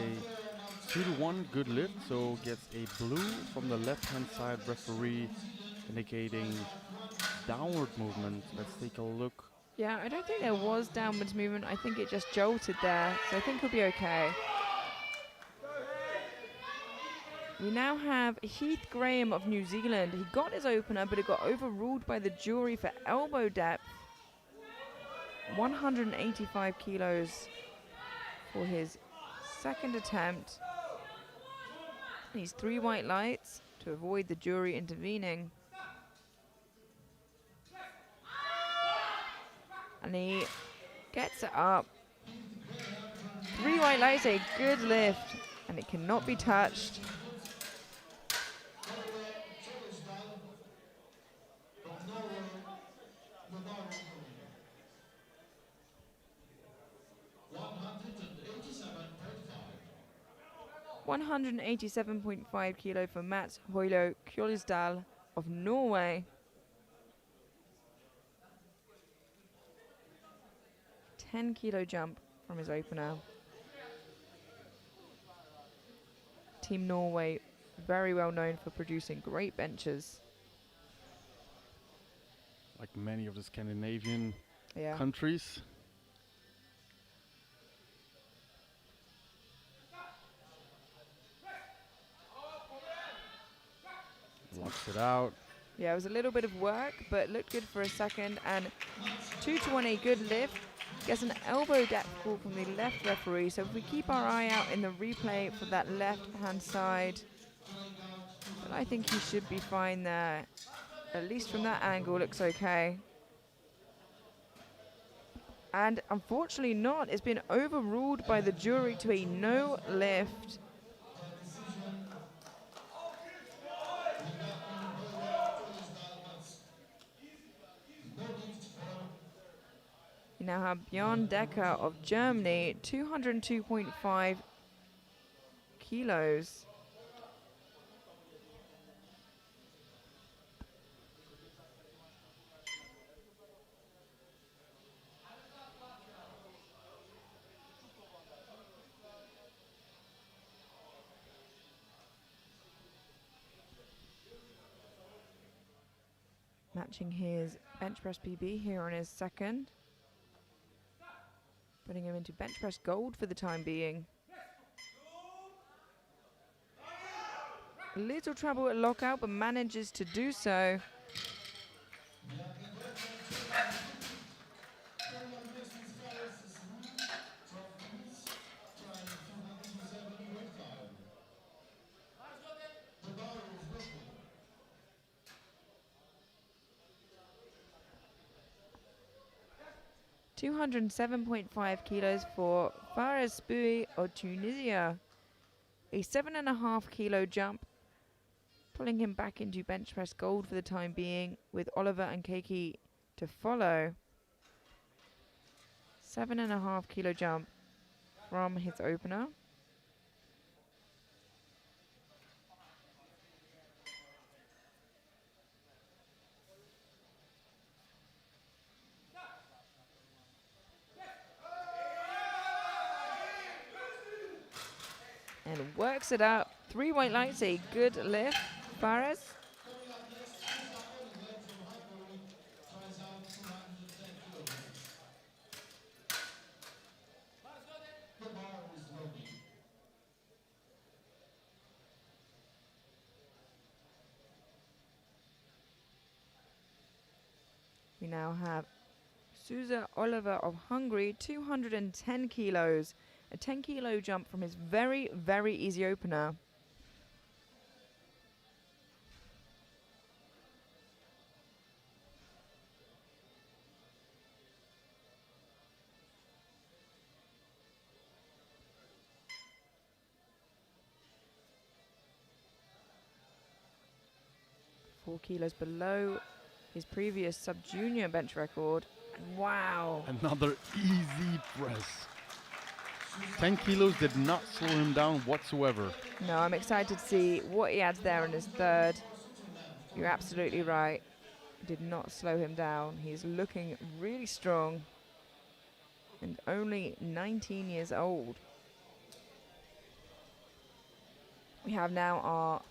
S7: 2-1, good lift, so gets a blue from the left-hand side referee, indicating downward movement. Let's take a look.
S6: Yeah, I don't think there was downwards movement. I think it just jolted there, so I think he'll be okay. We now have Heath Graham of New Zealand. He got his opener, but it got overruled by the jury for elbow depth. 185 kilos for his second attempt. Needs 3 white lights to avoid the jury intervening. And he gets it up. 3 white lights, a good lift, and it cannot be touched. $187.5 kilo for Mats Hoilo Kjolsdal of Norway. 10 kilo jump from his opener. Team Norway, very well known for producing great benches.
S7: Like many of the Scandinavian
S6: Yeah.
S7: countries. Locks it out.
S6: Yeah, it was a little bit of work, but looked good for a second. And 2-1, a good lift. Gets an elbow depth call from the left referee. So if we keep our eye out in the replay for that left-hand side, but I think he should be fine there. At least from that angle, looks okay. And unfortunately not. It's been overruled by the jury to a no lift. We now have Björn Decker of Germany, 202.5 kilos. Matching his bench press PB here on his second. Putting him into bench press gold for the time being. A little trouble at lockout, but manages to do so. $207.5 kilos for Fares Boui of Tunisia. A 7.5 kilo jump, pulling him back into bench press gold for the time being, with Oliver and Keiki to follow. 7.5 kilo jump from his opener. And works it up. 3 white lights, a good lift. Fares. We now have Souza Oliver of Hungary, 210 kilos. A 10 kilo jump from his very, very easy opener. 4 kilos below his previous sub-junior bench record. And wow.
S7: Another easy press. 10 kilos did not slow him down whatsoever.
S6: No, I'm excited to see what he adds there in his third. You're absolutely right. Did not slow him down. He's looking really strong and only 19 years old. We have now our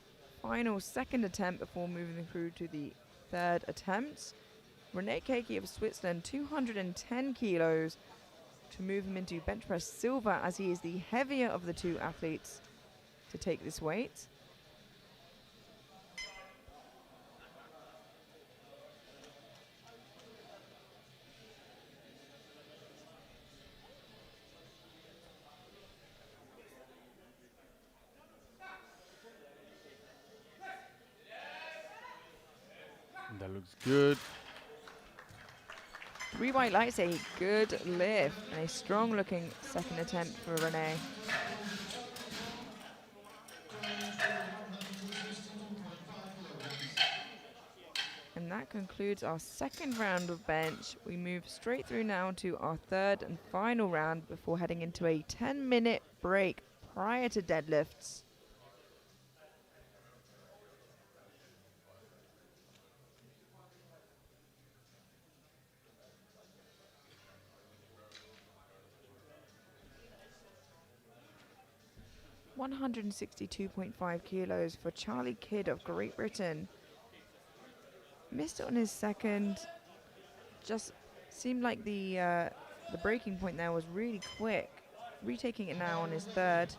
S6: final second attempt before moving through to the third attempt. Rene Keiki of Switzerland, 210 kilos to move him into bench press silver, as he is the heavier of the two athletes to take this weight.
S7: That looks good.
S6: 3 white lights, a good lift and a strong looking second attempt for Rene. And that concludes our second round of bench. We move straight through now to our third and final round before heading into a 10-minute break prior to deadlifts. $162.5 kilos for Charlie Kidd of Great Britain. Missed it on his second. Just seemed like the breaking point there was really quick. Retaking it now on his third.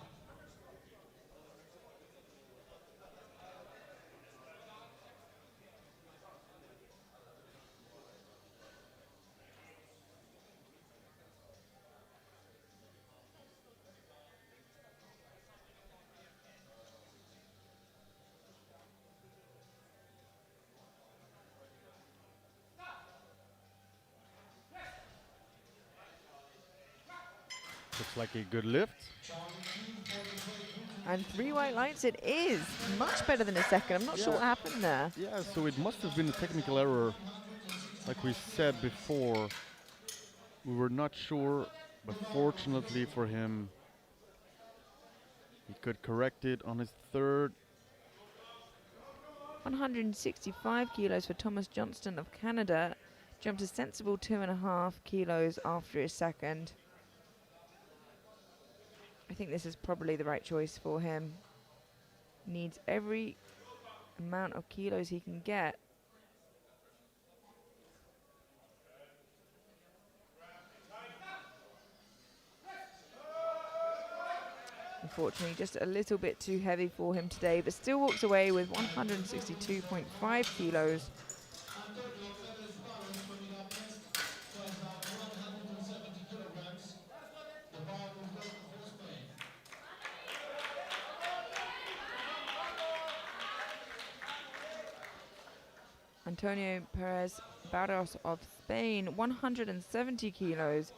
S7: Looks like a good lift.
S6: And 3 white lights it is. Much better than a second. I'm not sure what happened there.
S7: Yeah, so it must have been a technical error. Like we said before, we were not sure, but fortunately for him, he could correct it on his third.
S6: 165 kilos for Thomas Johnston of Canada. Jumped a sensible 2.5 kilos after his second. I think this is probably the right choice for him. Needs every amount of kilos he can get. Unfortunately, just a little bit too heavy for him today, but still walks away with 162.5 kilos. Antonio Perez Barros of Spain, 170 kilos.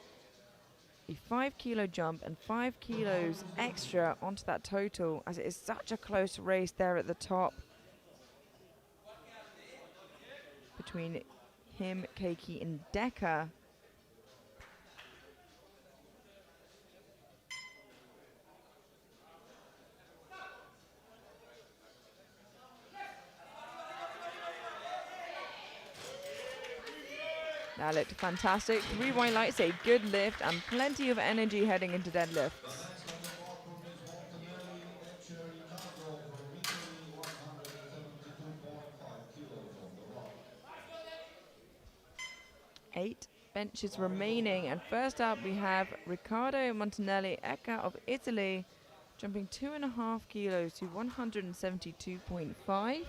S6: A 5 kilo jump and 5 kilos extra onto that total, as it is such a close race there at the top between him, Keiki and Decker. That looked fantastic. 3 white lights, a good lift, and plenty of energy heading into deadlifts. 8 benches remaining, and first up we have Riccardo Montanelli Ecca of Italy, jumping 2.5 kilos to 172.5.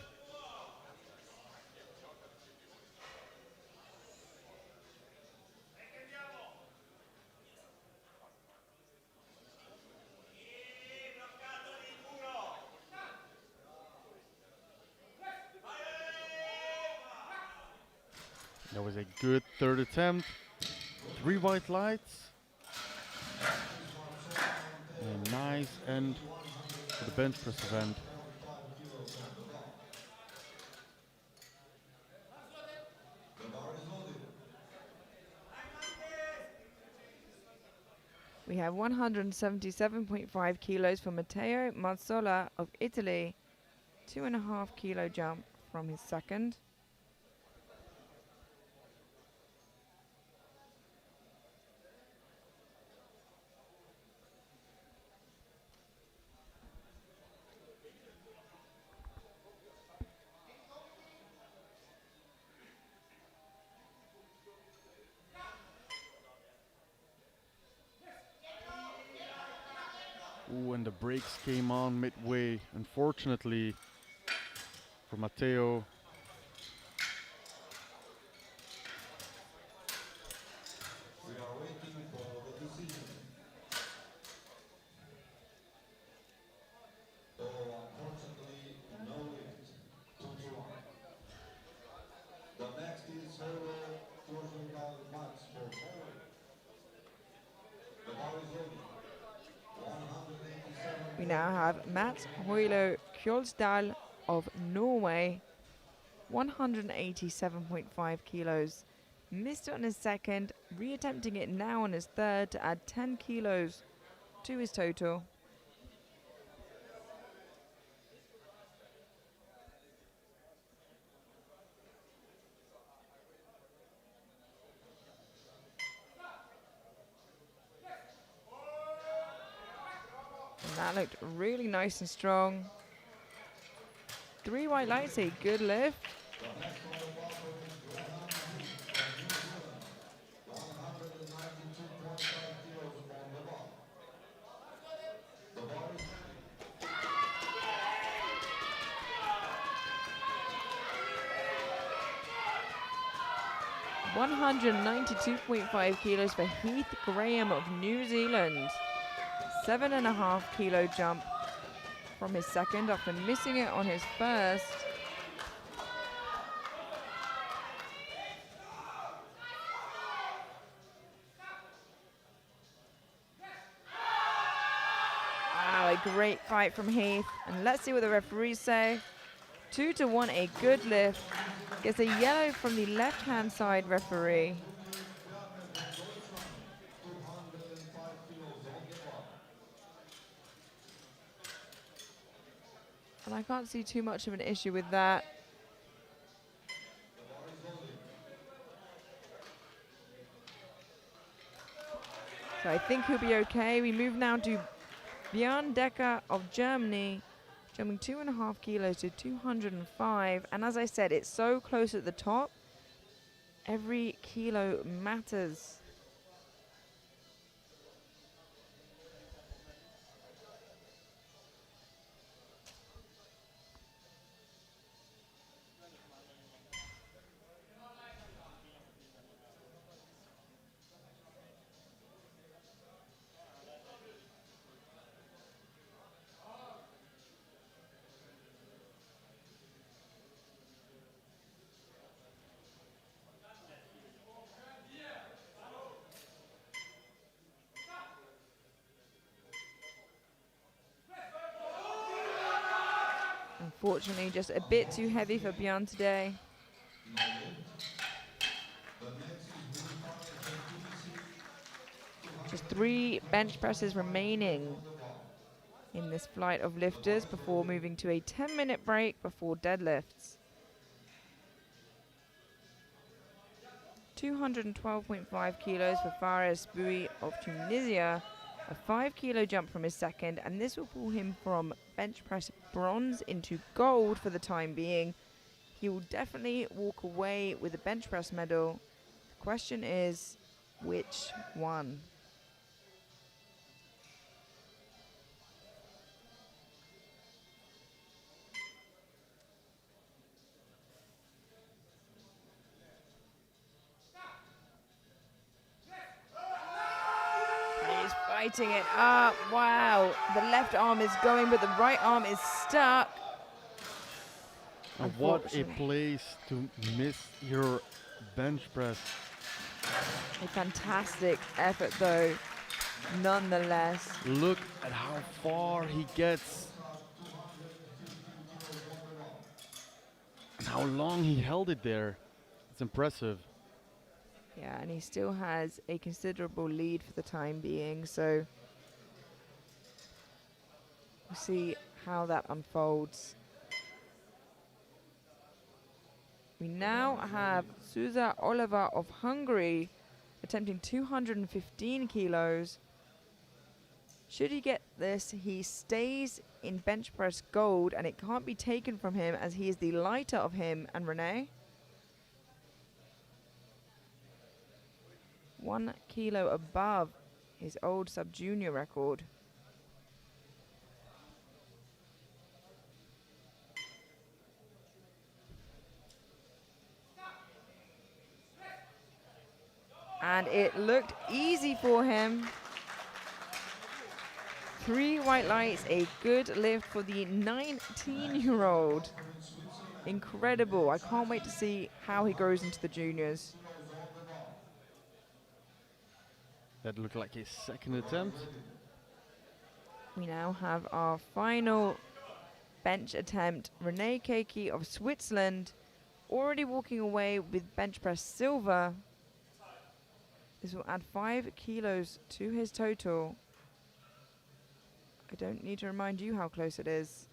S7: That was a good third attempt. 3 white lights. A nice end for the bench press event.
S6: We have 177.5 kilos for Matteo Mazzola of Italy. 2.5 kilo jump from his second.
S7: Ooh, and the brakes came on midway, unfortunately, for Matteo.
S8: We are waiting for the decision. Oh, unfortunately, no lift. 2-1. The next is solo surgical match for forward. The bar is loading. 187.
S6: We now have Mats Hoilo Kjolsdal of Norway. 187.5 kilos. Missed it on his second, reattempting it now on his third to add 10 kilos to his total. And that looked really nice and strong. 3 white lights, a good lift. 192.5 kilos for Heath Graham of New Zealand. 7.5 kilo jump from his second after missing it on his first. Wow, a great fight from Heath. And let's see what the referees say. 2-1, a good lift. Gets a yellow from the left-hand side referee. And I can't see too much of an issue with that. So I think he'll be okay. We move now to Björn Decker of Germany, jumping 2.5 kilos to 205. And as I said, it's so close at the top. Every kilo matters. Unfortunately, just a bit too heavy for Björn today. Just 3 bench presses remaining in this flight of lifters before moving to a 10-minute break before deadlifts. 212.5 kilos for Fares Boui of Tunisia. A 5 kilo jump from his second, and this will pull him from bench press bronze into gold for the time being. He will definitely walk away with a bench press medal. The question is, which one? He's fighting it up. Wow. The left arm is going, but the right arm is stuck.
S7: And what a place to miss your bench press.
S6: A fantastic effort, though, nonetheless.
S7: Look at how far he gets. And how long he held it there. It's impressive.
S6: Yeah, and he still has a considerable lead for the time being, so we'll see how that unfolds. We now have Souza Oliver of Hungary attempting 215 kilos. Should he get this, he stays in bench press gold, and it can't be taken from him as he is the lighter of him and Renee. 1 kilo above his old sub-junior record. And it looked easy for him. 3 white lights, a good lift for the 19-year-old. Incredible. I can't wait to see how he grows into the juniors.
S7: That looked like his second attempt.
S6: We now have our final bench attempt. Renee Keiki of Switzerland already walking away with bench press silver. This will add 5 kilos to his total. I don't need to remind you how close it is.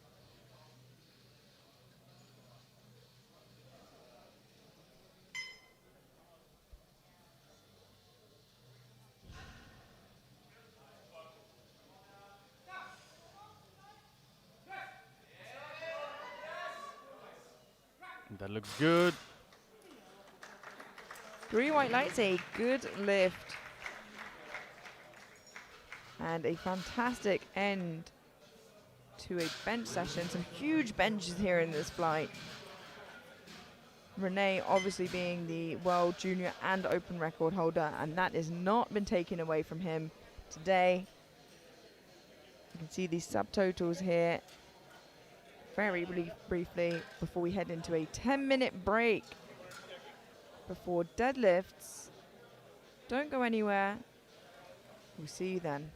S7: That looks good.
S6: 3 white lights, a good lift. And a fantastic end to a bench session. Some huge benches here in this flight. Renee obviously being the world junior and open record holder, and that has not been taken away from him today. You can see these subtotals here very briefly before we head into a 10-minute break before deadlifts. Don't go anywhere. We'll see you then.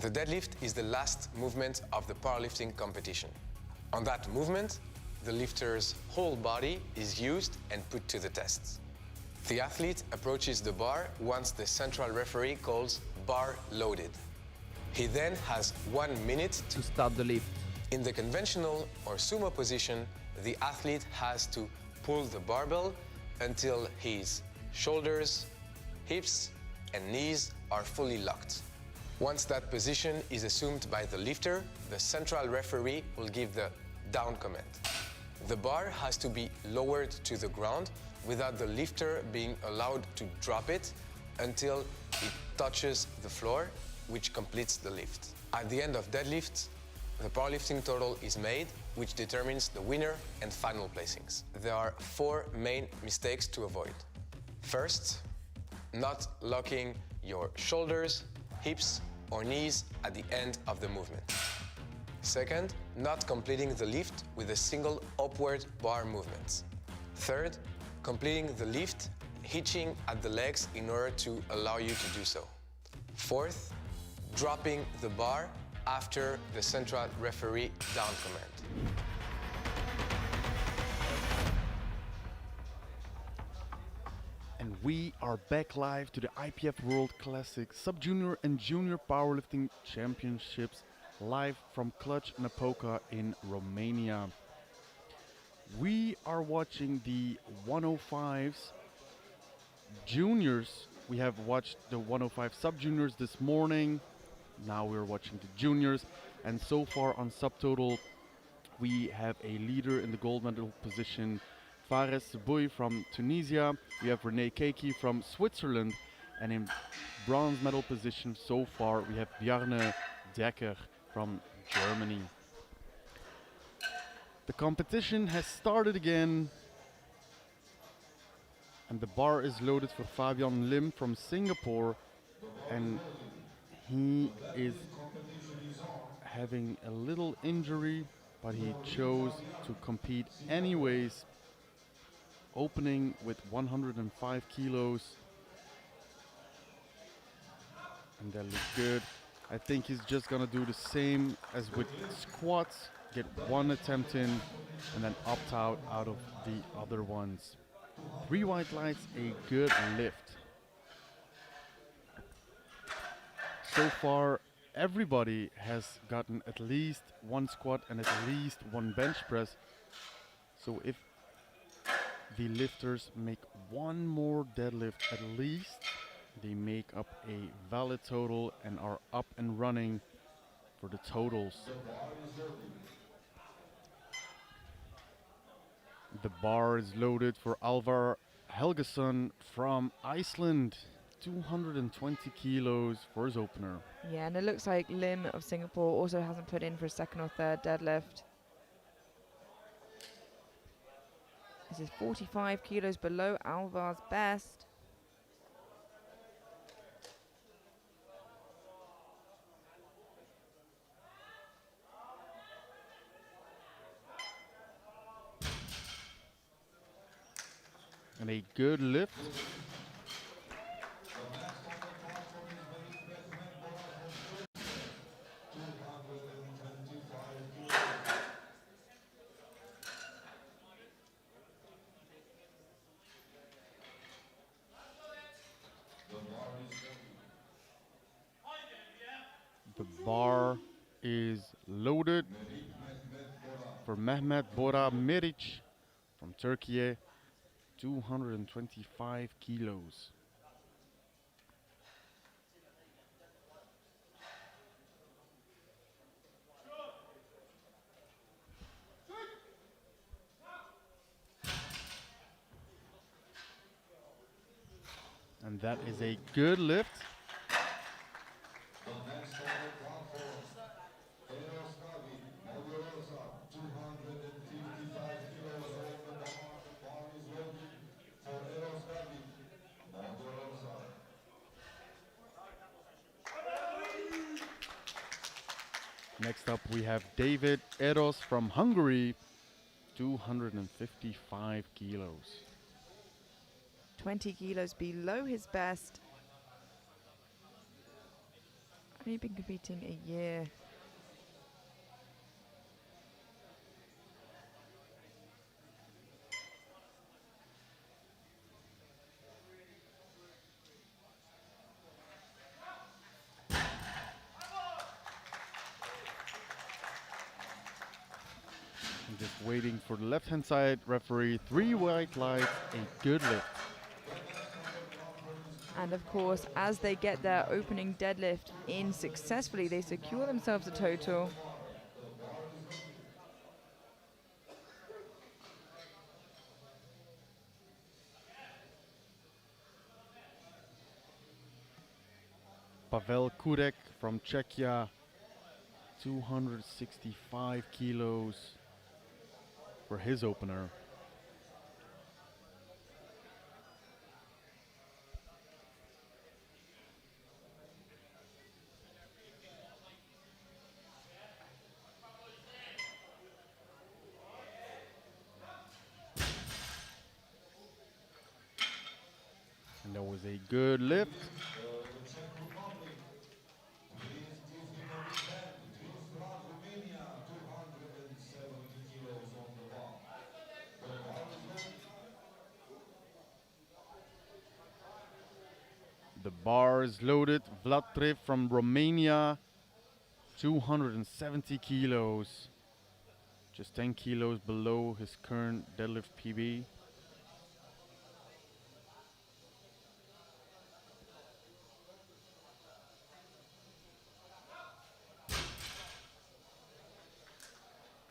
S10: The deadlift is the last movement of the powerlifting competition. On that movement, the lifter's whole body is used and put to the test. The athlete approaches the bar once the central referee calls bar loaded. He then has 1 minute
S6: To start the lift.
S10: In the conventional or sumo position, the athlete has to pull the barbell until his shoulders, hips, and knees are fully locked. Once that position is assumed by the lifter, the central referee will give the down command. The bar has to be lowered to the ground without the lifter being allowed to drop it until it touches the floor, which completes the lift. At the end of deadlift, the powerlifting total is made, which determines the winner and final placings. There are 4 main mistakes to avoid. First, not locking your shoulders, hips, or knees at the end of the movement. Second, not completing the lift with a single upward bar movement. Third, completing the lift hitching at the legs in order to allow you to do so. Fourth, dropping the bar after the central referee down command.
S7: And we are back live to the IPF World Classic Sub-Junior and Junior Powerlifting Championships live from Cluj Napoca in Romania. We are watching the 105s juniors. We have watched the 105 sub-juniors this morning. Now we're watching the juniors. And so far on subtotal, we have a leader in the gold medal position, Fares Sebouy from Tunisia. We have René Keiki from Switzerland. And in bronze medal position so far, we have Bjarne Dekker from Germany. The competition has started again. And the bar is loaded for Fabian Lim from Singapore. And he is having a little injury, but he chose to compete anyways. Opening with 105 kilos. And that looks good. I think he's just gonna do the same as with squats. Get 1 attempt in and then opt out of the other ones. 3 white lights, a good lift. So far, everybody has gotten at least 1 squat and at least 1 bench press. So if the lifters make 1 more deadlift at least, they make up a valid total and are up and running for the totals. The bar is loaded for Alvar Helgason from Iceland. 220 kilos for his opener.
S6: Yeah, and it looks like Lim of Singapore also hasn't put in for a 2nd or 3rd deadlift. This is 45 kilos below Alvar's best.
S7: And a good lift. The bar is loaded for Mehmet Bora Meric from Turkey, 225 kilos. And that is a good lift. Next up we have David Eros from Hungary, 255 kilos.
S6: 20 kilos below his best. only been competing a year.
S7: I'm just waiting for the left-hand side referee. 3 white lights, a good lift.
S6: And of course, as they get their opening deadlift in successfully, they secure themselves a total.
S7: Pavel Kurek from Czechia, 265 kilos for his opener. And that was a good lift.
S8: The Czech Republic, please give him a big hand. Deadlift Romania, 270 kilos on the bar. The bar is loaded.
S7: The bar is loaded. Vlad Trev from Romania, 270 kilos. Just 10 kilos below his current deadlift PB.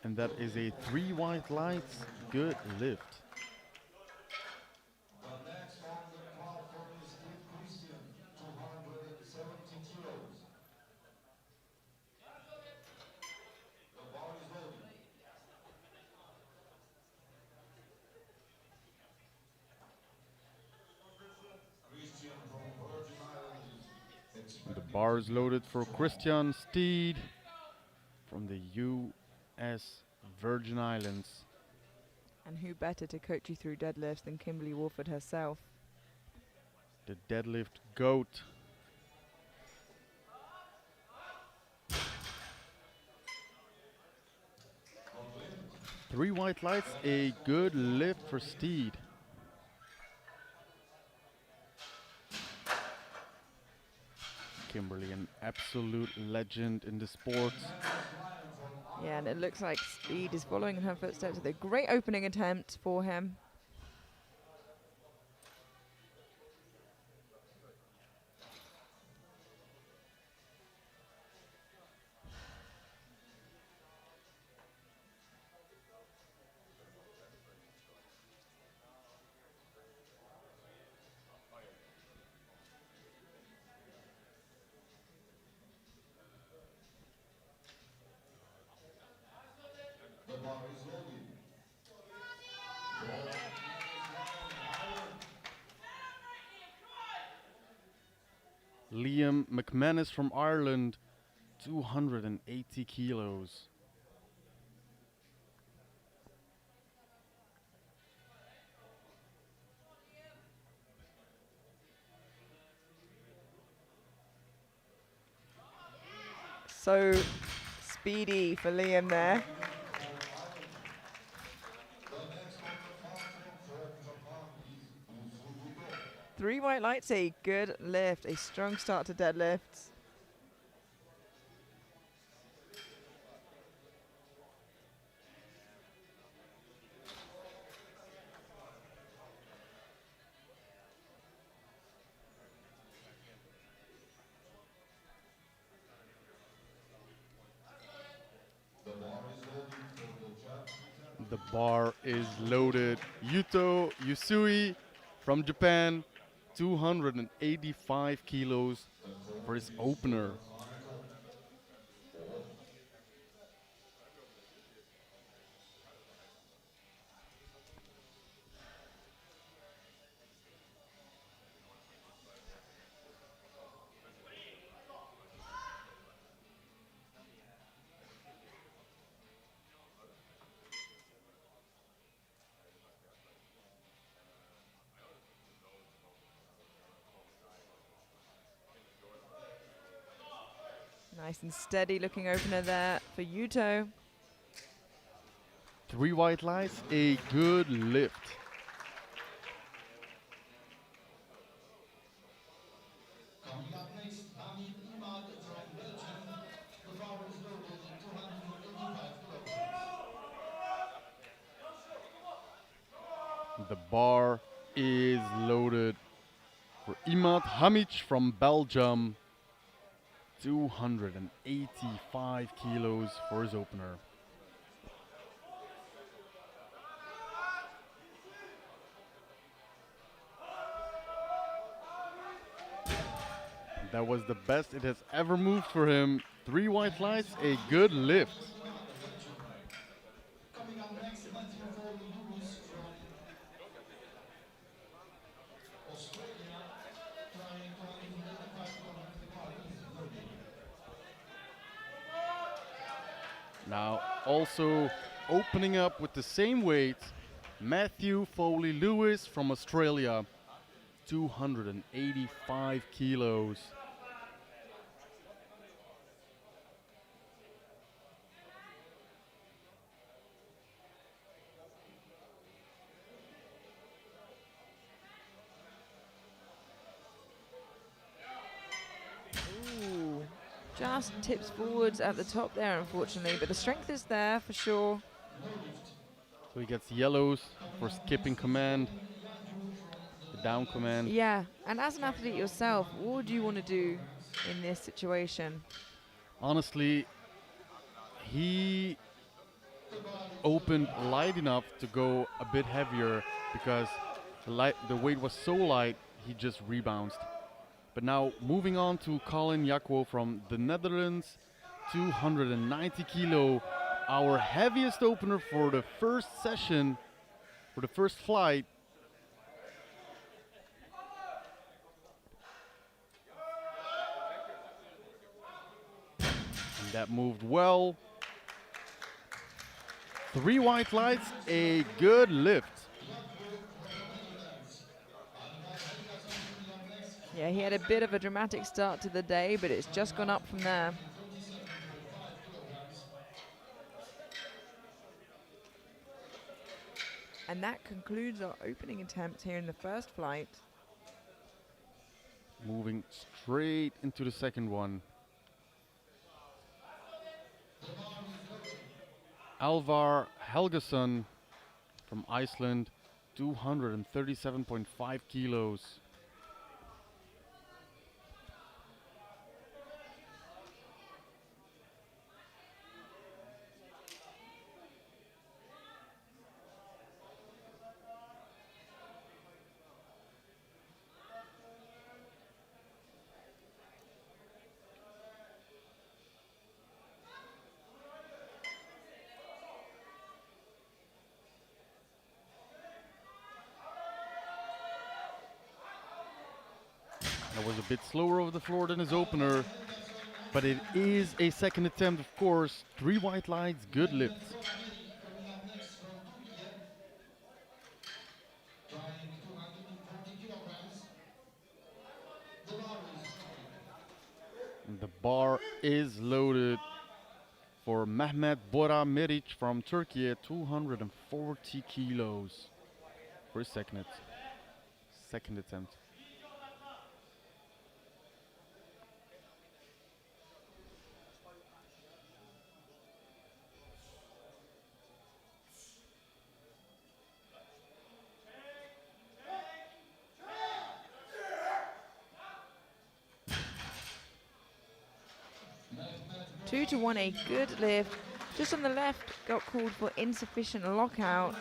S7: And that is a 3 white lights, good lift.
S8: The next on the platform is Steve Christian, 270 kilos. The bar is loaded. Christian from Virgin Islands.
S7: The bar is loaded for Christian Steed from the U.S. Virgin Islands.
S6: And who better to coach you through deadlifts than Kimberly Wolford herself?
S7: The deadlift GOAT. Three white lights, a good lift for Steed. Kimberly, an absolute legend in the sport.
S6: Yeah, and it looks like Steed is following in her footsteps with a great opening attempt for him.
S8: The bar is loaded.
S7: Liam McManus from Ireland, 280 kilos.
S6: So speedy for Liam there. Three white lights, a good lift, a strong start to deadlifts.
S7: The bar is loaded. Yuto Yusui from Japan, 285 kilos for his opener.
S6: Nice and steady looking opener there for Yuto.
S7: 3 white lights, a good lift.
S8: Coming up next, Hamid Imad from Belgium. The bar is loaded, 285 kilograms.
S7: The bar is loaded for Imad Hamic from Belgium. 285 kilos for his opener. That was the best it has ever moved for him. 3 white lights, a good lift.
S8: Coming up next, Matthew Lewis from Australia. Trying 285 kilograms. The bar is loaded.
S7: Now also opening up with the same weight, Matthew Foley Lewis from Australia. 285 kilos.
S6: Ooh, just tips forwards at the top there, unfortunately, but the strength is there for sure.
S7: So he gets yellows for skipping command, the down command.
S6: Yeah, and as an athlete yourself, what would you want to do in this situation?
S7: Honestly, he opened light enough to go a bit heavier because the weight was so light, he just rebounced. But now moving on to Colin Jakwo from the Netherlands, 290 kilo, our heaviest opener for the first session, for the first flight. And that moved well. 3 white lights, a good lift.
S6: Yeah, he had a bit of a dramatic start to the day, but it's just gone up from there. And that concludes our opening attempt here in the first flight.
S7: Moving straight into the second one. Alvar Helgason from Iceland, 237.5 kilos. That was a bit slower over the floor than his opener, but it is a second attempt, of course. 3 white lights, good lifts.
S8: Coming up next from Turkey. Trying 240 kilograms. The bar is loaded.
S7: And the bar is loaded for Mehmet Bora Meric from Turkey at 240 kilos for his second attempt.
S6: Two to one, a good lift. Just on the left, got called for insufficient lockout.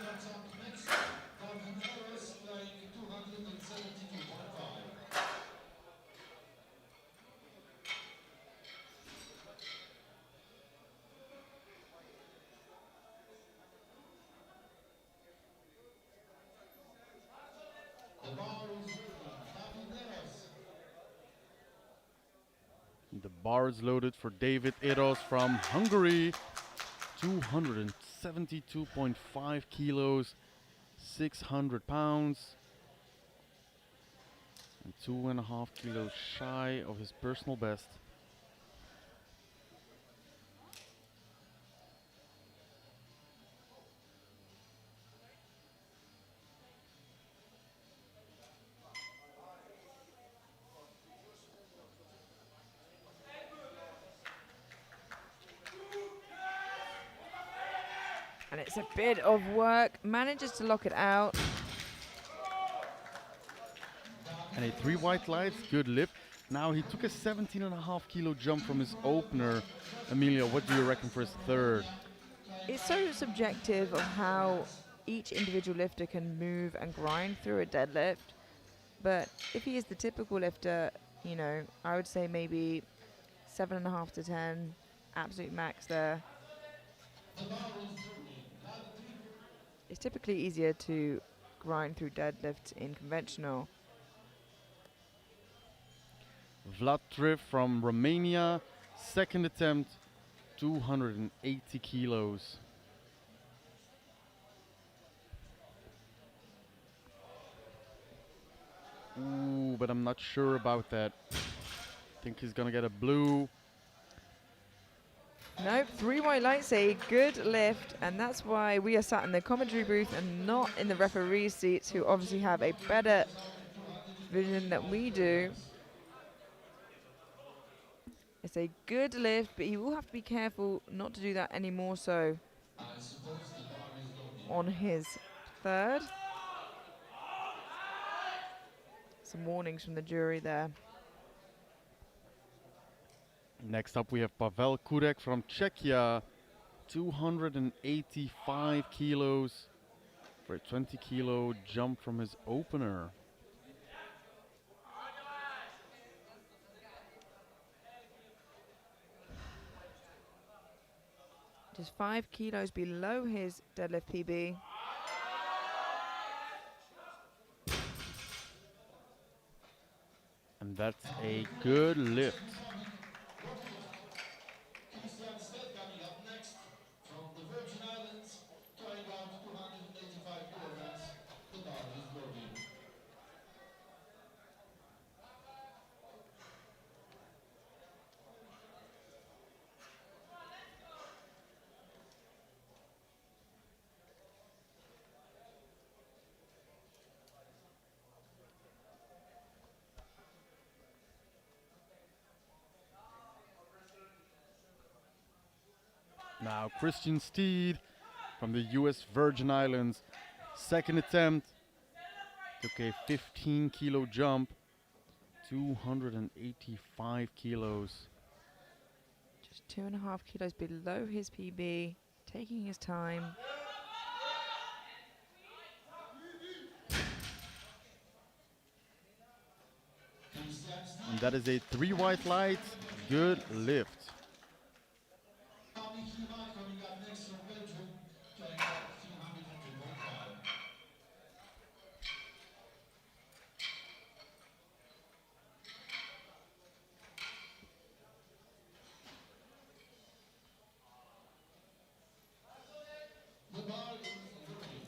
S7: The bar is loaded for David Eros from Hungary. 272.5 kilos, 600 pounds. And 2.5 kilos shy of his personal best.
S6: And it's a bit of work. Manages to lock it out.
S7: And a 3 white lights, good lift. Now he took a 17.5 kilo jump from his opener. Emilio, what do you reckon for his third?
S6: It's so subjective of how each individual lifter can move and grind through a deadlift. But if he is the typical lifter, you know, I would say maybe 7.5 to 10, absolute max there. It's typically easier to grind through deadlifts in conventional.
S7: Vlad Triv from Romania, second attempt, 280 kilos. Ooh, but I'm not sure about that. I think he's gonna get a blue.
S6: Nope, 3 white lights, a good lift, and that's why we are sat in the commentary booth and not in the referee seats, who obviously have a better vision than we do. It's a good lift, but he will have to be careful not to do that any more so on his third. Some warnings from the jury there.
S7: Next up we have Pavel Kurek from Czechia, 285 kilos for a 20 kilo jump from his opener.
S6: Just 5 kilos below his deadlift PB.
S7: And that's a good lift.
S8: Coming up next from the Virgin Islands, trying out 285 kilograms. The bar is loaded.
S7: Now Christian Steed from the US Virgin Islands, second attempt, took a 15 kilo jump, 285 kilos.
S6: Just 2.5 kilos below his PB, taking his time.
S7: And that is a 3 white light, good lift.
S8: Coming up next from Belgium, trying out 302.5. The bar is loaded.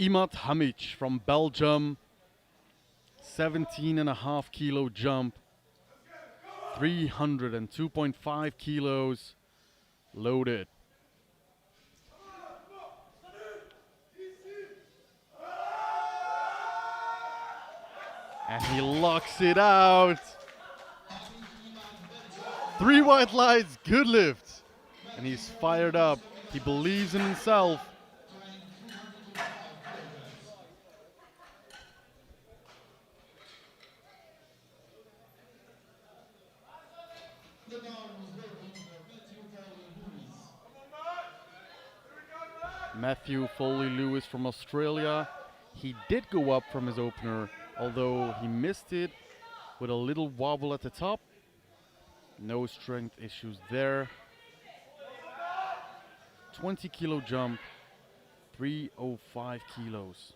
S7: Imad Hamic from Belgium, 17.5 kilo jump, 302.5 kilos loaded. And he locks it out. 3 white lights, good lift. And he's fired up. He believes in himself.
S8: The bar is loaded for
S7: Matthew Foley Lewis from Australia. He did go up from his opener, although he missed it with a little wobble at the top. No strength issues there. 20 kilo jump, 305 kilos.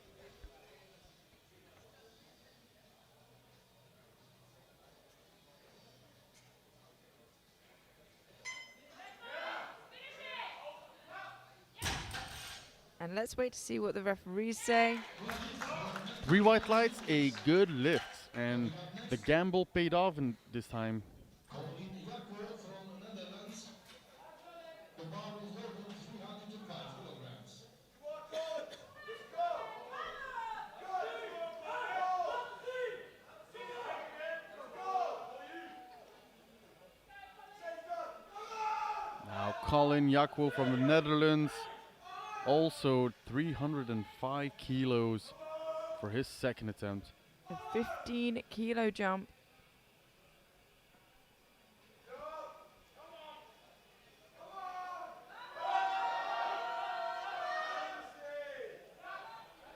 S6: And let's wait to see what the referees say.
S7: 3 white lights, a good lift. And the gamble paid off in this time.
S8: from Netherlands. The bar is loaded 305 kilograms.
S7: Colin Jakwo from the Netherlands. Also 305 kilos for his second attempt.
S6: A 15 kilo jump.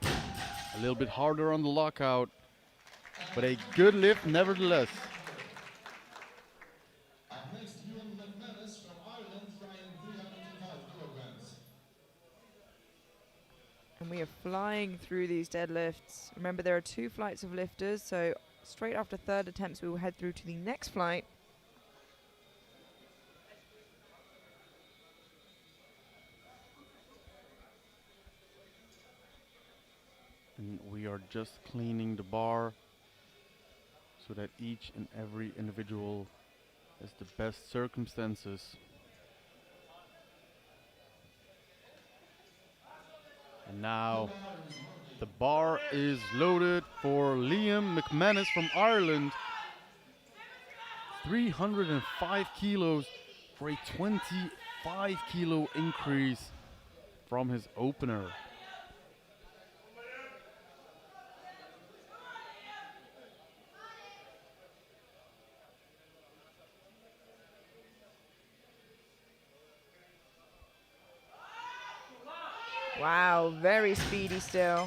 S7: A little bit harder on the lockout, but a good lift nevertheless.
S8: Up next, Ewan McManus from Ireland, trying 305 kilograms.
S6: And we are flying through these deadlifts. Remember, there are 2 flights of lifters, so straight after third attempts, we will head through to the next flight.
S7: And we are just cleaning the bar so that each and every individual has the best circumstances. And now the bar is loaded for Liam McManus from Ireland. 305 kilos for a 25 kilo increase from his opener.
S6: Wow, very speedy still.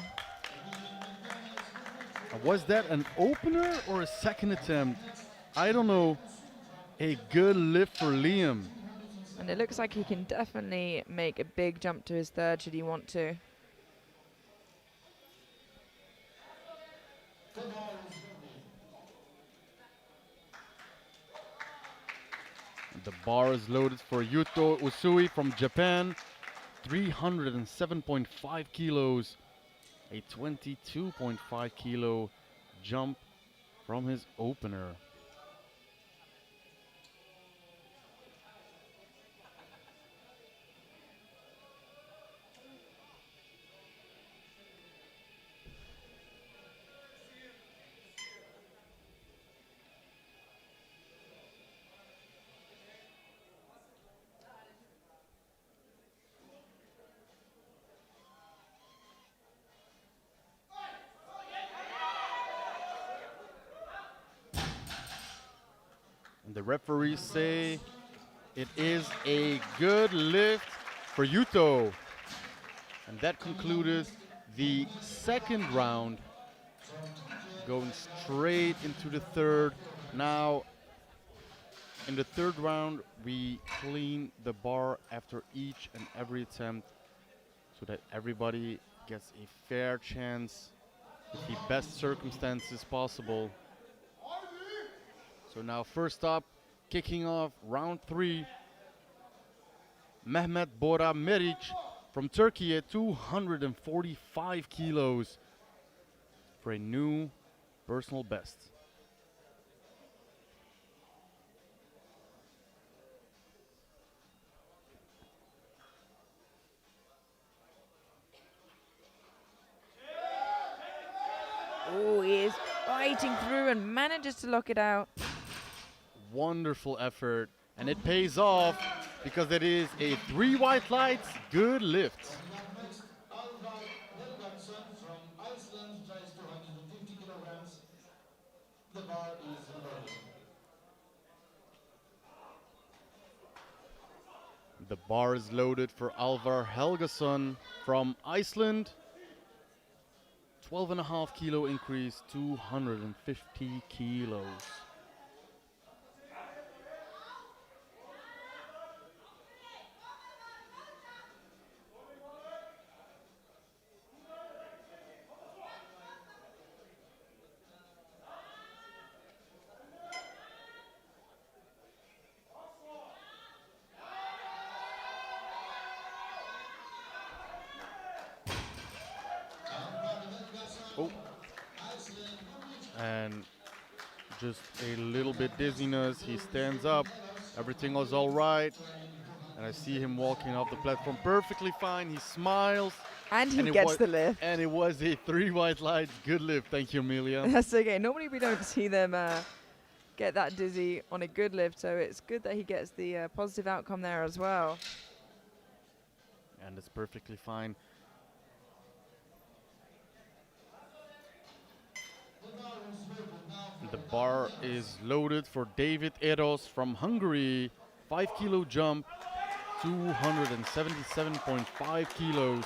S7: Was that an opener or a second attempt? I don't know. A good lift for Liam.
S6: And it looks like he can definitely make a big jump to his third should he want to.
S7: The bar is loaded for Yuto Usui from Japan. 307.5 kilos. A 22.5 kilo jump from his opener. The referees say it is a good lift for Yuto. And that concluded the second round. Going straight into the third. Now, in the third round, we clean the bar after each and every attempt so that everybody gets a fair chance with the best circumstances possible. So now first up, kicking off round 3, Mehmet Bora Meric from Turkey at 245 kilos for a new personal best.
S6: Oh, he is fighting through and manages to lock it out.
S7: Wonderful effort, and it pays off because it is a 3 white lights good lift.
S8: Up next, Alvar Helgason from Iceland, tries 250 kilograms. The bar is loaded.
S7: The bar is loaded for Alvar Helgason from Iceland. 12.5 kilo increase, 250 kilos. Oh, and just a little bit dizziness. He stands up. Everything was all right. And I see him walking off the platform perfectly fine. He smiles.
S6: And he gets the lift.
S7: And it was a 3 white lights good lift. Thank you, Amelia.
S6: That's okay. Normally we don't see them get that dizzy on a good lift. So it's good that he gets the positive outcome there as well.
S7: And it's perfectly fine. The bar is loaded for David Eros from Hungary. 5 kilo jump, 277.5 kilos.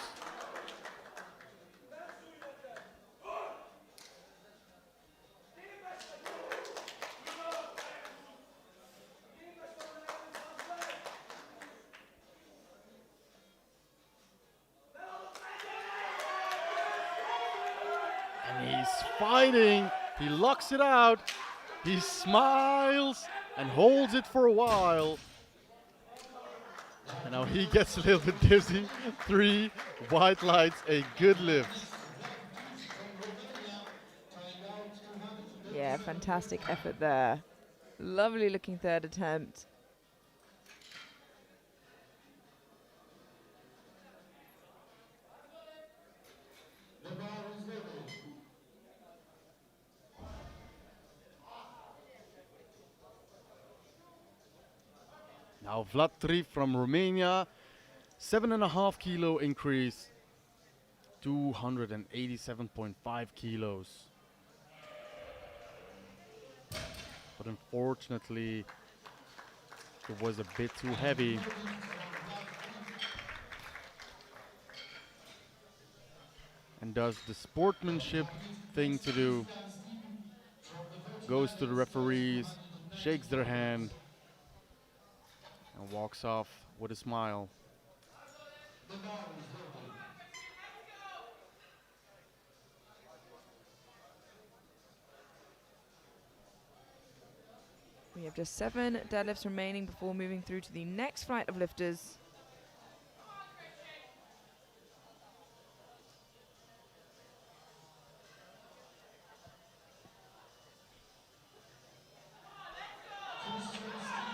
S7: And he's fighting. He locks it out. He smiles and holds it for a while. And now he gets a little bit dizzy. 3 white lights, a good lift.
S6: Yeah, fantastic effort there. Lovely looking third attempt.
S7: Now Vlad Trif from Romania, 7.5 kilo increase, 287.5 kilos. But unfortunately, it was a bit too heavy. And does the sportsmanship thing to do. Goes to the referees, shakes their hand, and walks off with a smile.
S6: We have just 7 deadlifts remaining before moving through to the next flight of lifters.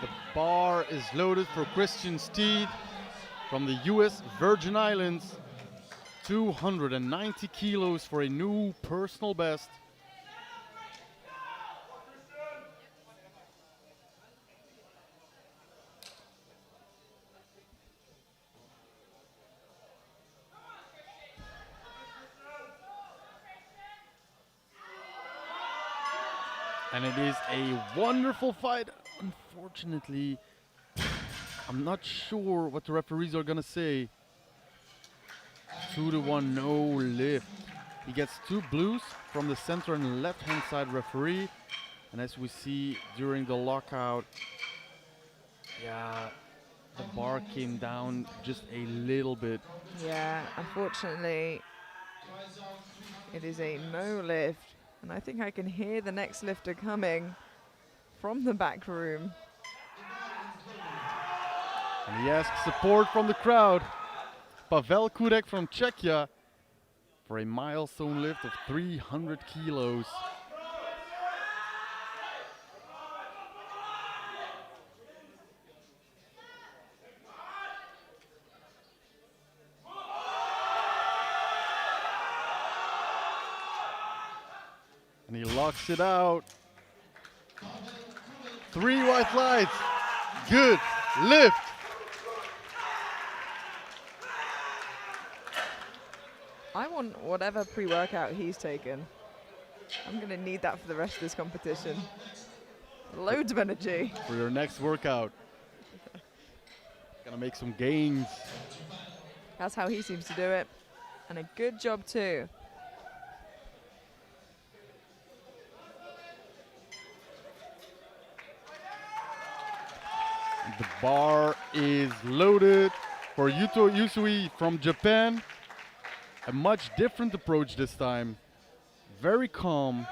S7: The bar is loaded for Christian Steed from the US Virgin Islands. 290 kilos for a new personal best. And it is a wonderful fight. Unfortunately, I'm not sure what the referees are gonna say. 2-1 no lift. He gets 2 blues from the center and left hand side referee. And as we see during the lockout, yeah, the bar came down just a little bit.
S6: Yeah, unfortunately, it is a no lift. And I think I can hear the next lifter coming from the back room.
S7: And he asks support from the crowd. Pavel Kurek from Czechia for a milestone lift of 300 kilos. And he locks it out. 3 white lights. Good lift.
S6: I want whatever pre-workout he's taken. I'm going to need that for the rest of this competition. Loads of energy.
S7: For your next workout. Gonna make some gains.
S6: That's how he seems to do it. And a good job too.
S7: The bar is loaded for Yuto Yusui from Japan. A much different approach this time. Very calm,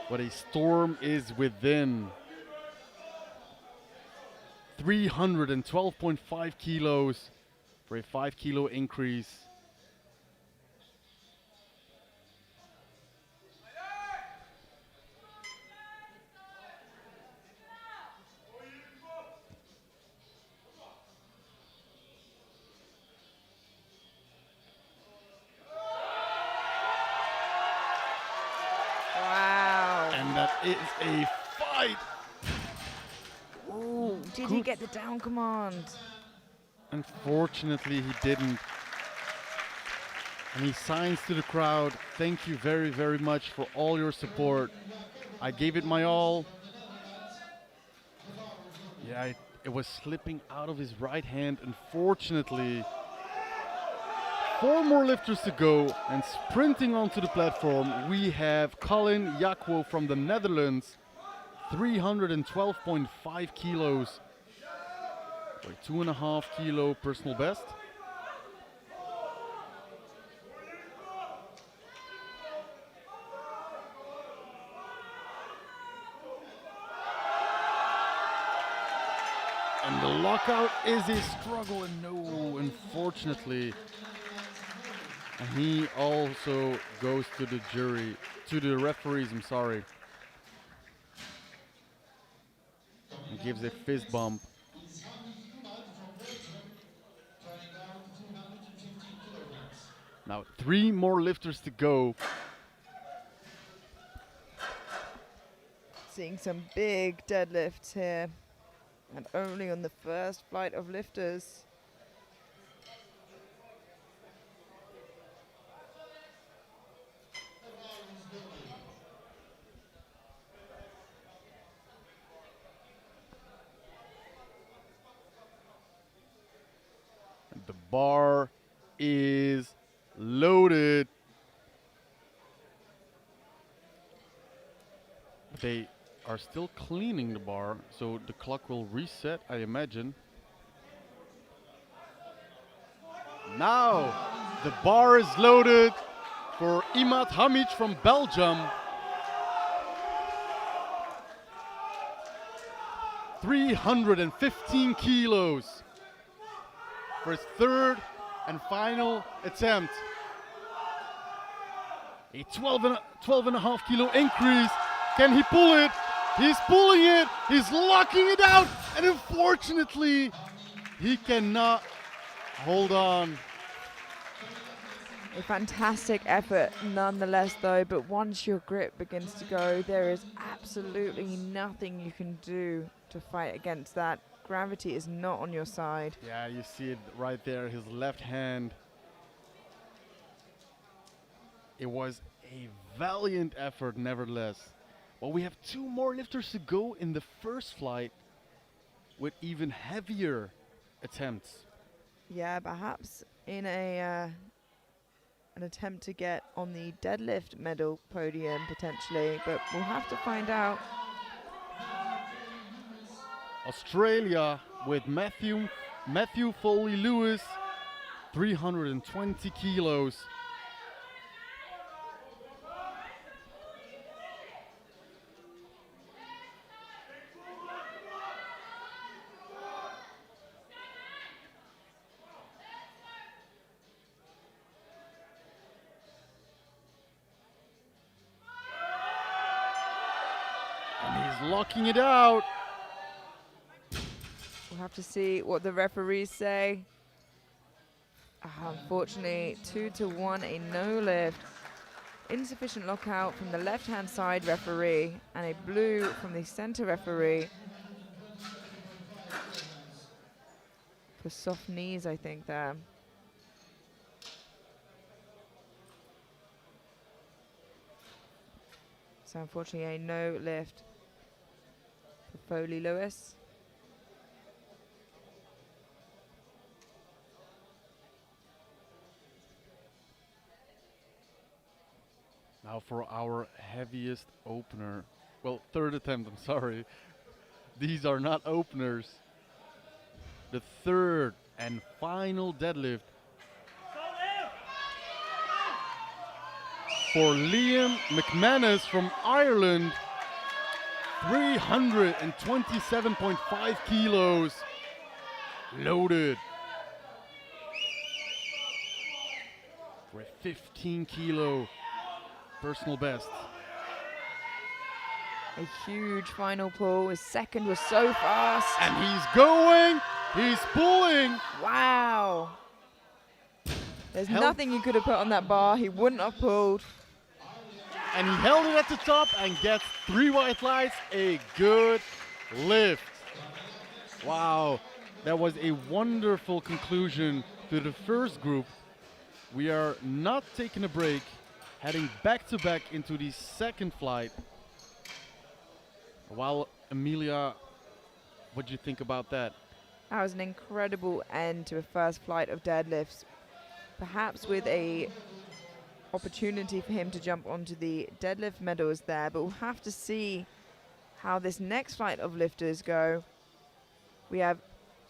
S7: but a storm is within. 312.5 kilos for a 5 kilo increase.
S6: Wow.
S7: And that is a fight.
S6: Ooh, did he get the down command?
S7: Unfortunately, he didn't. And he signs to the crowd, thank you very, very much for all your support. I gave it my all. Yeah, it was slipping out of his right hand, unfortunately. 4 more lifters to go, and sprinting onto the platform, we have Colin Jakwo from the Netherlands, 312.5 kilos. 2.5 kilo personal best. And the lockout is a struggle, and no, unfortunately. And he also goes to the jury, to the referees, I'm sorry. And gives a fist bump. Now 3 more lifters to go.
S6: Seeing some big deadlifts here. And only on the first flight of lifters.
S7: And the bar is loaded. They are still cleaning the bar, so the clock will reset, I imagine. Now, the bar is loaded for Imad Hamic from Belgium. 315 kilos for his third and final attempt. A 12.5 kilo increase. Can he pull it? He's pulling it. He's locking it out. And unfortunately, he cannot hold on.
S6: A fantastic effort nonetheless though, but once your grip begins to go, there is absolutely nothing you can do to fight against that. Gravity is not on your side.
S7: Yeah, you see it right there, his left hand. It was a valiant effort nevertheless. Well, we have 2 more lifters to go in the first flight with even heavier attempts.
S6: Yeah, perhaps in an attempt to get on the deadlift medal podium potentially, but we'll have to find out.
S7: Australia with Matthew Foley-Lewis, 320 kilos. And he's locking it out.
S6: We'll have to see what the referees say. Unfortunately, 2-1, a no lift. Insufficient lockout from the left-hand side referee and a blue from the center referee. For soft knees, I think, there. So unfortunately, a no lift for Foley-Lewis.
S7: Now for our heaviest opener. Well, third attempt, I'm sorry. These are not openers. The third and final deadlift for Liam McManus from Ireland. 327.5 kilos. Loaded. For a 15 kilo personal best.
S6: A huge final pull. His second was so fast.
S7: And he's going. He's pulling.
S6: Wow. There's nothing you could have put on that bar. He wouldn't have pulled.
S7: and he held it at the top and gets 3 white lights, a good lift. Wow, that was a wonderful conclusion to the first group. We are not taking a break, heading back to back into the second flight. While Emilia, what do you think about that?
S6: That was an incredible end to a first flight of deadlifts, perhaps with a opportunity for him to jump onto the deadlift medals there, but we'll have to see how this next flight of lifters go. We have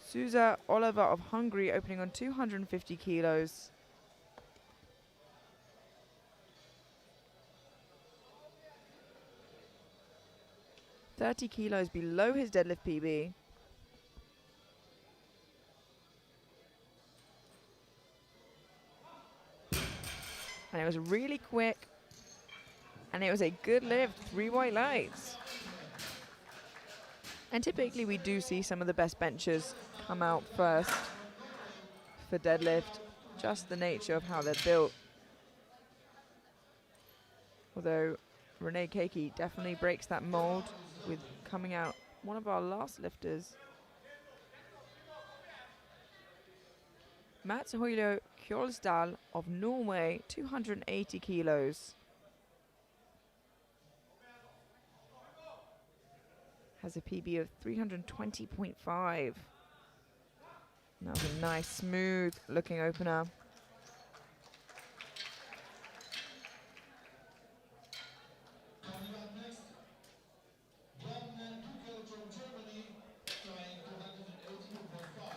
S6: Sousa Oliver of Hungary opening on 250 kilos. $30 kilos below his deadlift PB. And it was really quick. And it was a good lift, 3 white lights. And typically we do see some of the best benchers come out first for deadlift. Just the nature of how they're built. Although Rene Keiki definitely breaks that mold with coming out one of our last lifters. Mats Høylo Kjolsdal of Norway, 280 kilos. Has a PB of 320.5. That was a nice, smooth looking opener.
S8: Coming up next, Jan Buchel from Germany, trying 282.5.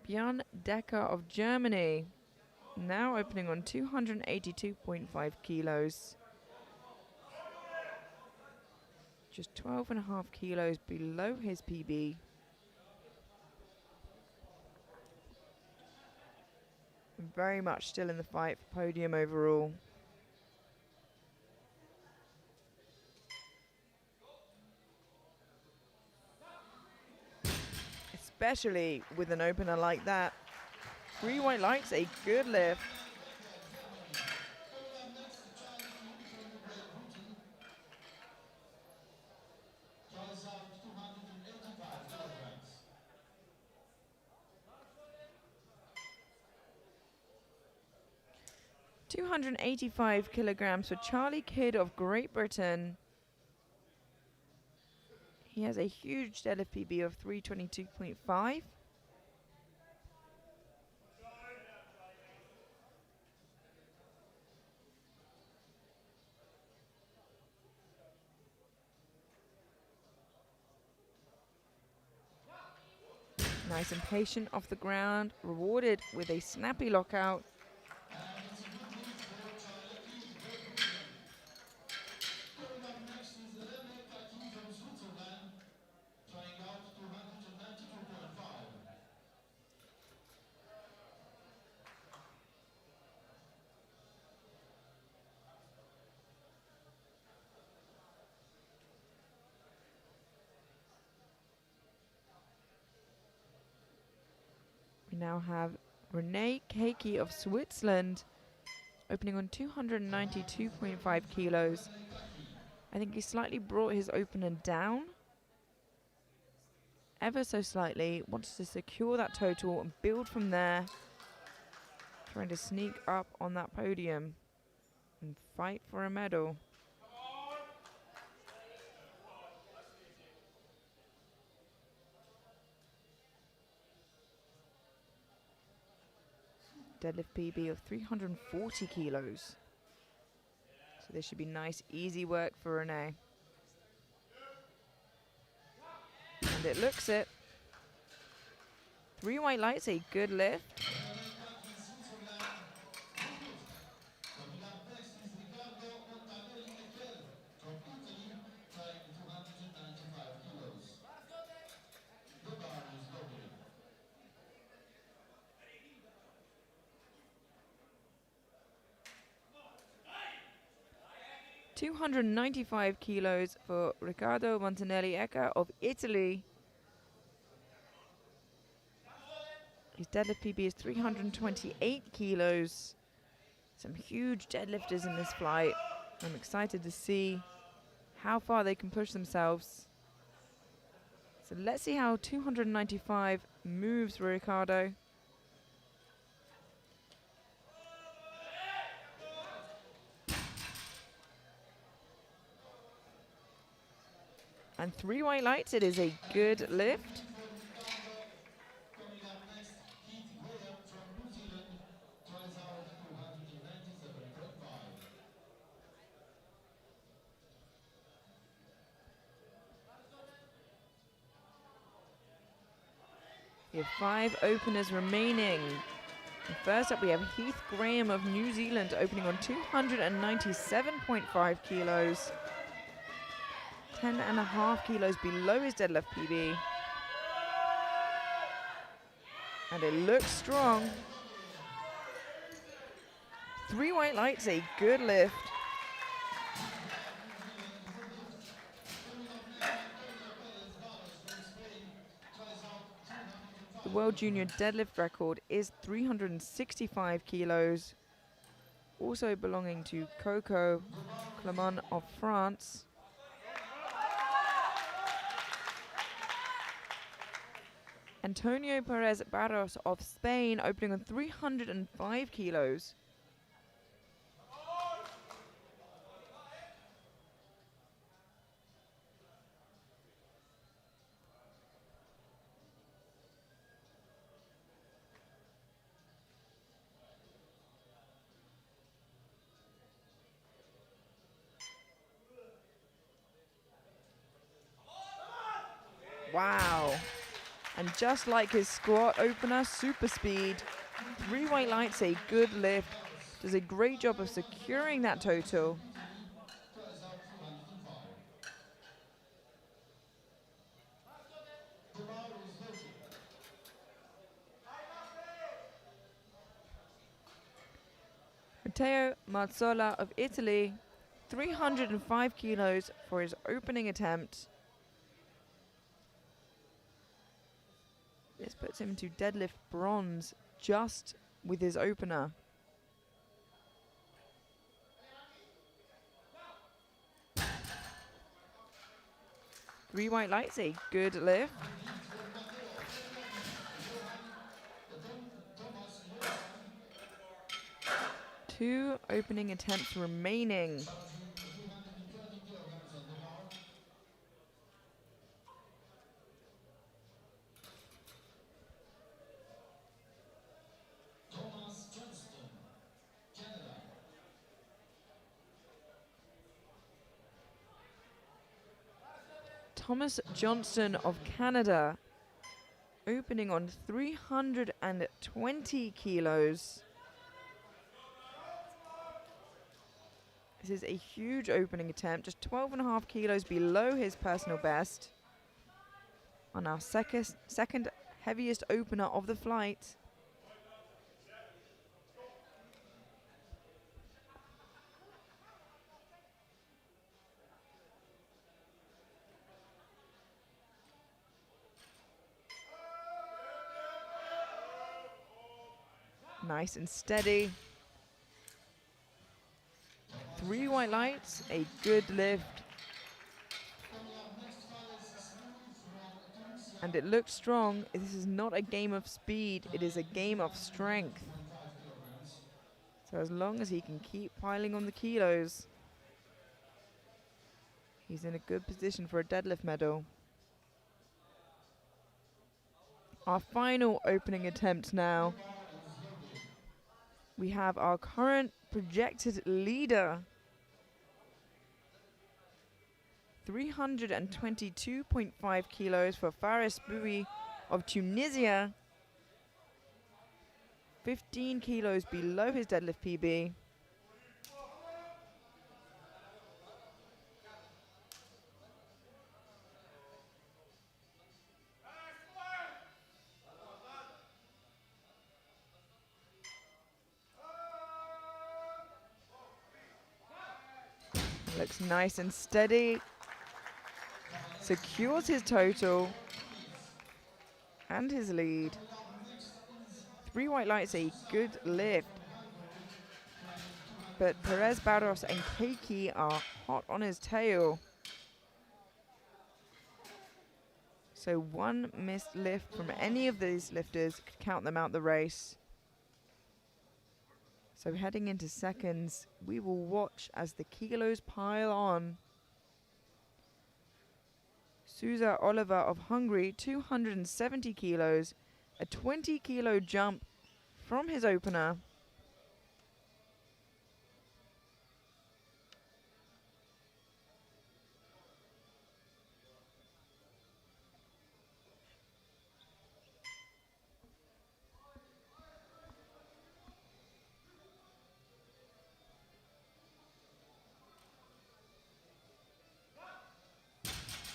S6: Björn Decker of Germany, now opening on 282.5 kilos. Just 12.5 kilos below his PB. Very much still in the fight for podium overall. Especially with an opener like that. 3 white lights, a good lift.
S8: Coming up next, Charlie from Great Britain, tries out 285 kilograms.
S6: $285 kilograms for Charlie Kidd of Great Britain. He has a huge deadlift PB of 322.5. Nice and patient off the ground, rewarded with a snappy lockout.
S8: Coming up next is Rene Kaki from Switzerland, trying out 292.5.
S6: We now have Rene Keiki of Switzerland opening on 292.5 kilos. I think he slightly brought his opener down. Ever so slightly. Wants to secure that total and build from there. Trying to sneak up on that podium and fight for a medal. Deadlift PB of 340 kilos. So this should be nice, easy work for Rene. And it looks it. 3 white lights, a good lift.
S8: Coming up next is Riccardo Montanelli-Echel from Italy, trying 295 kilos. The bar is loaded.
S6: 295 kilos for Riccardo Montanelli-Echel of Italy. His deadlift PB is 328 kilos. Some huge deadlifters in this flight. I'm excited to see how far they can push themselves. So let's see how 295 moves for Ricardo. And 3 white lights, it is a good lift.
S8: Coming up next, Keith Graham from New Zealand tries out 297.5.
S6: We have 5 openers remaining. And first up, we have Heath Graham of New Zealand opening on 297.5 kilos. 10.5 kilos below his deadlift PB. And it looks strong. 3 white lights, a good lift. The World Junior deadlift record is 365 kilos, also belonging to Coco Clement of France. Antonio Perez Barros of Spain opening on 305 kilos. Wow. And just like his squat opener, super speed. 3 white lights, a good lift. Does a great job of securing that total.
S8: Tries out 205. The bar is loaded.
S6: Matteo Mazzola of Italy, 305 kilos for his opening attempt. This puts him into deadlift bronze just with his opener. Three white lights, a good lift. 2 opening attempts remaining. Thomas Johnston of Canada, opening on 320 kilos. This is a huge opening attempt, just 12.5 kilos below his personal best. On our second heaviest opener of the flight. Nice and steady. 3 white lights, a good lift. And it looks strong. This is not a game of speed, it is a game of strength. So as long as he can keep piling on the kilos, he's in a good position for a deadlift medal. Our final opening attempt now. We have our current projected leader, 322.5 kilos for Faris Boui of Tunisia, 15 kilos below his deadlift PB. Looks nice and steady. Secures his total and his lead. 3 white lights, a good lift. But Perez Barros and Keiki are hot on his tail. So one missed lift from any of these lifters could count them out the race. So heading into seconds, we will watch as the kilos pile on. Sousa Oliver of Hungary, 270 kilos, a 20 kilo jump from his opener.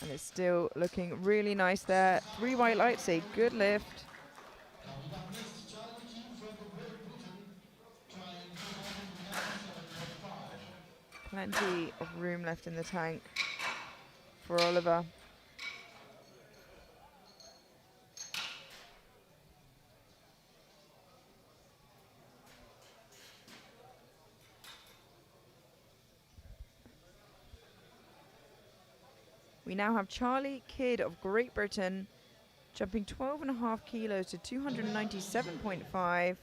S6: And it's still looking really nice there. 3 white lights, a good lift.
S8: Coming up next, Charlie Key from the Great Britain, trying 297.5.
S6: Plenty of room left in the tank for Oliver. We now have Charlie Kidd of Great Britain jumping 12.5 kilos to 297.5.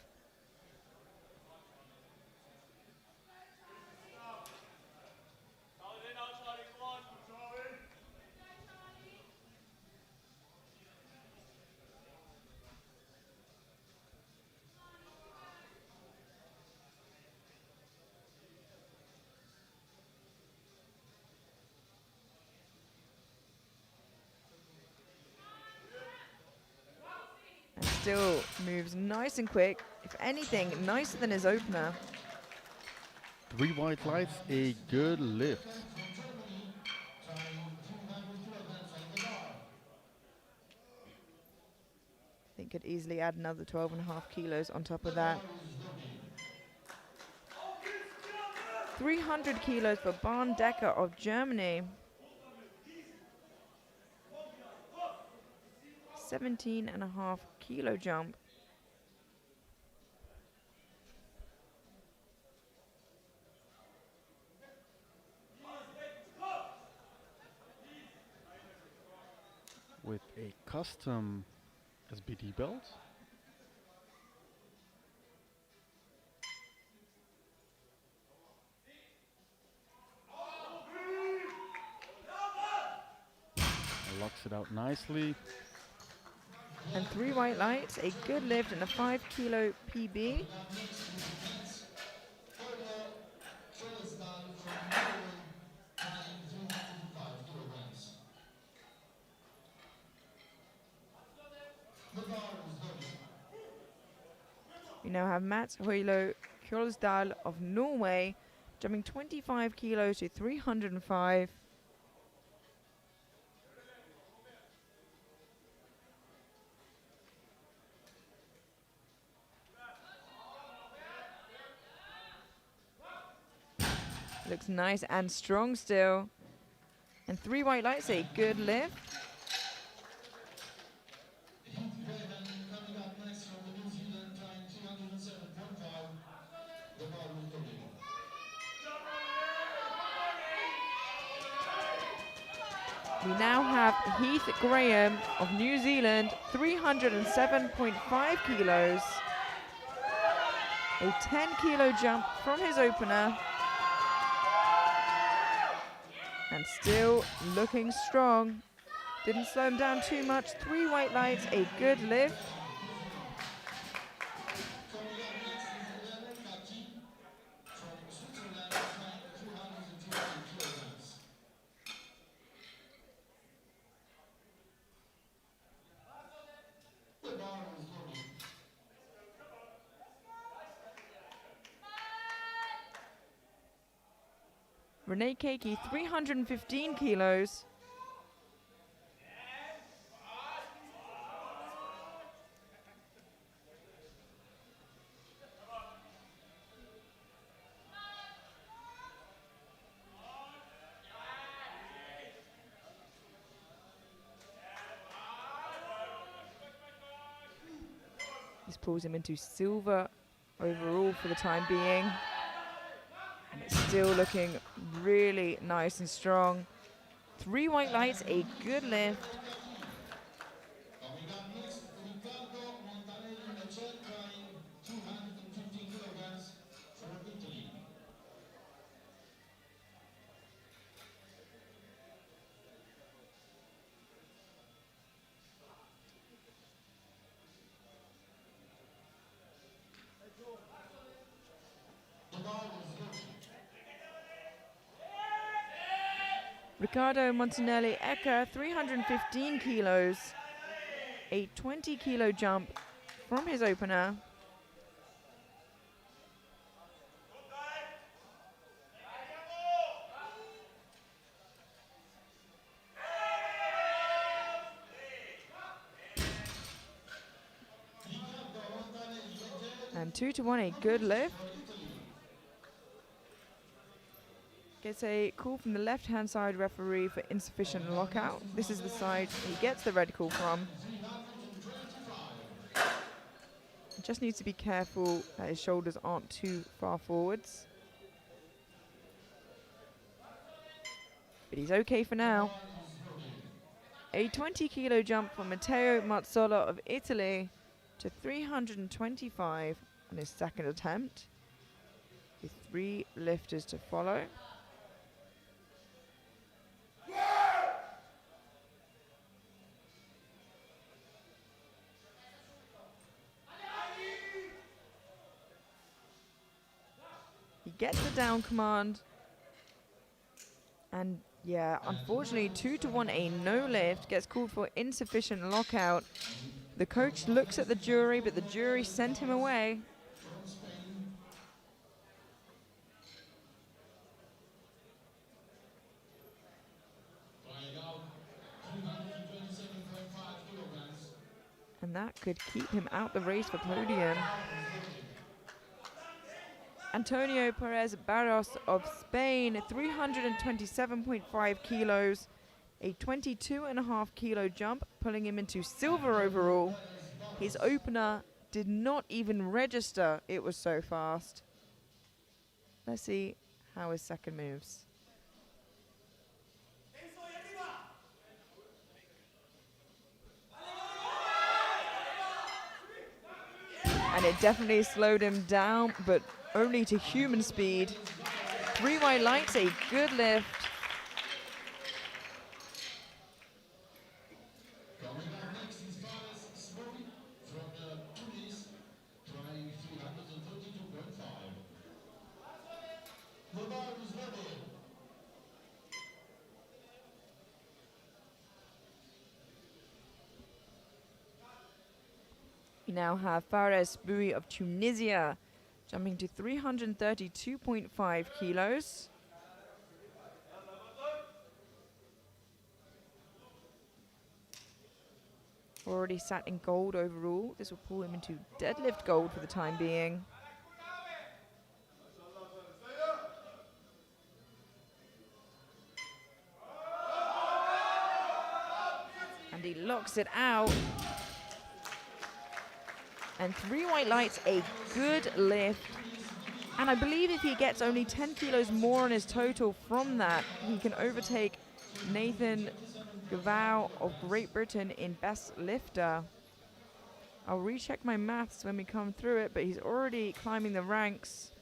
S6: And still moves nice and quick. If anything, nicer than his opener.
S7: 3 white lights, a good lift.
S6: I think could easily add another 12.5 kilos on top of that. 300 kilos for Barn Decker of Germany. 17.5 kilo jump.
S7: With a custom SBD belt. Locks it out nicely.
S6: And 3 white lights, a good lift and a 5 kilo PB. We now have Mats Høylo Kjølsdal of Norway jumping 25 kilos to 305. Looks nice and strong still. And 3 white lights, a good lift.
S8: Coming up next from the New Zealand, trying 207.5. The bar is loading.
S6: We now have Heath Graham of New Zealand, 307.5 kilos. A 10 kilo jump from his opener. And still looking strong. Didn't slow him down too much. 3 white lights, a good lift.
S8: Coming up next is Leno Kaki from Switzerland, trying 220 kilograms. The bar is loading.
S6: Renee Keiki, 315 kilos. This pulls him into silver overall for the time being. And it's still looking really nice and strong. 3 white lights, a good lift.
S8: Coming up next, Riccardo Montanelli in a chair trying 215 kilograms from Italy. The ball is loose.
S6: Riccardo Montanelli Ecca, 315 kilos. A 20 kilo jump from his opener. And 2-1, a good lift. Gets a call from the left-hand side referee for insufficient lockout. This is the side he gets the red call from. Just needs to be careful that his shoulders aren't too far forwards. But he's okay for now. A 20 kilo jump from Matteo Mazzola of Italy to 325 on his second attempt, with 3 lifters to follow. He gets the down command, and yeah, unfortunately 2-1, a no lift, gets called for insufficient lockout. The coach looks at the jury, but the jury sent him away. And that could keep him out the race for podium. Antonio Perez Barros of Spain, 327.5 kilos, a 22.5 kilo jump, pulling him into silver overall. His opener did not even register, it was so fast. Let's see how his second moves. And it definitely slowed him down, but only to human speed. 3 white lights, a good lift.
S8: Coming up next is Fares Smory from Tunis, trying 332.5. The bar is ready.
S6: We now have Fares Boui of Tunisia, jumping to 332.5 kilos. Already sat in gold overall. This will pull him into deadlift gold for the time being. And he locks it out. And 3 white lights, a good lift. And I believe if he gets only 10 kilos more on his total from that, he can overtake Nathan Gavau of Great Britain in best lifter. I'll recheck my maths when we come through it, but he's already climbing the ranks.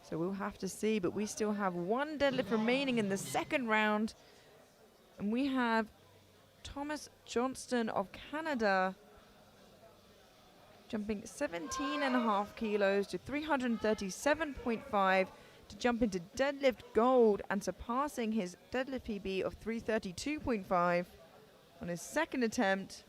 S6: So we'll have to see, but we still have 1 deadlift remaining in the second round. And we have Thomas Johnston of Canada jumping 17.5 kilos to 337.5 to jump into deadlift gold and surpassing his deadlift PB of 332.5 on his second attempt.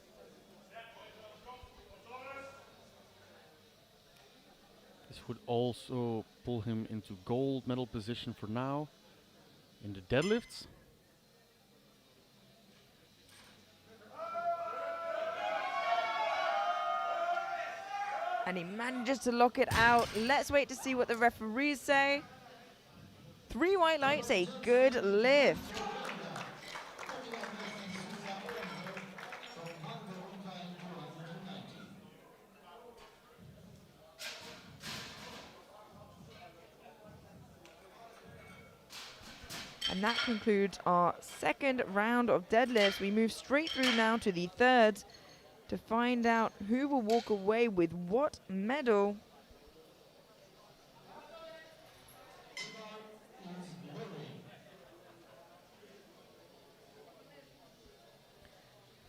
S7: This would also pull him into gold medal position for now in the deadlifts.
S6: And he manages to lock it out. Let's wait to see what the referees say. 3 white lights, a good lift. And that concludes our second round of deadlifts. We move straight through now to the third to find out who will walk away with what medal.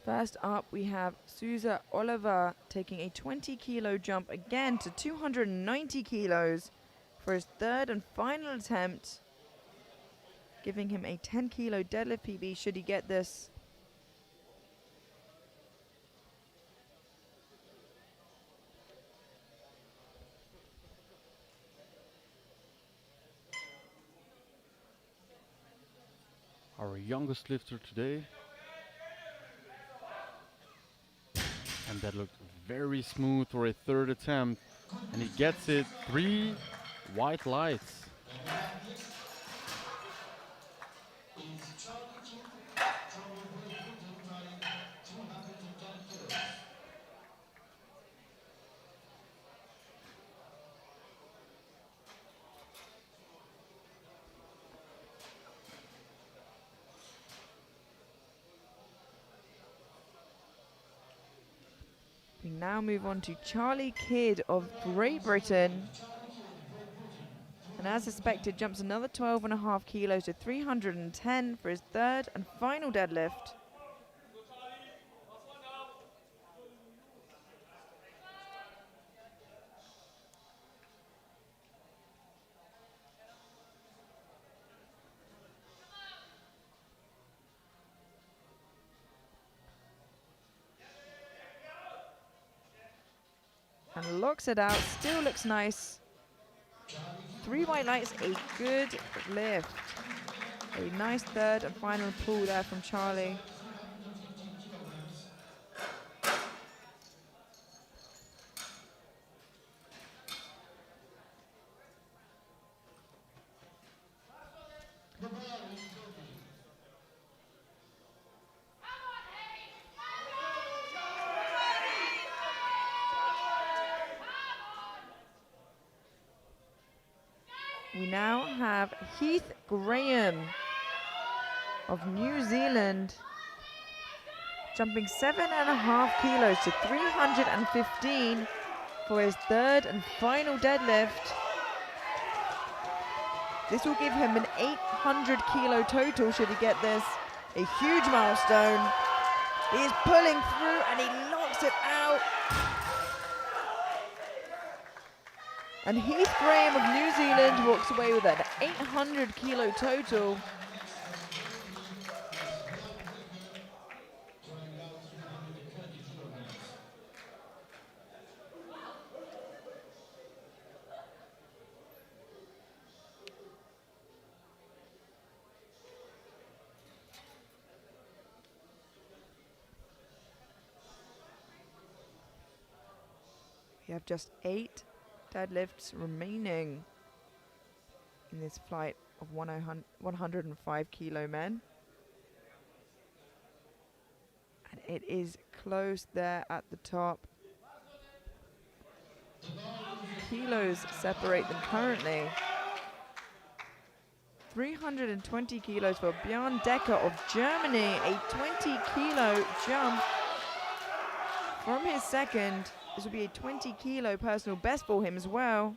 S6: First up, we have Susa Oliver taking a 20-kilo jump again to 290 kilos for his third and final attempt, giving him a 10-kilo deadlift PB should he get this.
S7: Our youngest lifter today. And that looked very smooth for a third attempt. And he gets it. 3 white lights.
S6: We now move on to Charlie Kidd of Great Britain. And as suspected, jumps another 12.5 kilos to 310 for his third and final deadlift. And locks it out, still looks nice. 3 white lights, a good lift. A nice third and final pull there from Charlie. We now have Heath Graham of New Zealand jumping 7.5 kilos to 315 for his third and final deadlift. This will give him an 800 kilo total should he get this. A huge milestone. He is pulling through and he knocks it out. And Heath Graham of New Zealand walks away with an 800 kilo total. We have just 8 deadlifts remaining in this flight of 105 kilo men. And it is close there at the top. Kilos separate them currently. 320 kilos for Björn Decker of Germany, a 20 kilo jump from his second. This will be a 20 kilo personal best for him as well.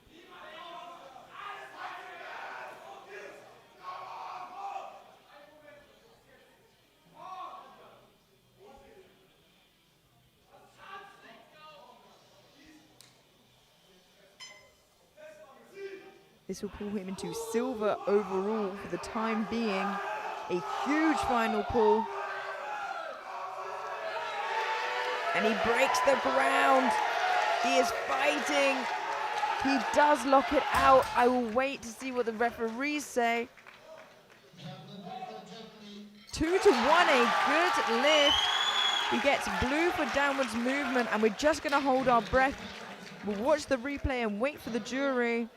S6: This will pull him into silver overall for the time being. A huge final pull. And he breaks the ground. He is fighting. He does lock it out. I will wait to see what the referees say. 2-1, a good lift. He gets blue for downwards movement, and we're just going to hold our breath. We'll watch the replay and wait for the jury.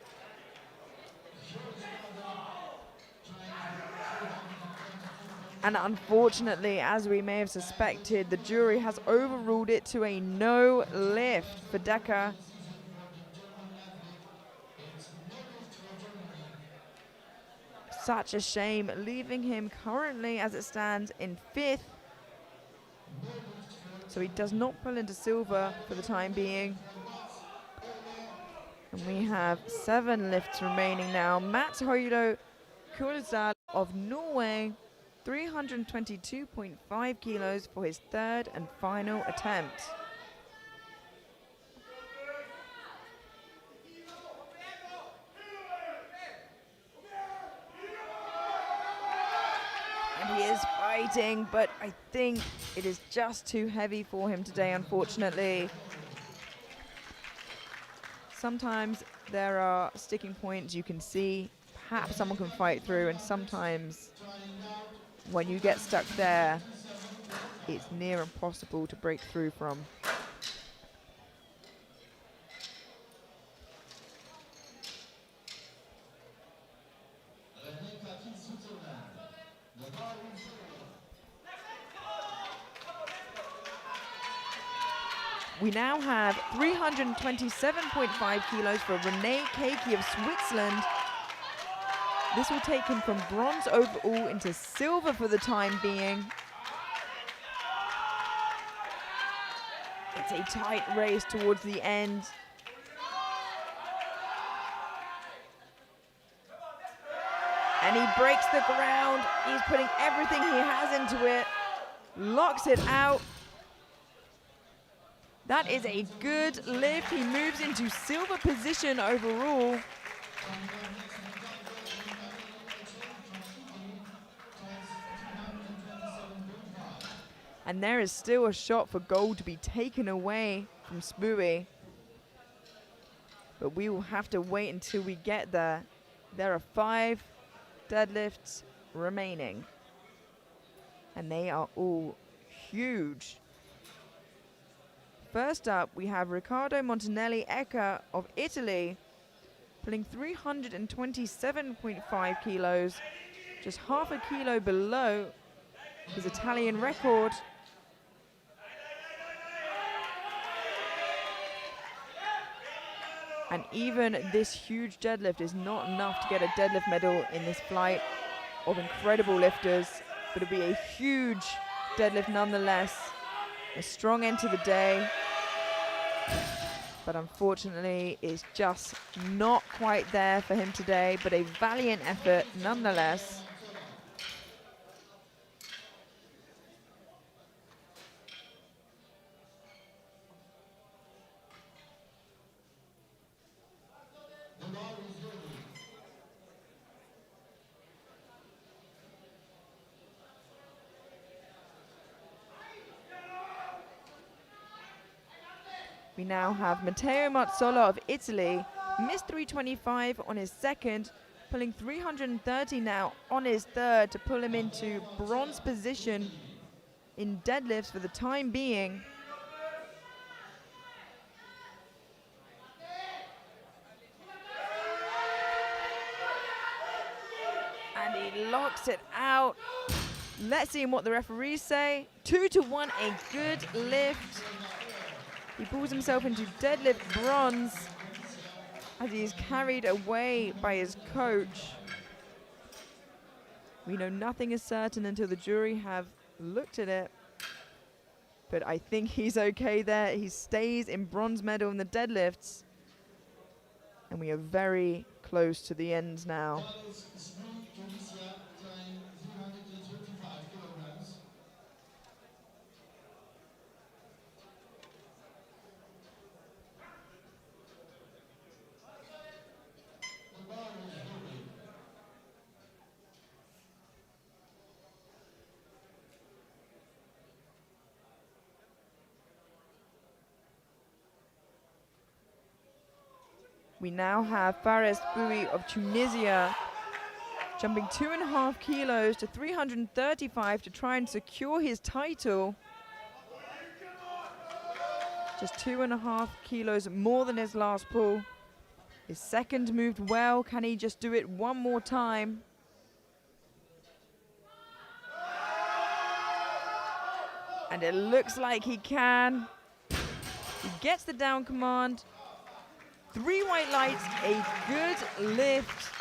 S6: And unfortunately, as we may have suspected, the jury has overruled it to a no lift for Decker. such a shame, leaving him currently, as it stands, in 5th. So he does not pull into silver for the time being. And we have 7 lifts remaining now. Mats Høylo Kuldal of Norway, 322.5 kilos for his 3rd and final attempt. And he is fighting, but I think it is just too heavy for him today, unfortunately. Sometimes there are sticking points you can see, perhaps someone can fight through, and sometimes when you get stuck there, it's near impossible to break through from. We now have 327.5 kilos for René Keiki of Switzerland. This will take him from bronze overall into silver for the time being. It's a tight race towards the end. And he breaks the ground. He's putting everything he has into it. Locks it out. That is a good lift. He moves into silver position overall. And there is still a shot for gold to be taken away from Spooey. But we will have to wait until we get there. There are 5 deadlifts remaining. And they are all huge. First up, we have Riccardo Montanelli Ecca of Italy, pulling 327.5 kilos, just half a kilo below his Italian record. And even this huge deadlift is not enough to get a deadlift medal in this flight of incredible lifters, but it'll be a huge deadlift nonetheless. A strong end to the day, but unfortunately it's just not quite there for him today, but a valiant effort nonetheless. We now have Matteo Mazzola of Italy, missed 325 on his 2nd, pulling 330 now on his 3rd to pull him into bronze position in deadlifts for the time being. And he locks it out. Let's see what the referees say. 2-1, a good lift. He pulls himself into deadlift bronze as he is carried away by his coach. We know nothing is certain until the jury have looked at it, but I think he's okay there. He stays in bronze medal in the deadlifts, and we are very close to the end now. We now have Fares Boui of Tunisia jumping 2.5 kilos to 335 to try and secure his title. Just 2.5 kilos more than his last pull. His 2nd moved well. Can he just do it one more time? And it looks like he can. He gets the down command. 3 white lights, a good lift.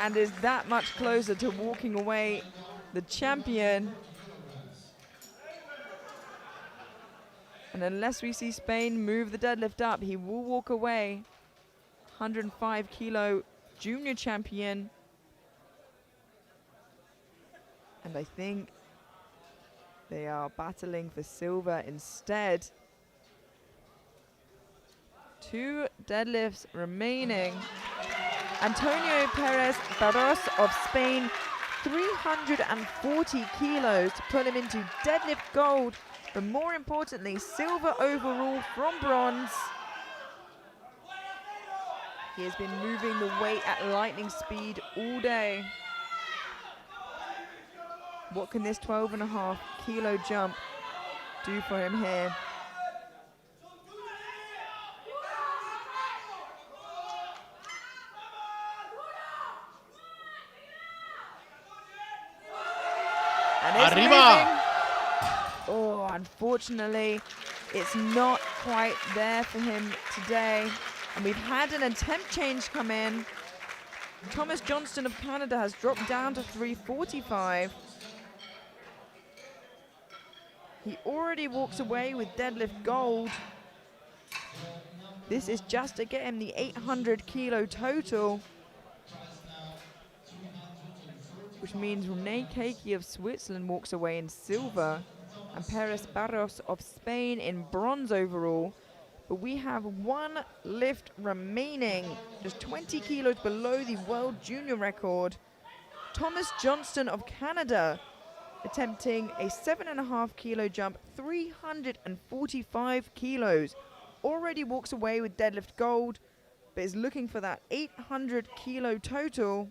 S6: and is that much closer to walking away the champion. And unless we see Spain move the deadlift up, he will walk away 105 kilo junior champion. And I think they are battling for silver instead. 2 deadlifts remaining. Antonio Perez Barros of Spain, 340 kilos to put him into deadlift gold, but more importantly, silver overall from bronze. He has been moving the weight at lightning speed all day. What can this 12.5 kilo jump do for him here? And it's
S11: Arriba!
S6: moving. Oh, unfortunately, it's not quite there for him today. And we've had an attempt change come in. Thomas Johnston of Canada has dropped down to 345. He already walks away with deadlift gold. This is just to get him the 800 kilo total, which means Rene Keiki of Switzerland walks away in silver and Perez Barros of Spain in bronze overall. But we have 1 lift remaining, just 20 kilos below the world junior record. Thomas Johnston of Canada attempting a 7.5 kilo jump, 345 kilos. Already walks away with deadlift gold, but is looking for that 800 kilo total.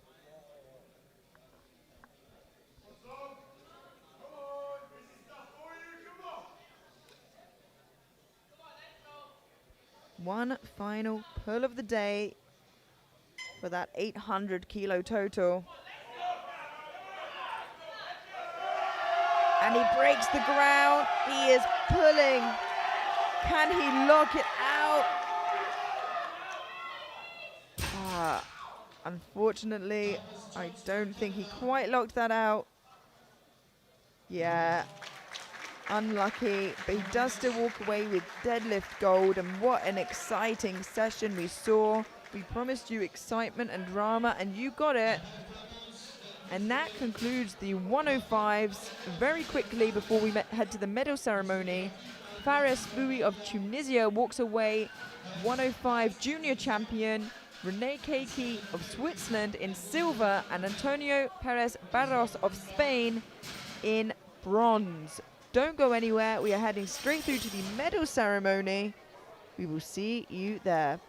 S6: One final pull of the day for that 800 kilo total. And he breaks the ground. He is pulling. Can he lock it out? Unfortunately, I don't think he quite locked that out. Yeah, unlucky, but he does still walk away with deadlift gold. And what an exciting session we saw. We promised you excitement and drama, and you got it. And that concludes the 105s. Very quickly, before we head to the medal ceremony, Fares Boui of Tunisia walks away 105 junior champion. Rene Keiki of Switzerland in silver, and Antonio Perez Barros of Spain in bronze. Don't go anywhere. We are heading straight through to the medal ceremony. We will see you there.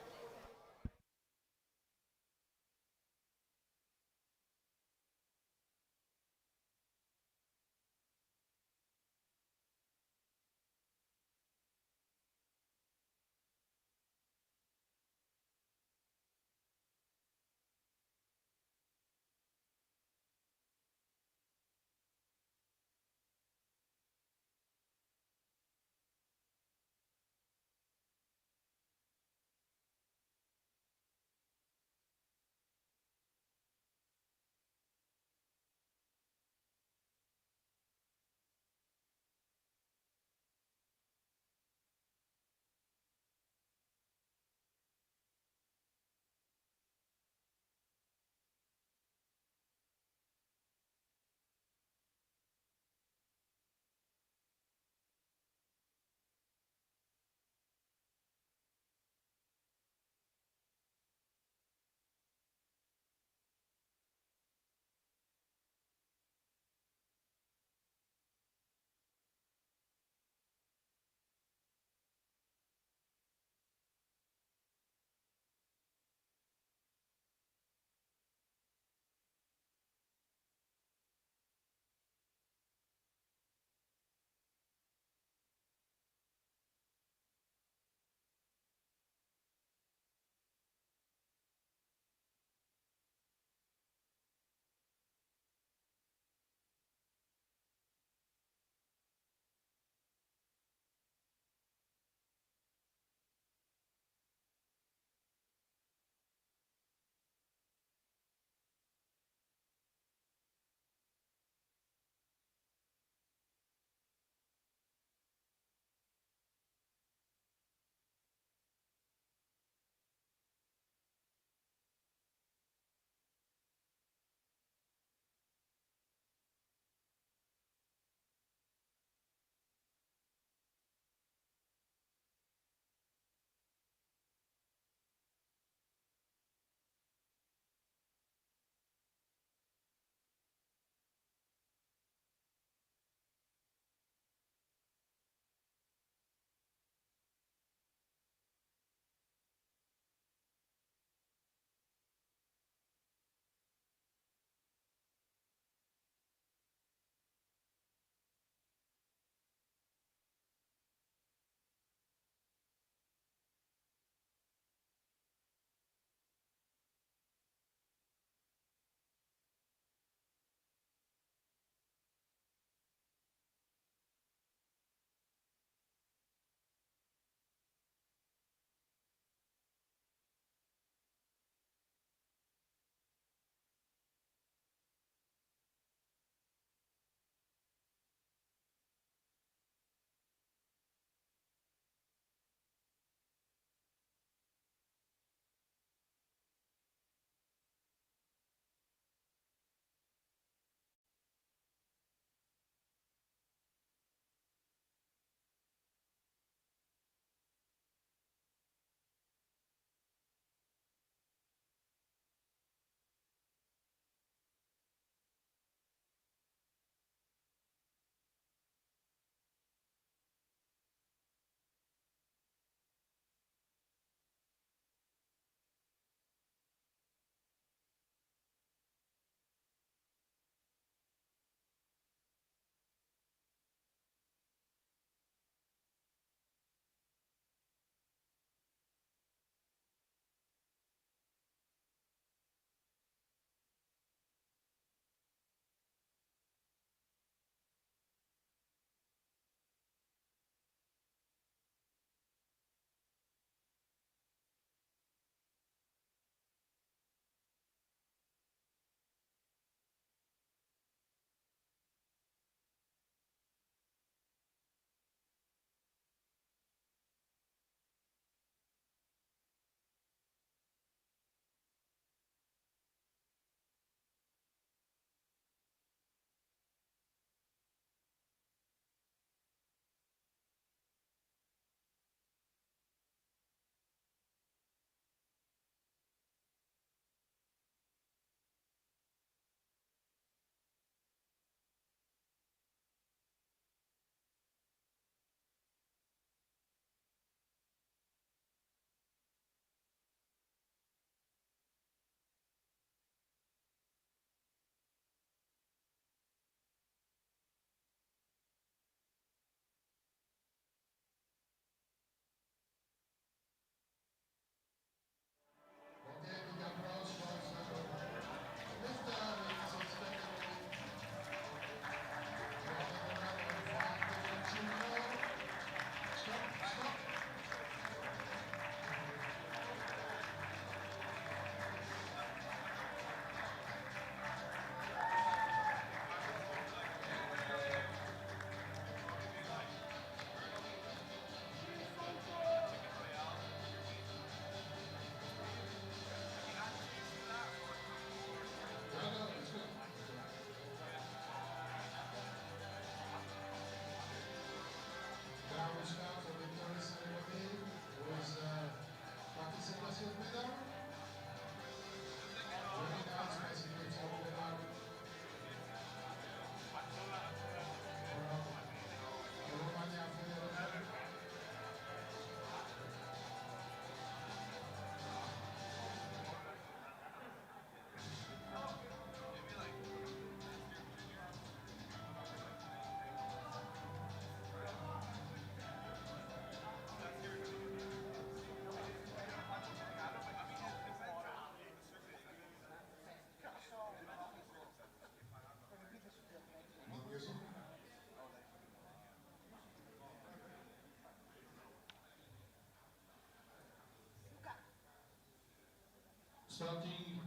S8: Starting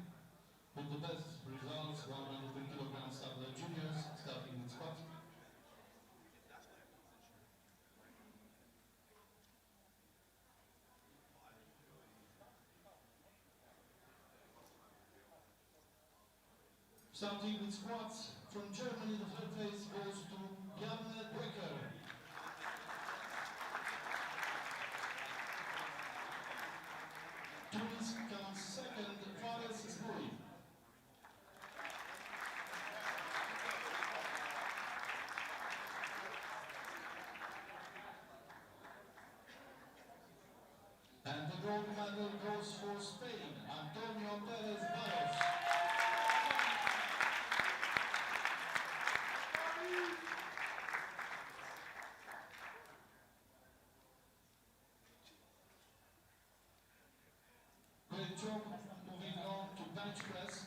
S8: with the best results, 103 kilograms Tablet Juniors, starting with squat. Starting with squats, from Germany, the third place goes to Bjarne Brecker. Tunis comes second, Fares Zbui. And the gold medal goes for Spain, Antonio Perez Barros. Great job. Moving on to bench press.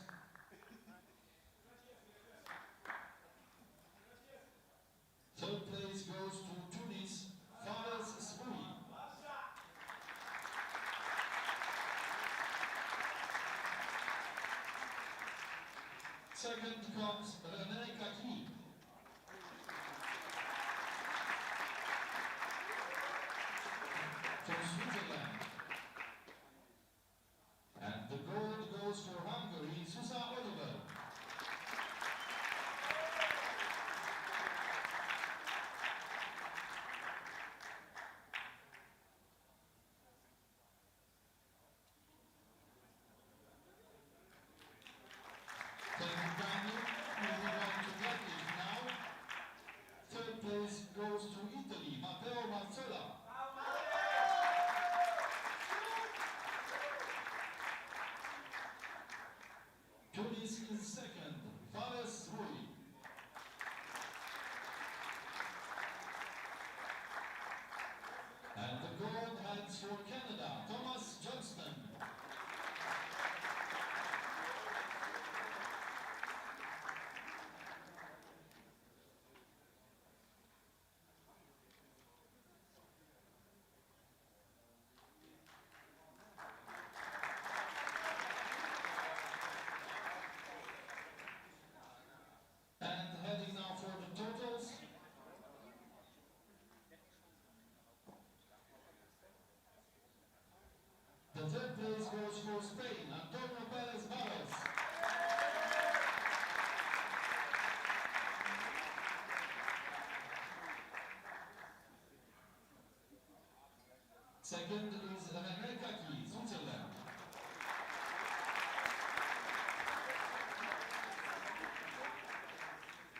S8: Third place goes to Tunis, Fares Zbui. Second comes René Kaki. From Switzerland. And the gold goes for Hungary, Susa Oliver. Thank you kindly. Moving on to Deadlift now. Third place goes to Italy, Matteo Marcella. Tunis is second, Fares Zbui. And the gold heads for Canada, Thomas Johnston. And heading now for the totals. The third place goes for Spain, Antonio Perez Barros. Second is René Kaki, Switzerland.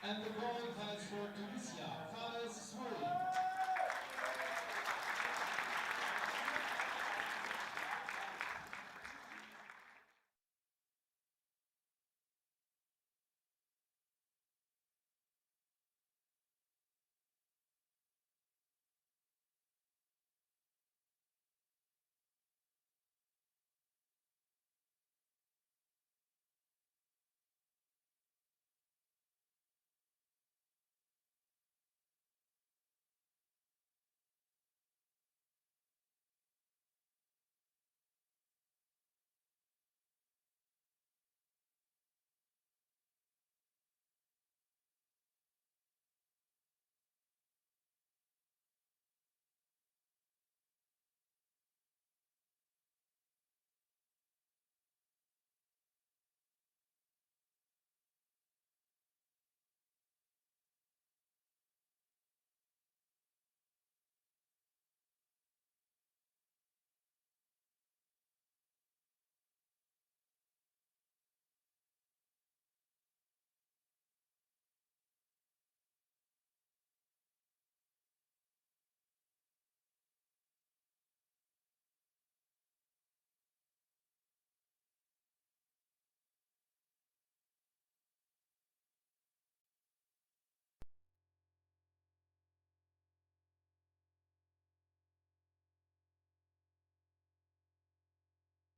S8: And the gold has for Tunisia, Fares Zbui.